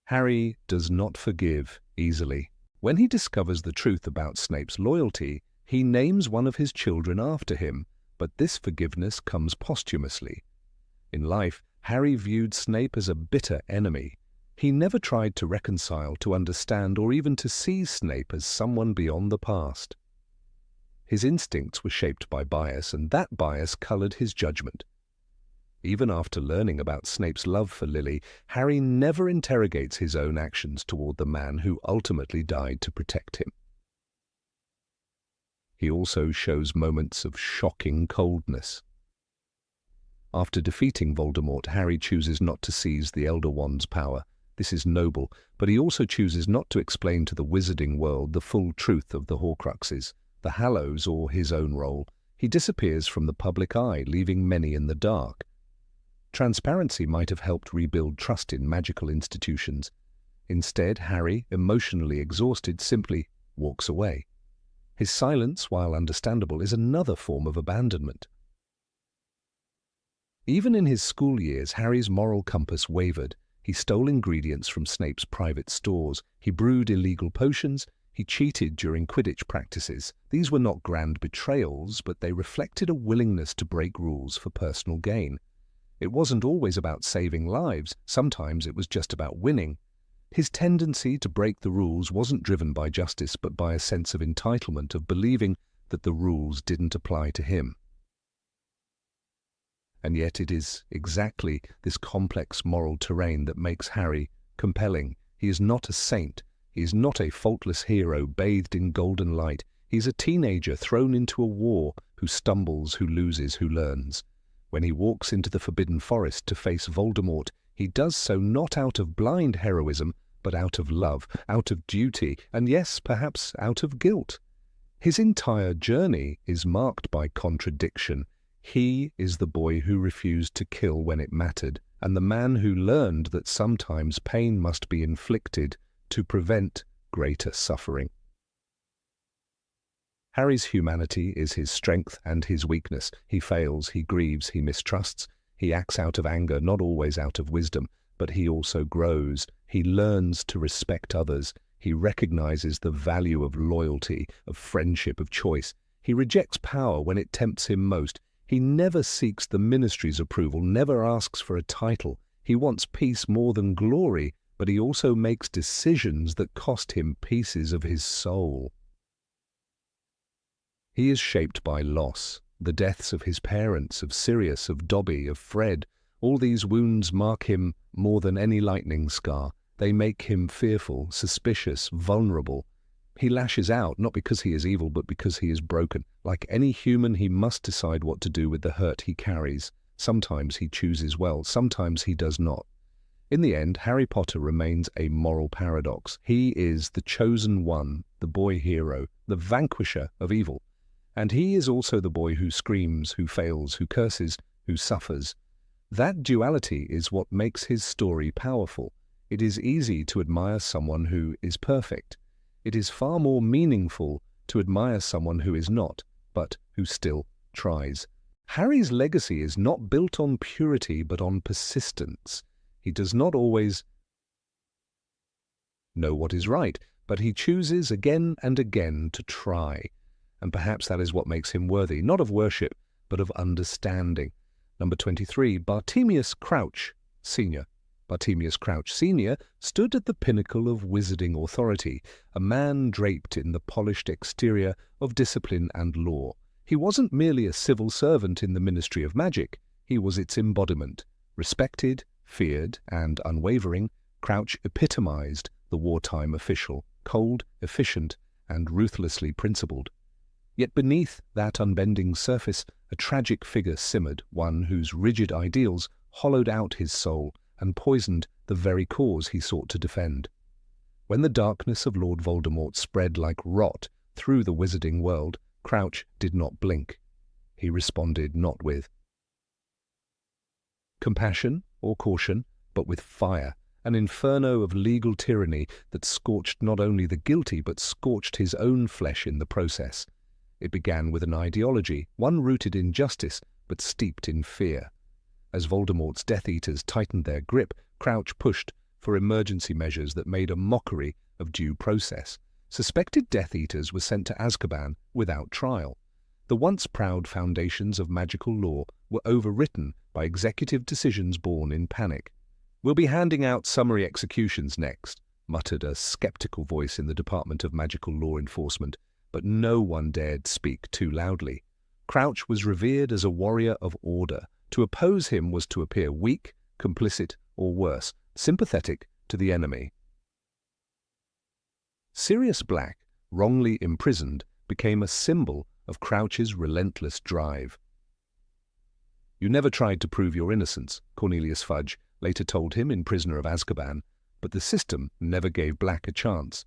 Harry does not forgive easily. When he discovers the truth about Snape's loyalty, he names one of his children after him, but this forgiveness comes posthumously. In life, Harry viewed Snape as a bitter enemy. He never tried to reconcile, to understand, or even to see Snape as someone beyond the past. His instincts were shaped by bias, and that bias colored his judgment. Even after learning about Snape's love for Lily, Harry never interrogates his own actions toward the man who ultimately died to protect him. He also shows moments of shocking coldness. After defeating Voldemort, Harry chooses not to seize the Elder Wand's power. This is noble, but he also chooses not to explain to the wizarding world the full truth of the Horcruxes, the Hallows, or his own role. He disappears from the public eye, leaving many in the dark. Transparency might have helped rebuild trust in magical institutions. Instead, Harry, emotionally exhausted, simply walks away. His silence, while understandable, is another form of abandonment. Even in his school years, Harry's moral compass wavered. He stole ingredients from Snape's private stores. He brewed illegal potions. He cheated during Quidditch practices. These were not grand betrayals, but they reflected a willingness to break rules for personal gain. It wasn't always about saving lives. Sometimes it was just about winning. His tendency to break the rules wasn't driven by justice, but by a sense of entitlement, of believing that the rules didn't apply to him. And yet it is exactly this complex moral terrain that makes Harry compelling. He is not a saint. He is not a faultless hero bathed in golden light. He is a teenager thrown into a war, who stumbles, who loses, who learns. When he walks into the Forbidden Forest to face Voldemort, he does so not out of blind heroism, but out of love, out of duty, and yes, perhaps out of guilt. His entire journey is marked by contradiction. He is the boy who refused to kill when it mattered, and the man who learned that sometimes pain must be inflicted to prevent greater suffering. Harry's humanity is his strength and his weakness. He fails, he grieves, he mistrusts. He acts out of anger, not always out of wisdom, but he also grows. He learns to respect others. He recognizes the value of loyalty, of friendship, of choice. He rejects power when it tempts him most. He never seeks the ministry's approval, never asks for a title. He wants peace more than glory, but he also makes decisions that cost him pieces of his soul. He is shaped by loss, the deaths of his parents, of Sirius, of Dobby, of Fred. All these wounds mark him more than any lightning scar. They make him fearful, suspicious, vulnerable. He lashes out, not because he is evil, but because he is broken. Like any human, he must decide what to do with the hurt he carries. Sometimes he chooses well, sometimes he does not. In the end, Harry Potter remains a moral paradox. He is the chosen one, the boy hero, the vanquisher of evil. And he is also the boy who screams, who fails, who curses, who suffers. That duality is what makes his story powerful. It is easy to admire someone who is perfect. It is far more meaningful to admire someone who is not, but who still tries. Harry's legacy is not built on purity, but on persistence. He does not always know what is right, but he chooses again and again to try. And perhaps that is what makes him worthy, not of worship, but of understanding. Number 23, Bartemius Crouch Sr. Bartemius Crouch Sr. stood at the pinnacle of wizarding authority, a man draped in the polished exterior of discipline and law. He wasn't merely a civil servant in the Ministry of Magic, he was its embodiment. Respected, feared, and unwavering, Crouch epitomized the wartime official, cold, efficient, and ruthlessly principled. Yet beneath that unbending surface, a tragic figure simmered, one whose rigid ideals hollowed out his soul and poisoned the very cause he sought to defend. When the darkness of Lord Voldemort spread like rot through the wizarding world, Crouch did not blink. He responded not with compassion or caution, but with fire, an inferno of legal tyranny that scorched not only the guilty but scorched his own flesh in the process. It began with an ideology, one rooted in justice but steeped in fear. As Voldemort's Death Eaters tightened their grip, Crouch pushed for emergency measures that made a mockery of due process. Suspected Death Eaters were sent to Azkaban without trial. The once proud foundations of magical law were overwritten by executive decisions born in panic. "We'll be handing out summary executions next," muttered a skeptical voice in the Department of Magical Law Enforcement, but no one dared speak too loudly. Crouch was revered as a warrior of order. To oppose him was to appear weak, complicit, or worse, sympathetic to the enemy. Sirius Black, wrongly imprisoned, became a symbol of Crouch's relentless drive. "You never tried to prove your innocence," Cornelius Fudge later told him in Prisoner of Azkaban, but the system never gave Black a chance.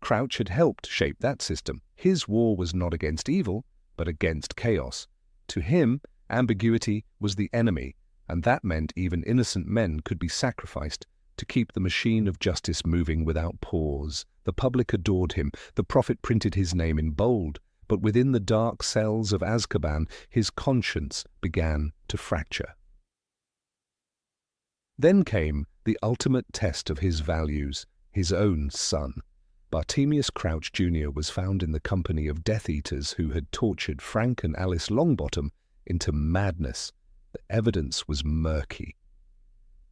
Crouch had helped shape that system. His war was not against evil, but against chaos. To him, ambiguity was the enemy, and that meant even innocent men could be sacrificed to keep the machine of justice moving without pause. The public adored him. The prophet printed his name in bold, but within the dark cells of Azkaban, his conscience began to fracture. Then came the ultimate test of his values, his own son. Bartemius Crouch Jr. was found in the company of Death Eaters who had tortured Frank and Alice Longbottom into madness. The evidence was murky.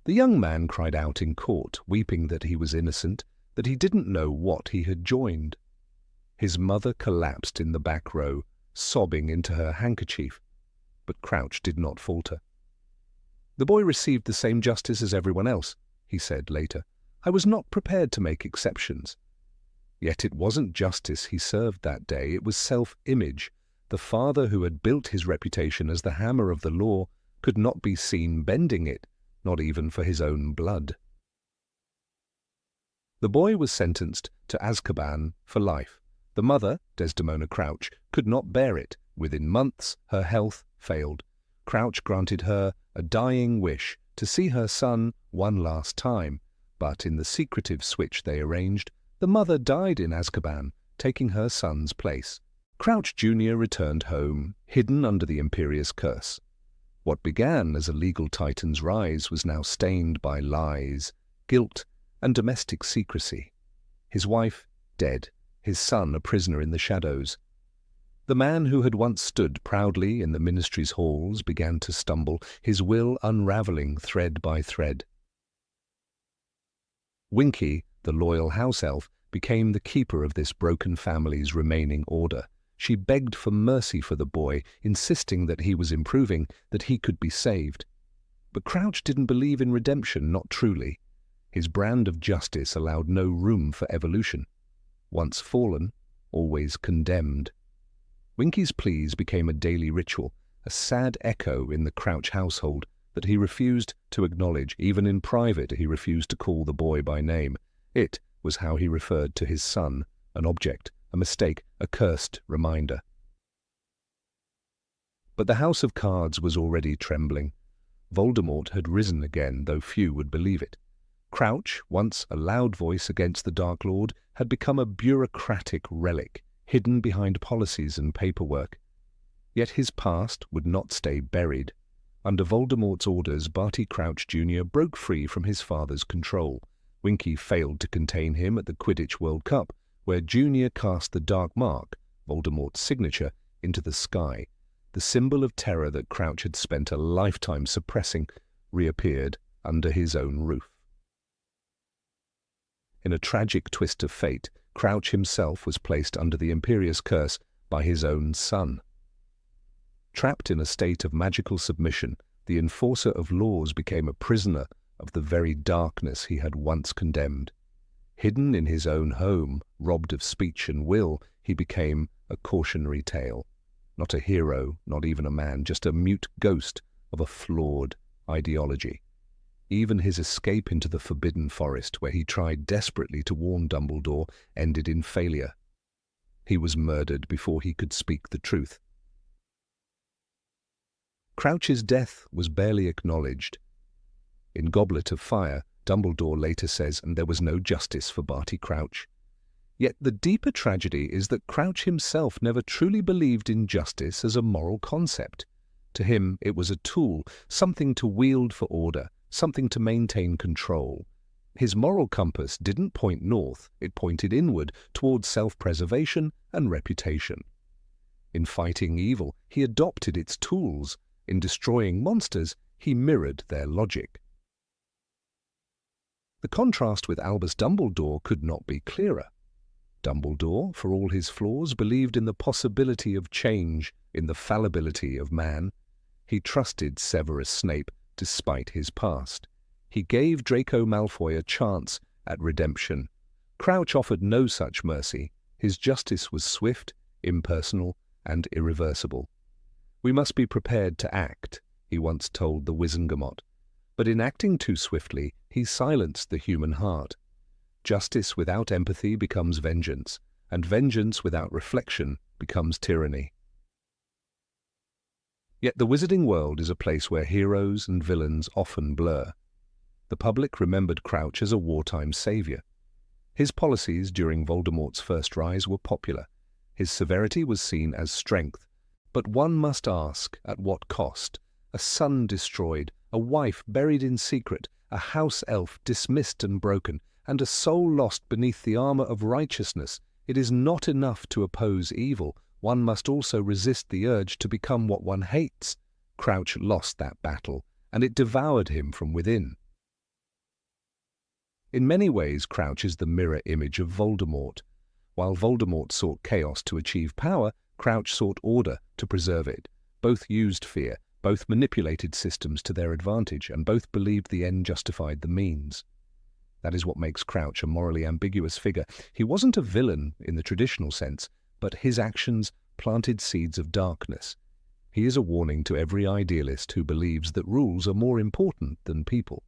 The young man cried out in court, weeping that he was innocent, that he didn't know what he had joined. His mother collapsed in the back row, sobbing into her handkerchief, but Crouch did not falter. "The boy received the same justice as everyone else," he said later. "I was not prepared to make exceptions." Yet it wasn't justice he served that day, it was self-image. The father who had built his reputation as the hammer of the law could not be seen bending it, not even for his own blood. The boy was sentenced to Azkaban for life. The mother, Desdemona Crouch, could not bear it. Within months, her health failed. Crouch granted her a dying wish to see her son one last time, but in the secretive switch they arranged, the mother died in Azkaban, taking her son's place. Crouch Jr. returned home, hidden under the Imperious curse. What began as a legal titan's rise was now stained by lies, guilt, and domestic secrecy. His wife dead, his son a prisoner in the shadows. The man who had once stood proudly in the ministry's halls began to stumble, his will unraveling thread by thread. Winky, the loyal house elf, became the keeper of this broken family's remaining order. She begged for mercy for the boy, insisting that he was improving, that he could be saved. But Crouch didn't believe in redemption, not truly. His brand of justice allowed no room for evolution. Once fallen, always condemned. Winky's pleas became a daily ritual, a sad echo in the Crouch household that he refused to acknowledge. Even in private, he refused to call the boy by name. It was how he referred to his son, an object, a mistake, a cursed reminder. But the House of Cards was already trembling. Voldemort had risen again, though few would believe it. Crouch, once a loud voice against the Dark Lord, had become a bureaucratic relic, hidden behind policies and paperwork. Yet his past would not stay buried. Under Voldemort's orders, Barty Crouch Jr. broke free from his father's control. Winky failed to contain him at the Quidditch World Cup, where Junior cast the Dark Mark, Voldemort's signature, into the sky. The symbol of terror that Crouch had spent a lifetime suppressing reappeared under his own roof. In a tragic twist of fate, Crouch himself was placed under the Imperious Curse by his own son. Trapped in a state of magical submission, the enforcer of laws became a prisoner of the very darkness he had once condemned. Hidden in his own home, robbed of speech and will, he became a cautionary tale. Not a hero, not even a man, just a mute ghost of a flawed ideology. Even his escape into the Forbidden Forest, where he tried desperately to warn Dumbledore, ended in failure. He was murdered before he could speak the truth. Crouch's death was barely acknowledged. In Goblet of Fire, Dumbledore later says, and there was no justice for Barty Crouch. Yet the deeper tragedy is that Crouch himself never truly believed in justice as a moral concept. To him, it was a tool, something to wield for order, something to maintain control. His moral compass didn't point north, it pointed inward, towards self-preservation and reputation. In fighting evil, he adopted its tools. In destroying monsters, he mirrored their logic. The contrast with Albus Dumbledore could not be clearer. Dumbledore, for all his flaws, believed in the possibility of change, in the fallibility of man. He trusted Severus Snape despite his past. He gave Draco Malfoy a chance at redemption. Crouch offered no such mercy. His justice was swift, impersonal, and irreversible. "We must be prepared to act," he once told the Wizengamot. But in acting too swiftly, he silenced the human heart. Justice without empathy becomes vengeance, and vengeance without reflection becomes tyranny. Yet the wizarding world is a place where heroes and villains often blur. The public remembered Crouch as a wartime savior. His policies during Voldemort's first rise were popular. His severity was seen as strength. But one must ask, at what cost? A son destroyed, a wife buried in secret, a house elf dismissed and broken, and a soul lost beneath the armor of righteousness. It is not enough to oppose evil. One must also resist the urge to become what one hates. Crouch lost that battle, and it devoured him from within. In many ways, Crouch is the mirror image of Voldemort. While Voldemort sought chaos to achieve power, Crouch sought order to preserve it. Both used fear, both manipulated systems to their advantage, and both believed the end justified the means. That is what makes Crouch a morally ambiguous figure. He wasn't a villain in the traditional sense, but his actions planted seeds of darkness. He is a warning to every idealist who believes that rules are more important than people.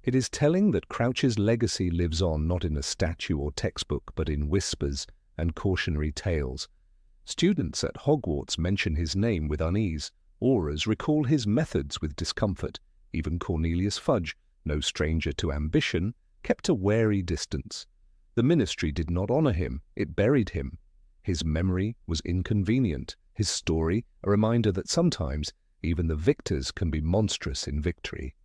It is telling that Crouch's legacy lives on not in a statue or textbook, but in whispers and cautionary tales. Students at Hogwarts mention his name with unease. Aurors recall his methods with discomfort. Even Cornelius Fudge, no stranger to ambition, kept a wary distance. The ministry did not honor him, it buried him. His memory was inconvenient, his story a reminder that sometimes even the victors can be monstrous in victory.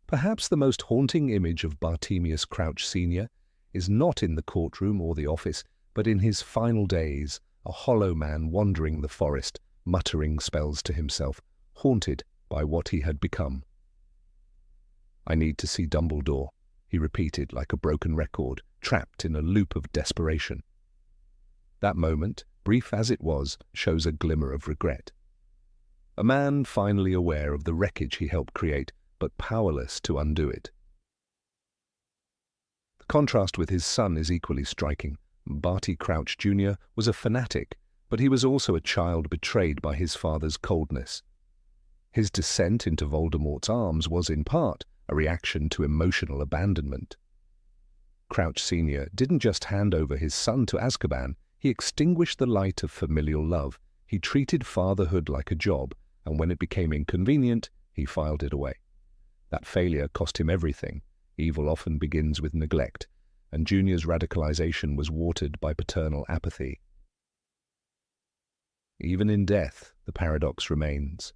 Perhaps the most haunting image of Bartemius Crouch Sr. is not in the courtroom or the office, but in his final days, a hollow man wandering the forest, muttering spells to himself, haunted by what he had become. "I need to see Dumbledore," he repeated like a broken record, trapped in a loop of desperation. That moment, brief as it was, shows a glimmer of regret. A man finally aware of the wreckage he helped create, but powerless to undo it. The contrast with his son is equally striking. Barty Crouch Jr. was a fanatic, but he was also a child betrayed by his father's coldness. His descent into Voldemort's arms was, in part, a reaction to emotional abandonment. Crouch Sr. didn't just hand over his son to Azkaban, He extinguished the light of familial love. He treated fatherhood like a job, and when it became inconvenient, he filed it away. That failure cost him everything. Evil often begins with neglect, and Junior's radicalization was watered by paternal apathy. Even in death, the paradox remains.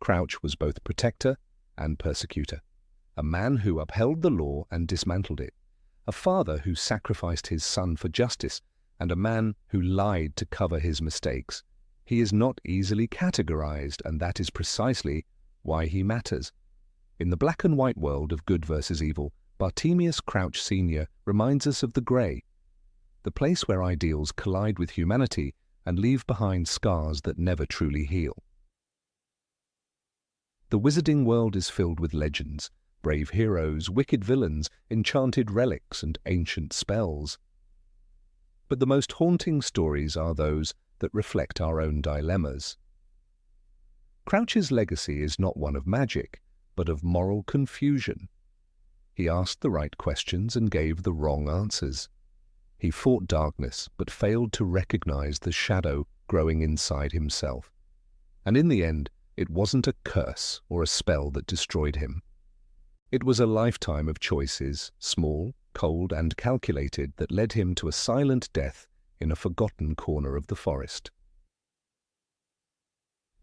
Crouch was both protector and persecutor, a man who upheld the law and dismantled it, a father who sacrificed his son for justice, and a man who lied to cover his mistakes. He is not easily categorized, and that is precisely why he matters. In the black and white world of good versus evil, Bartemius Crouch Sr. reminds us of the grey, the place where ideals collide with humanity and leave behind scars that never truly heal. The wizarding world is filled with legends, brave heroes, wicked villains, enchanted relics, and ancient spells. But the most haunting stories are those that reflect our own dilemmas. Crouch's legacy is not one of magic, but of moral confusion. He asked the right questions and gave the wrong answers. He fought darkness, but failed to recognize the shadow growing inside himself. And in the end, it wasn't a curse or a spell that destroyed him. It was a lifetime of choices, small, cold, and calculated, that led him to a silent death in a forgotten corner of the forest.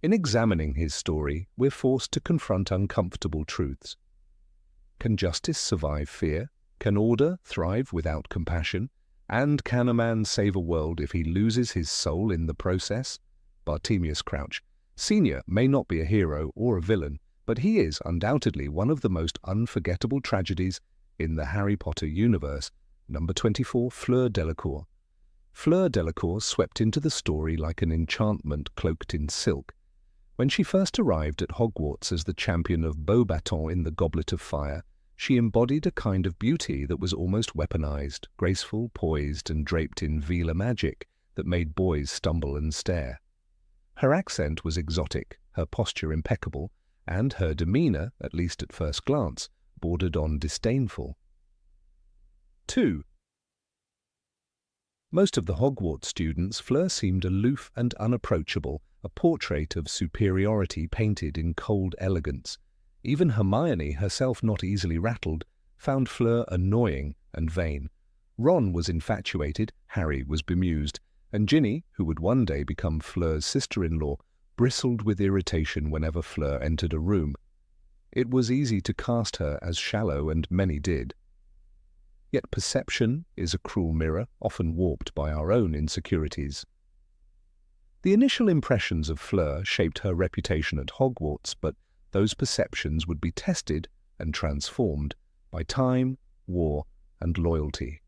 In examining his story, we're forced to confront uncomfortable truths. Can justice survive fear? Can order thrive without compassion? And can a man save a world if he loses his soul in the process? Bartemius Crouch Sr. may not be a hero or a villain, but he is undoubtedly one of the most unforgettable tragedies in the Harry Potter universe. Number 24, Fleur Delacour. Fleur Delacour swept into the story like an enchantment cloaked in silk. When she first arrived at Hogwarts as the champion of Beauxbatons in the Goblet of Fire, she embodied a kind of beauty that was almost weaponized, graceful, poised, and draped in Veela magic that made boys stumble and stare. Her accent was exotic, her posture impeccable, and her demeanor, at least at first glance, bordered on disdainful. 2. Most of the Hogwarts students, Fleur seemed aloof and unapproachable, a portrait of superiority painted in cold elegance. Even Hermione, herself not easily rattled, found Fleur annoying and vain. Ron was infatuated, Harry was bemused, and Ginny, who would one day become Fleur's sister-in-law, bristled with irritation whenever Fleur entered a room. It was easy to cast her as shallow, and many did. Yet perception is a cruel mirror, often warped by our own insecurities. The initial impressions of Fleur shaped her reputation at Hogwarts, but those perceptions would be tested and transformed by time, war, and loyalty.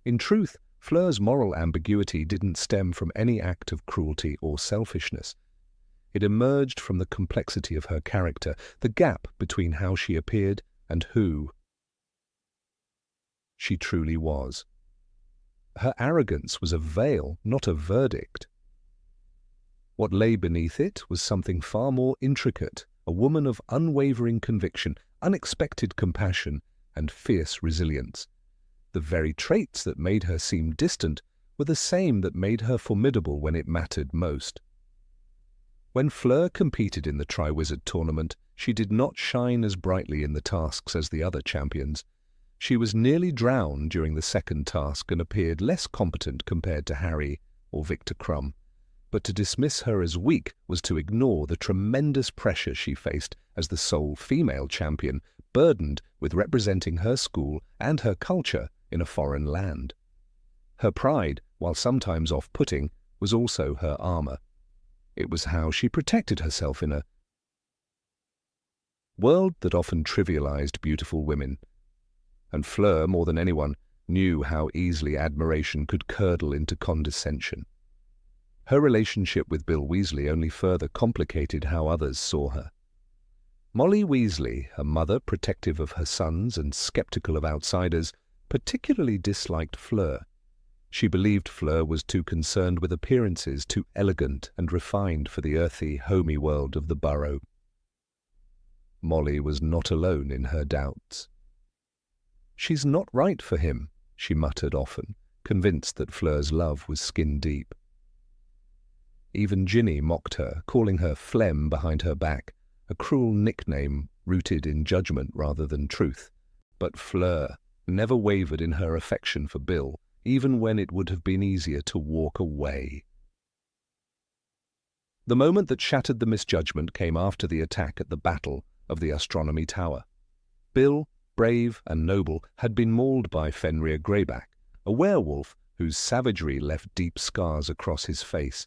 In truth, Fleur's moral ambiguity didn't stem from any act of cruelty or selfishness. It emerged from the complexity of her character, the gap between how she appeared and who she truly was. Her arrogance was a veil, not a verdict. What lay beneath it was something far more intricate, a woman of unwavering conviction, unexpected compassion, and fierce resilience. The very traits that made her seem distant were the same that made her formidable when it mattered most. When Fleur competed in the Triwizard Tournament, she did not shine as brightly in the tasks as the other champions. She was nearly drowned during the second task and appeared less competent compared to Harry or Victor Crumb. But to dismiss her as weak was to ignore the tremendous pressure she faced as the sole female champion, burdened with representing her school and her culture in a foreign land. Her pride, while sometimes off-putting, was also her armor. It was how she protected herself in a world that often trivialized beautiful women. And Fleur, more than anyone, knew how easily admiration could curdle into condescension. Her relationship with Bill Weasley only further complicated how others saw her. Molly Weasley, her mother, protective of her sons and skeptical of outsiders, particularly disliked Fleur. She believed Fleur was too concerned with appearances, too elegant and refined for the earthy, homey world of the burrow. Molly was not alone in her doubts. "She's not right for him," she muttered often. convinced that Fleur's love was skin-deep. Even Ginny mocked her, calling her phlegm behind her back, a cruel nickname rooted in judgment rather than truth. But Fleur never wavered in her affection for Bill, even when it would have been easier to walk away. The moment that shattered the misjudgment came after the attack at the Battle of the Astronomy Tower. Bill, brave and noble, had been mauled by Fenrir Greyback, a werewolf whose savagery left deep scars across his face.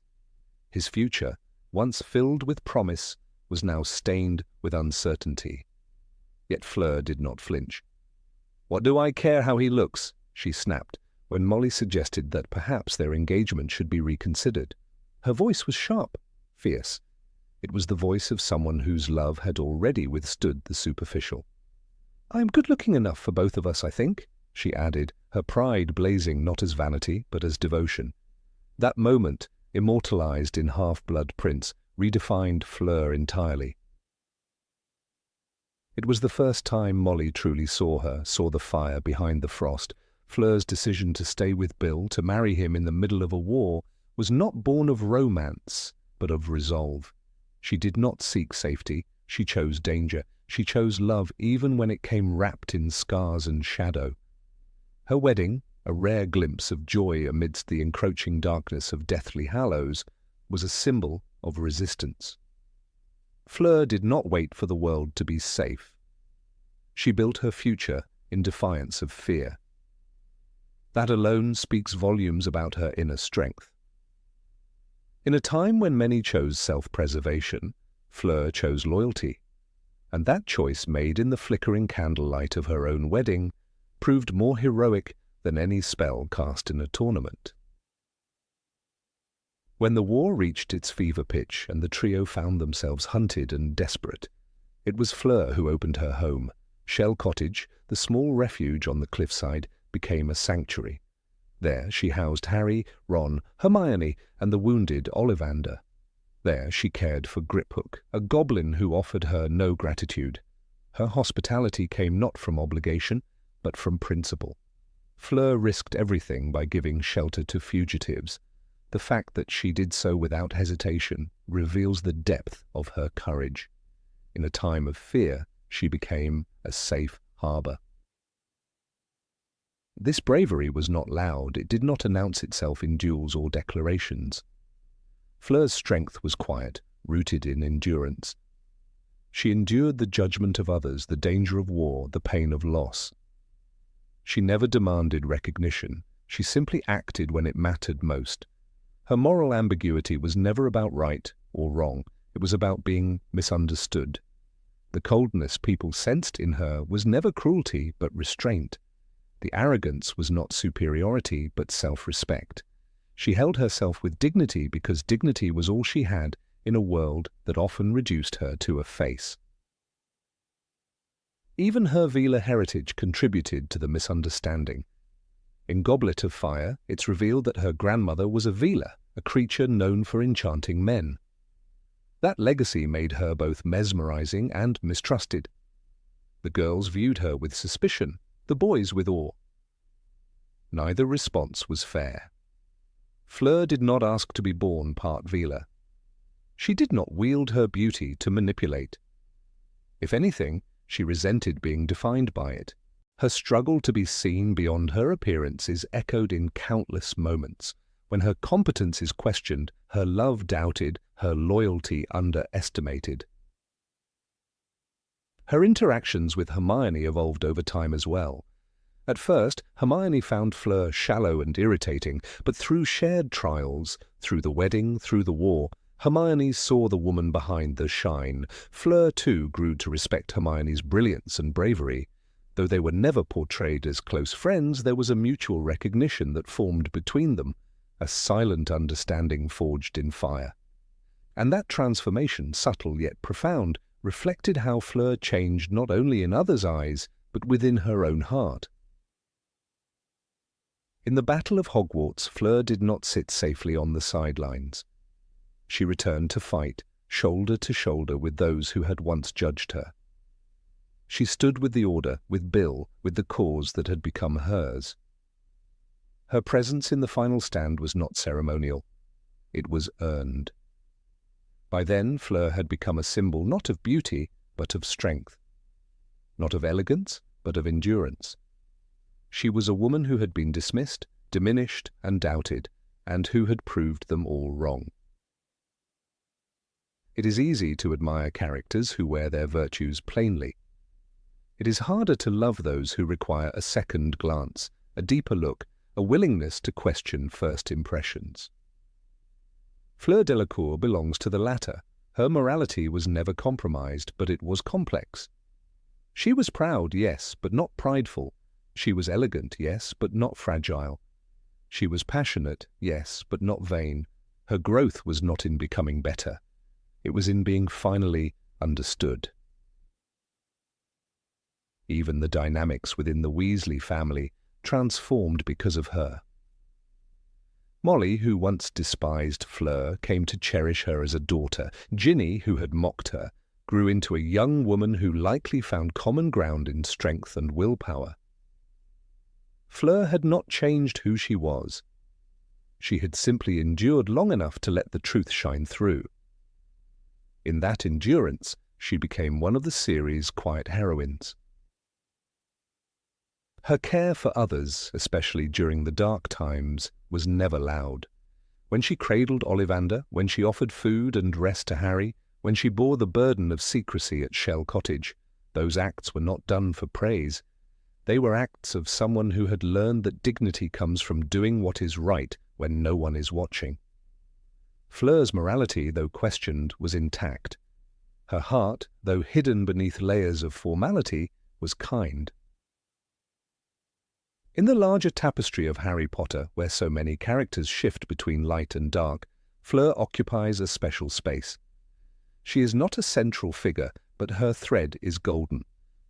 His future, once filled with promise, was now stained with uncertainty. Yet Fleur did not flinch. "What do I care how he looks?" she snapped, when Molly suggested that perhaps their engagement should be reconsidered. Her voice was sharp, fierce. It was the voice of someone whose love had already withstood the superficial. "I'm good-looking enough for both of us, I think," she added, her pride blazing not as vanity but as devotion. That moment, immortalized in Half-Blood Prince, redefined Fleur entirely. It was the first time Molly truly saw the fire behind the frost. Fleur's decision to stay with Bill, to marry him in the middle of a war, was not born of romance, but of resolve. She did not seek safety. She chose danger. She chose love even when it came wrapped in scars and shadow. Her wedding, a rare glimpse of joy amidst the encroaching darkness of Deathly Hallows, was a symbol of resistance. Fleur did not wait for the world to be safe. She built her future in defiance of fear. That alone speaks volumes about her inner strength. In a time when many chose self-preservation, Fleur chose loyalty, and that choice, made in the flickering candlelight of her own wedding, proved more heroic than any spell cast in a tournament. When the war reached its fever pitch and the trio found themselves hunted and desperate, it was Fleur who opened her home. Shell Cottage, the small refuge on the cliffside, became a sanctuary. There she housed Harry, Ron, Hermione, and the wounded Ollivander. There she cared for Griphook, a goblin who offered her no gratitude. Her hospitality came not from obligation, but from principle. Fleur risked everything by giving shelter to fugitives. The fact that she did so without hesitation reveals the depth of her courage. In a time of fear, she became a safe harbor. This bravery was not loud. It did not announce itself in duels or declarations. Fleur's strength was quiet, rooted in endurance. She endured the judgment of others, the danger of war, the pain of loss. She never demanded recognition. She simply acted when it mattered most. Her moral ambiguity was never about right or wrong. It was about being misunderstood. The coldness people sensed in her was never cruelty but restraint. The arrogance was not superiority but self-respect. She held herself with dignity because dignity was all she had in a world that often reduced her to a face. Even her Veela heritage contributed to the misunderstanding. In Goblet of Fire, it's revealed that her grandmother was a Veela, a creature known for enchanting men. That legacy made her both mesmerizing and mistrusted. The girls viewed her with suspicion, the boys with awe. Neither response was fair. Fleur did not ask to be born part Veela. She did not wield her beauty to manipulate. If anything, she resented being defined by it. Her struggle to be seen beyond her appearance is echoed in countless moments, when her competence is questioned, her love doubted, her loyalty underestimated. Her interactions with Hermione evolved over time as well. At first, Hermione found Fleur shallow and irritating, but through shared trials, through the wedding, through the war, Hermione saw the woman behind the shine. Fleur, too, grew to respect Hermione's brilliance and bravery. Though they were never portrayed as close friends, there was a mutual recognition that formed between them, a silent understanding forged in fire. And that transformation, subtle yet profound, reflected how Fleur changed not only in others' eyes, but within her own heart. In the Battle of Hogwarts, Fleur did not sit safely on the sidelines. She returned to fight, shoulder to shoulder with those who had once judged her. She stood with the Order, with Bill, with the cause that had become hers. Her presence in the final stand was not ceremonial. It was earned. By then, Fleur had become a symbol not of beauty, but of strength. Not of elegance, but of endurance. She was a woman who had been dismissed, diminished, and doubted, and who had proved them all wrong. It is easy to admire characters who wear their virtues plainly. It is harder to love those who require a second glance, a deeper look, a willingness to question first impressions. Fleur Delacour belongs to the latter. Her morality was never compromised, but it was complex. She was proud, yes, but not prideful. She was elegant, yes, but not fragile. She was passionate, yes, but not vain. Her growth was not in becoming better. It was in being finally understood. Even the dynamics within the Weasley family transformed because of her. Molly, who once despised Fleur, came to cherish her as a daughter. Ginny, who had mocked her, grew into a young woman who likely found common ground in strength and willpower. Fleur had not changed who she was. She had simply endured long enough to let the truth shine through. In that endurance, she became one of the series' quiet heroines. Her care for others, especially during the dark times, was never loud. When she cradled Ollivander, when she offered food and rest to Harry, when she bore the burden of secrecy at Shell Cottage, those acts were not done for praise. They were acts of someone who had learned that dignity comes from doing what is right when no one is watching. Fleur's morality, though questioned, was intact. Her heart, though hidden beneath layers of formality, was kind. In the larger tapestry of Harry Potter, where so many characters shift between light and dark, Fleur occupies a special space. She is not a central figure, but her thread is golden.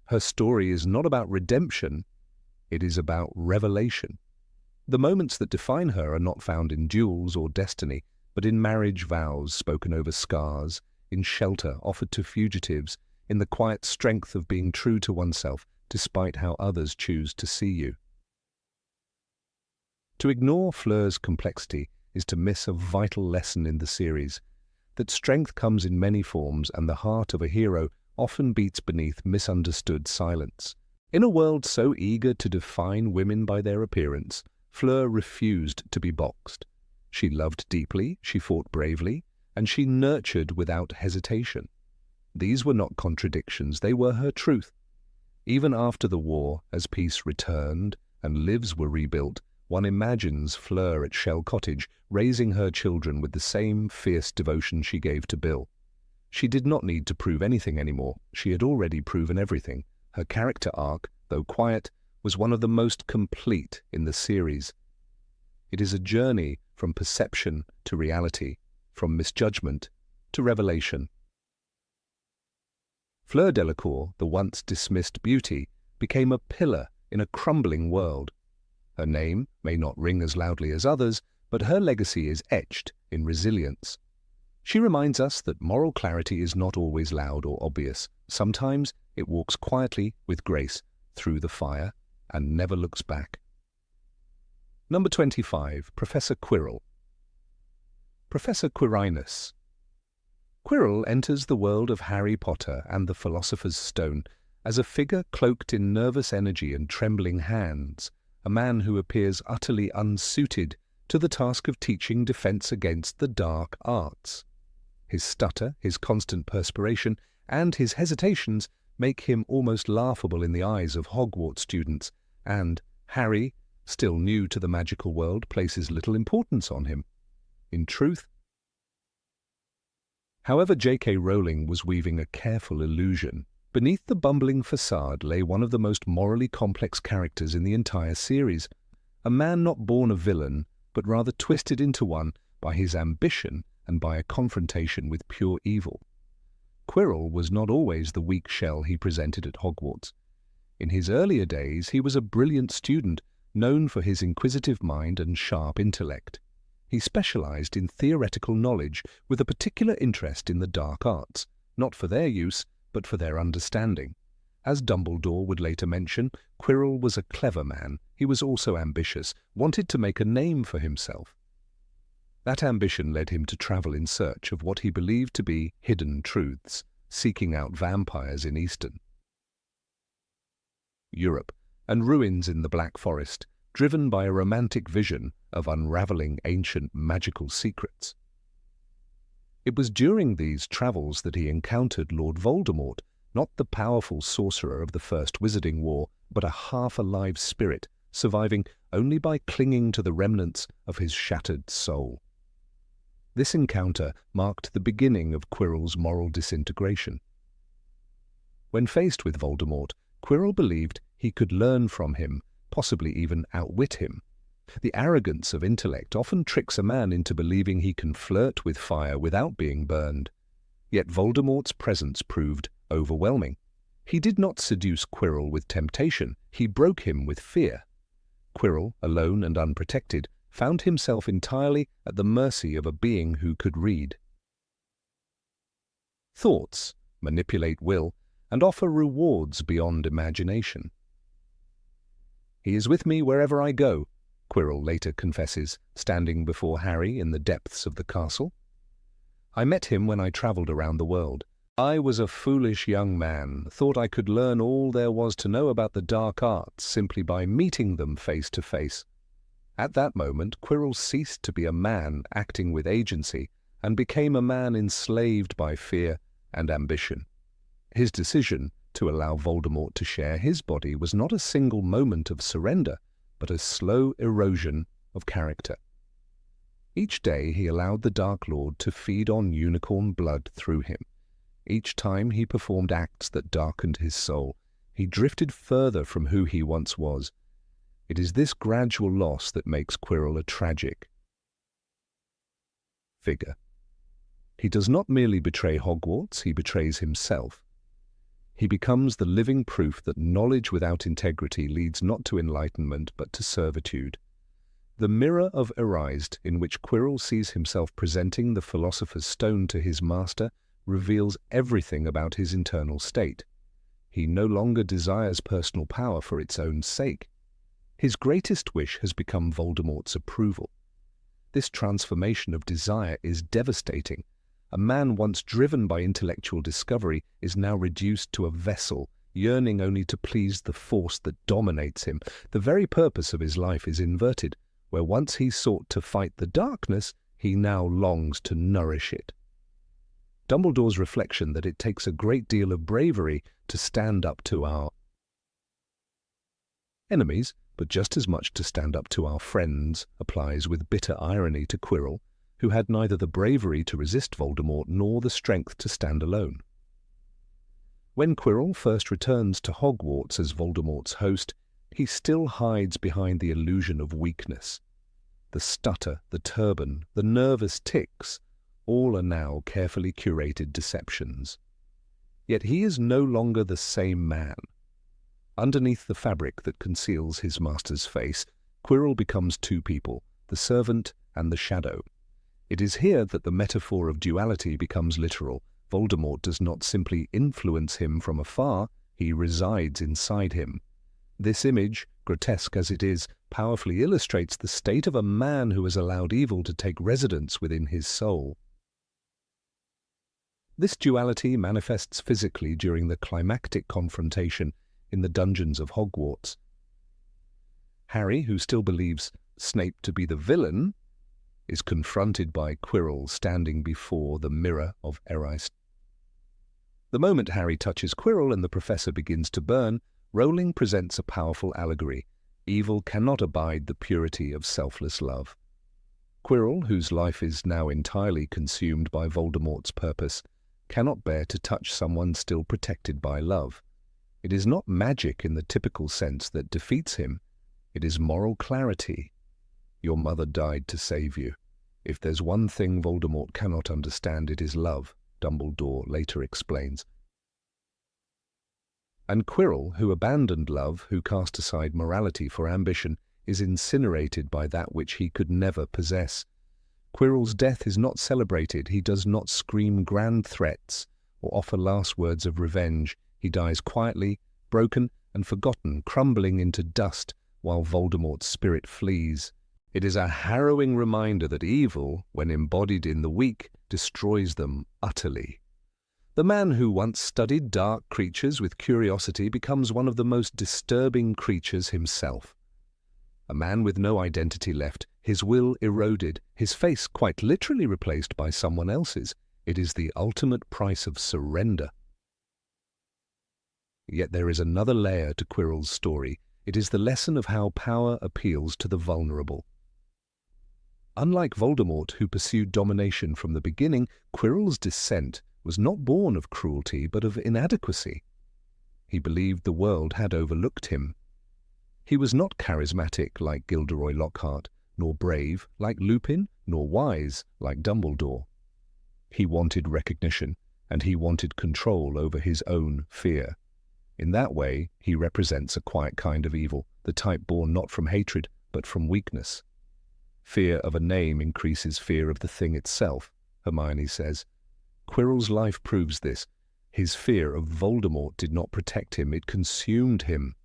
Her story is not about redemption, it is about revelation. The moments that define her are not found in duels or destiny, but in marriage vows spoken over scars, in shelter offered to fugitives, in the quiet strength of being true to oneself despite how others choose to see you. To ignore Fleur's complexity is to miss a vital lesson in the series, that strength comes in many forms and the heart of a hero often beats beneath misunderstood silence. In a world so eager to define women by their appearance, Fleur refused to be boxed. She loved deeply, she fought bravely, and she nurtured without hesitation. These were not contradictions, they were her truth. Even after the war, as peace returned and lives were rebuilt, one imagines Fleur at Shell Cottage, raising her children with the same fierce devotion she gave to Bill. She did not need to prove anything anymore. She had already proven everything. Her character arc, though quiet, was one of the most complete in the series. It is a journey from perception to reality, from misjudgment to revelation. Fleur Delacour, the once dismissed beauty, became a pillar in a crumbling world. Her name may not ring as loudly as others, but her legacy is etched in resilience. She reminds us that moral clarity is not always loud or obvious. Sometimes it walks quietly with grace through the fire and never looks back. Number 25, Professor Quirrell. Professor Quirinus. Quirrell enters the world of Harry Potter and the Philosopher's Stone as a figure cloaked in nervous energy and trembling hands, a man who appears utterly unsuited to the task of teaching defense against the dark arts. His stutter, his constant perspiration, and his hesitations make him almost laughable in the eyes of Hogwarts students, and Harry, still new to the magical world, places little importance on him. In truth, however, J.K. Rowling was weaving a careful illusion. Beneath the bumbling facade lay one of the most morally complex characters in the entire series, a man not born a villain, but rather twisted into one by his ambition and by a confrontation with pure evil. Quirrell was not always the weak shell he presented at Hogwarts. In his earlier days, he was a brilliant student, known for his inquisitive mind and sharp intellect. He specialized in theoretical knowledge with a particular interest in the dark arts, not for their use, but for their understanding. As Dumbledore would later mention, Quirrell was a clever man. He was also ambitious, wanted to make a name for himself. That ambition led him to travel in search of what he believed to be hidden truths, seeking out vampires in Eastern Europe and ruins in the Black Forest, driven by a romantic vision of unraveling ancient magical secrets. It was during these travels that he encountered Lord Voldemort, not the powerful sorcerer of the First Wizarding War, but a half-alive spirit, surviving only by clinging to the remnants of his shattered soul. This encounter marked the beginning of Quirrell's moral disintegration. When faced with Voldemort, Quirrell believed he could learn from him, possibly even outwit him. The arrogance of intellect often tricks a man into believing he can flirt with fire without being burned. Yet Voldemort's presence proved overwhelming. He did not seduce Quirrell with temptation, he broke him with fear. Quirrell, alone and unprotected, found himself entirely at the mercy of a being who could read thoughts, manipulate will, and offer rewards beyond imagination. "He is with me wherever I go," Quirrell later confesses, standing before Harry in the depths of the castle. "I met him when I travelled around the world. I was a foolish young man, thought I could learn all there was to know about the dark arts simply by meeting them face to face. At that moment, Quirrell ceased to be a man acting with agency and became a man enslaved by fear and ambition. His decision to allow Voldemort to share his body was not a single moment of surrender, but a slow erosion of character. Each day he allowed the Dark Lord to feed on unicorn blood through him. Each time he performed acts that darkened his soul, he drifted further from who he once was. It is this gradual loss that makes Quirrell a tragic figure. He does not merely betray Hogwarts, he betrays himself. He becomes the living proof that knowledge without integrity leads not to enlightenment but to servitude. The mirror of Erised, in which Quirrell sees himself presenting the Philosopher's Stone to his master, reveals everything about his internal state. He no longer desires personal power for its own sake. His greatest wish has become Voldemort's approval. This transformation of desire is devastating. A man once driven by intellectual discovery is now reduced to a vessel, yearning only to please the force that dominates him. The very purpose of his life is inverted. Where once he sought to fight the darkness, he now longs to nourish it. Dumbledore's reflection that it takes a great deal of bravery to stand up to our enemies, but just as much to stand up to our friends, applies with bitter irony to Quirrell, who had neither the bravery to resist Voldemort nor the strength to stand alone. When Quirrell first returns to Hogwarts as Voldemort's host, he still hides behind the illusion of weakness. The stutter, the turban, the nervous tics, all are now carefully curated deceptions. Yet he is no longer the same man. Underneath the fabric that conceals his master's face, Quirrell becomes two people, the servant and the shadow. It is here that the metaphor of duality becomes literal. Voldemort does not simply influence him from afar, he resides inside him. This image, grotesque as it is, powerfully illustrates the state of a man who has allowed evil to take residence within his soul. This duality manifests physically during the climactic confrontation in the dungeons of Hogwarts. Harry, who still believes Snape to be the villain, is confronted by Quirrell standing before the mirror of Erised. The moment Harry touches Quirrell and the professor begins to burn, Rowling presents a powerful allegory. Evil cannot abide the purity of selfless love. Quirrell, whose life is now entirely consumed by Voldemort's purpose, cannot bear to touch someone still protected by love. It is not magic in the typical sense that defeats him. It is moral clarity. Your mother died to save you. If there's one thing Voldemort cannot understand, it is love, Dumbledore later explains. And Quirrell, who abandoned love, who cast aside morality for ambition, is incinerated by that which he could never possess. Quirrell's death is not celebrated. He does not scream grand threats or offer last words of revenge. He dies quietly, broken and forgotten, crumbling into dust while Voldemort's spirit flees. It is a harrowing reminder that evil, when embodied in the weak, destroys them utterly. The man who once studied dark creatures with curiosity becomes one of the most disturbing creatures himself. A man with no identity left, his will eroded, his face quite literally replaced by someone else's. It is the ultimate price of surrender. Yet there is another layer to Quirrell's story. It is the lesson of how power appeals to the vulnerable. Unlike Voldemort, who pursued domination from the beginning, Quirrell's descent was not born of cruelty but of inadequacy. He believed the world had overlooked him. He was not charismatic like Gilderoy Lockhart, nor brave like Lupin, nor wise like Dumbledore. He wanted recognition, and he wanted control over his own fear. In that way, he represents a quiet kind of evil, the type born not from hatred, but from weakness. Fear of a name increases fear of the thing itself, Hermione says. Quirrell's life proves this. His fear of Voldemort did not protect him, it consumed him.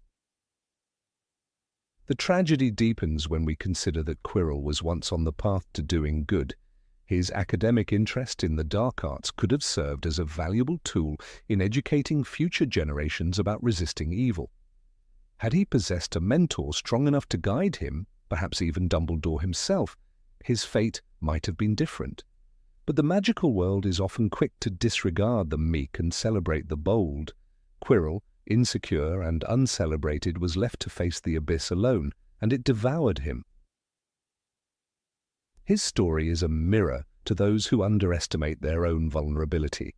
The tragedy deepens when we consider that Quirrell was once on the path to doing good. His academic interest in the dark arts could have served as a valuable tool in educating future generations about resisting evil. Had he possessed a mentor strong enough to guide him, perhaps even Dumbledore himself, his fate might have been different. But the magical world is often quick to disregard the meek and celebrate the bold. Quirrell, insecure and uncelebrated, was left to face the abyss alone, and it devoured him. His story is a mirror to those who underestimate their own vulnerability.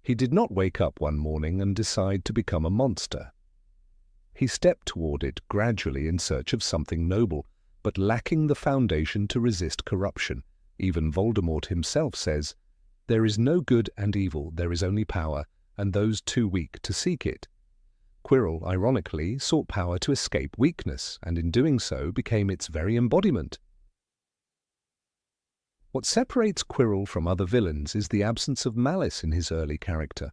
He did not wake up one morning and decide to become a monster. He stepped toward it gradually in search of something noble, but lacking the foundation to resist corruption. Even Voldemort himself says, "There is no good and evil, there is only power, and those too weak to seek it." Quirrell, ironically, sought power to escape weakness, and in doing so became its very embodiment. What separates Quirrell from other villains is the absence of malice in his early character.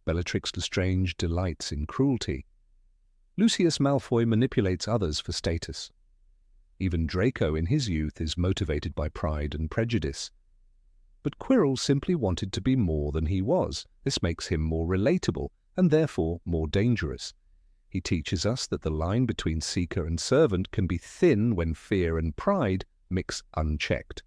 Bellatrix Lestrange delights in cruelty. Lucius Malfoy manipulates others for status. Even Draco in his youth is motivated by pride and prejudice. But Quirrell simply wanted to be more than he was. This makes him more relatable and therefore more dangerous. He teaches us that the line between seeker and servant can be thin when fear and pride mix unchecked.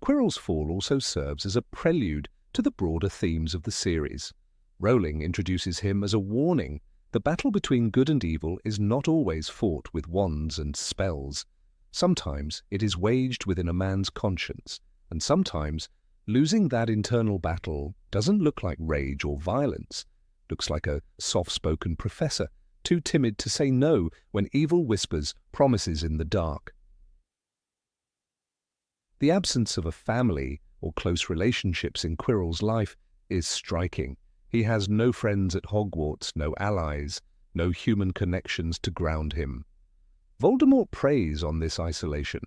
Quirrell's fall also serves as a prelude to the broader themes of the series. Rowling introduces him as a warning. The battle between good and evil is not always fought with wands and spells. Sometimes it is waged within a man's conscience, and sometimes losing that internal battle doesn't look like rage or violence. Looks like a soft-spoken professor, too timid to say no when evil whispers promises in the dark. The absence of a family or close relationships in Quirrell's life is striking. He has no friends at Hogwarts, no allies, no human connections to ground him. Voldemort preys on this isolation.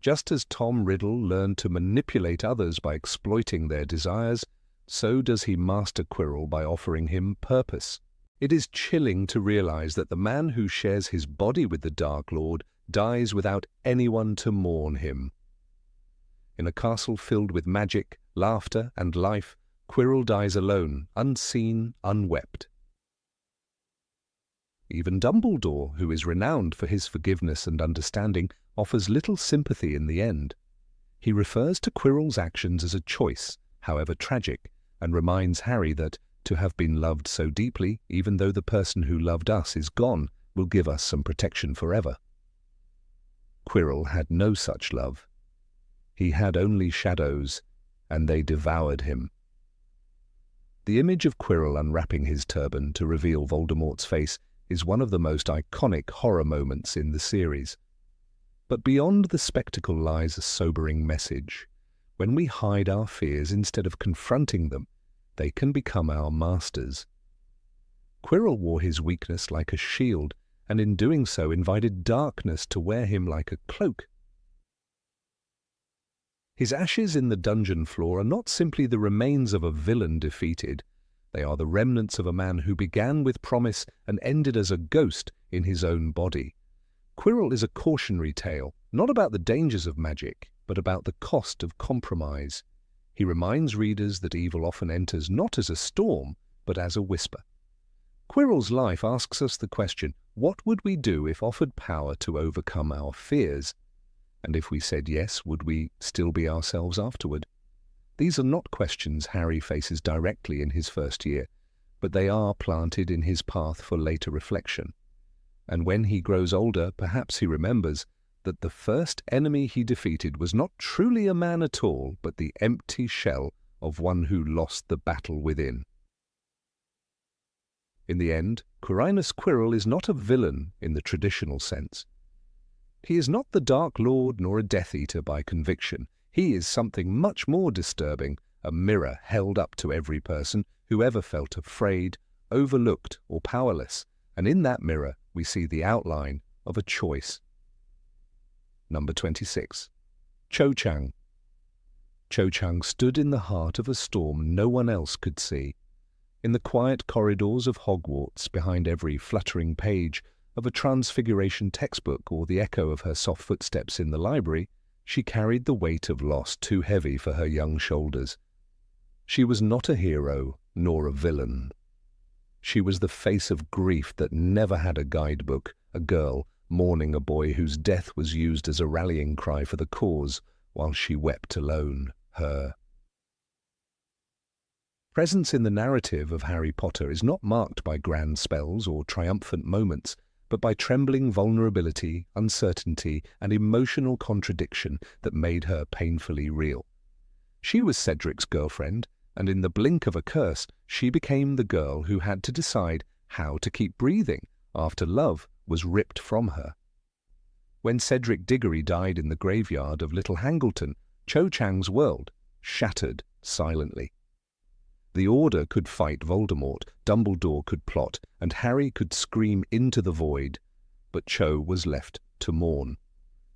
Just as Tom Riddle learned to manipulate others by exploiting their desires, so does he master Quirrell by offering him purpose. It is chilling to realize that the man who shares his body with the Dark Lord dies without anyone to mourn him. In a castle filled with magic, laughter, and life, Quirrell dies alone, unseen, unwept. Even Dumbledore, who is renowned for his forgiveness and understanding, offers little sympathy in the end. He refers to Quirrell's actions as a choice, however tragic, and reminds Harry that to have been loved so deeply, even though the person who loved us is gone, will give us some protection forever. Quirrell had no such love. He had only shadows, and they devoured him. The image of Quirrell unwrapping his turban to reveal Voldemort's face is one of the most iconic horror moments in the series. But beyond the spectacle lies a sobering message. When we hide our fears instead of confronting them, they can become our masters. Quirrell wore his weakness like a shield, and in doing so invited darkness to wear him like a cloak. His ashes in the dungeon floor are not simply the remains of a villain defeated. They are the remnants of a man who began with promise and ended as a ghost in his own body. Quirrell is a cautionary tale, not about the dangers of magic, but about the cost of compromise. He reminds readers that evil often enters not as a storm, but as a whisper. Quirrell's life asks us the question, what would we do if offered power to overcome our fears? And if we said yes, would we still be ourselves afterward? These are not questions Harry faces directly in his first year, but they are planted in his path for later reflection. And when he grows older, perhaps he remembers that the first enemy he defeated was not truly a man at all, but the empty shell of one who lost the battle within. In the end, Quirinus Quirrell is not a villain in the traditional sense. He is not the Dark Lord nor a Death Eater by conviction. He is something much more disturbing, a mirror held up to every person who ever felt afraid, overlooked, or powerless, and in that mirror we see the outline of a choice. Number 26. Cho Chang. Cho Chang stood in the heart of a storm no one else could see. In the quiet corridors of Hogwarts, behind every fluttering page of a Transfiguration textbook or the echo of her soft footsteps in the library, she carried the weight of loss too heavy for her young shoulders. She was not a hero, nor a villain. She was the face of grief that never had a guidebook, a girl mourning a boy whose death was used as a rallying cry for the cause, while she wept alone, her. Presence in the narrative of Harry Potter is not marked by grand spells or triumphant moments, but by trembling vulnerability, uncertainty, and emotional contradiction that made her painfully real. She was Cedric's girlfriend, and in the blink of a curse, she became the girl who had to decide how to keep breathing after love was ripped from her. When Cedric Diggory died in the graveyard of Little Hangleton, Cho Chang's world shattered silently. The Order could fight Voldemort, Dumbledore could plot, and Harry could scream into the void, but Cho was left to mourn.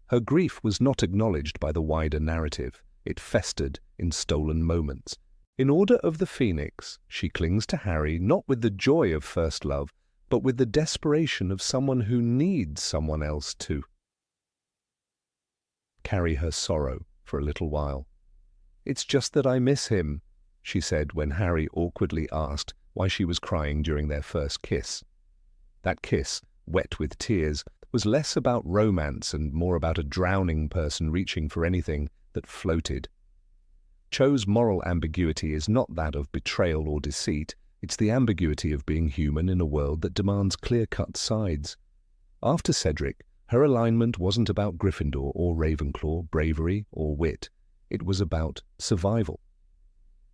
Her grief was not acknowledged by the wider narrative. It festered in stolen moments. In Order of the Phoenix, she clings to Harry not with the joy of first love, but with the desperation of someone who needs someone else to carry her sorrow for a little while. "It's just that I miss him," she said when Harry awkwardly asked why she was crying during their first kiss. That kiss, wet with tears, was less about romance and more about a drowning person reaching for anything that floated. Cho's moral ambiguity is not that of betrayal or deceit, it's the ambiguity of being human in a world that demands clear-cut sides. After Cedric, her alignment wasn't about Gryffindor or Ravenclaw, bravery or wit. It was about survival.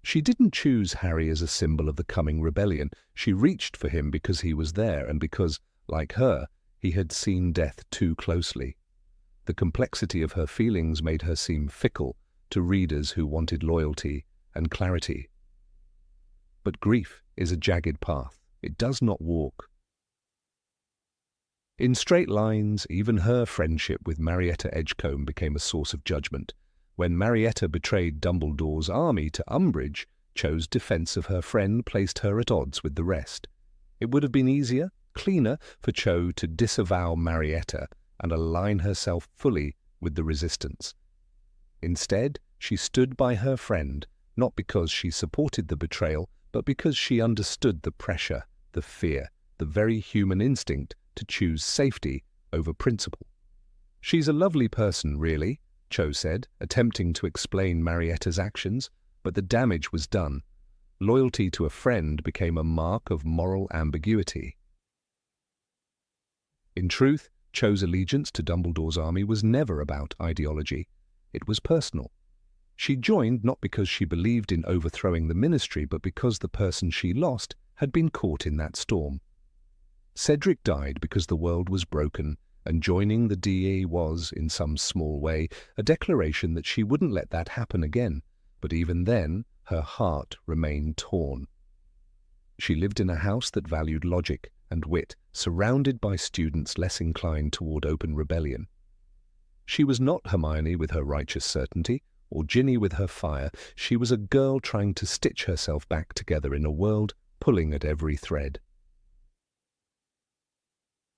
She didn't choose Harry as a symbol of the coming rebellion. She reached for him because he was there and because, like her, he had seen death too closely. The complexity of her feelings made her seem fickle to readers who wanted loyalty and clarity. But grief is a jagged path. It does not walk in straight lines. Even her friendship with Marietta Edgecombe became a source of judgment. When Marietta betrayed Dumbledore's army to Umbridge, Cho's defense of her friend placed her at odds with the rest. It would have been easier, cleaner, for Cho to disavow Marietta and align herself fully with the resistance. Instead, she stood by her friend, not because she supported the betrayal, but because she understood the pressure, the fear, the very human instinct to choose safety over principle. "She's a lovely person, really," Cho said, attempting to explain Marietta's actions, but the damage was done. Loyalty to a friend became a mark of moral ambiguity. In truth, Cho's allegiance to Dumbledore's army was never about ideology. It was personal. She joined not because she believed in overthrowing the ministry, but because the person she lost had been caught in that storm. Cedric died because the world was broken, and joining the DE was, in some small way, a declaration that she wouldn't let that happen again, but even then, her heart remained torn. She lived in a house that valued logic and wit, surrounded by students less inclined toward open rebellion. She was not Hermione with her righteous certainty, or Ginny with her fire. She was a girl trying to stitch herself back together in a world pulling at every thread.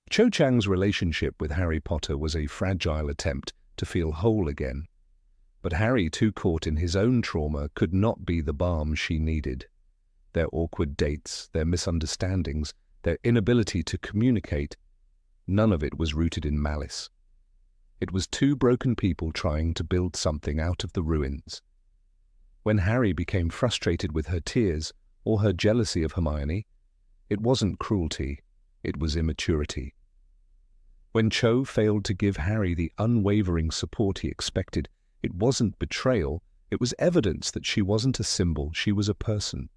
Cho Chang's relationship with Harry Potter was a fragile attempt to feel whole again, but Harry, too caught in his own trauma, could not be the balm she needed. Their awkward dates, their misunderstandings, their inability to communicate, none of it was rooted in malice. It was two broken people trying to build something out of the ruins. When Harry became frustrated with her tears or her jealousy of Hermione, it wasn't cruelty, it was immaturity. When Cho failed to give Harry the unwavering support he expected, it wasn't betrayal, it was evidence that she wasn't a symbol, she was a person.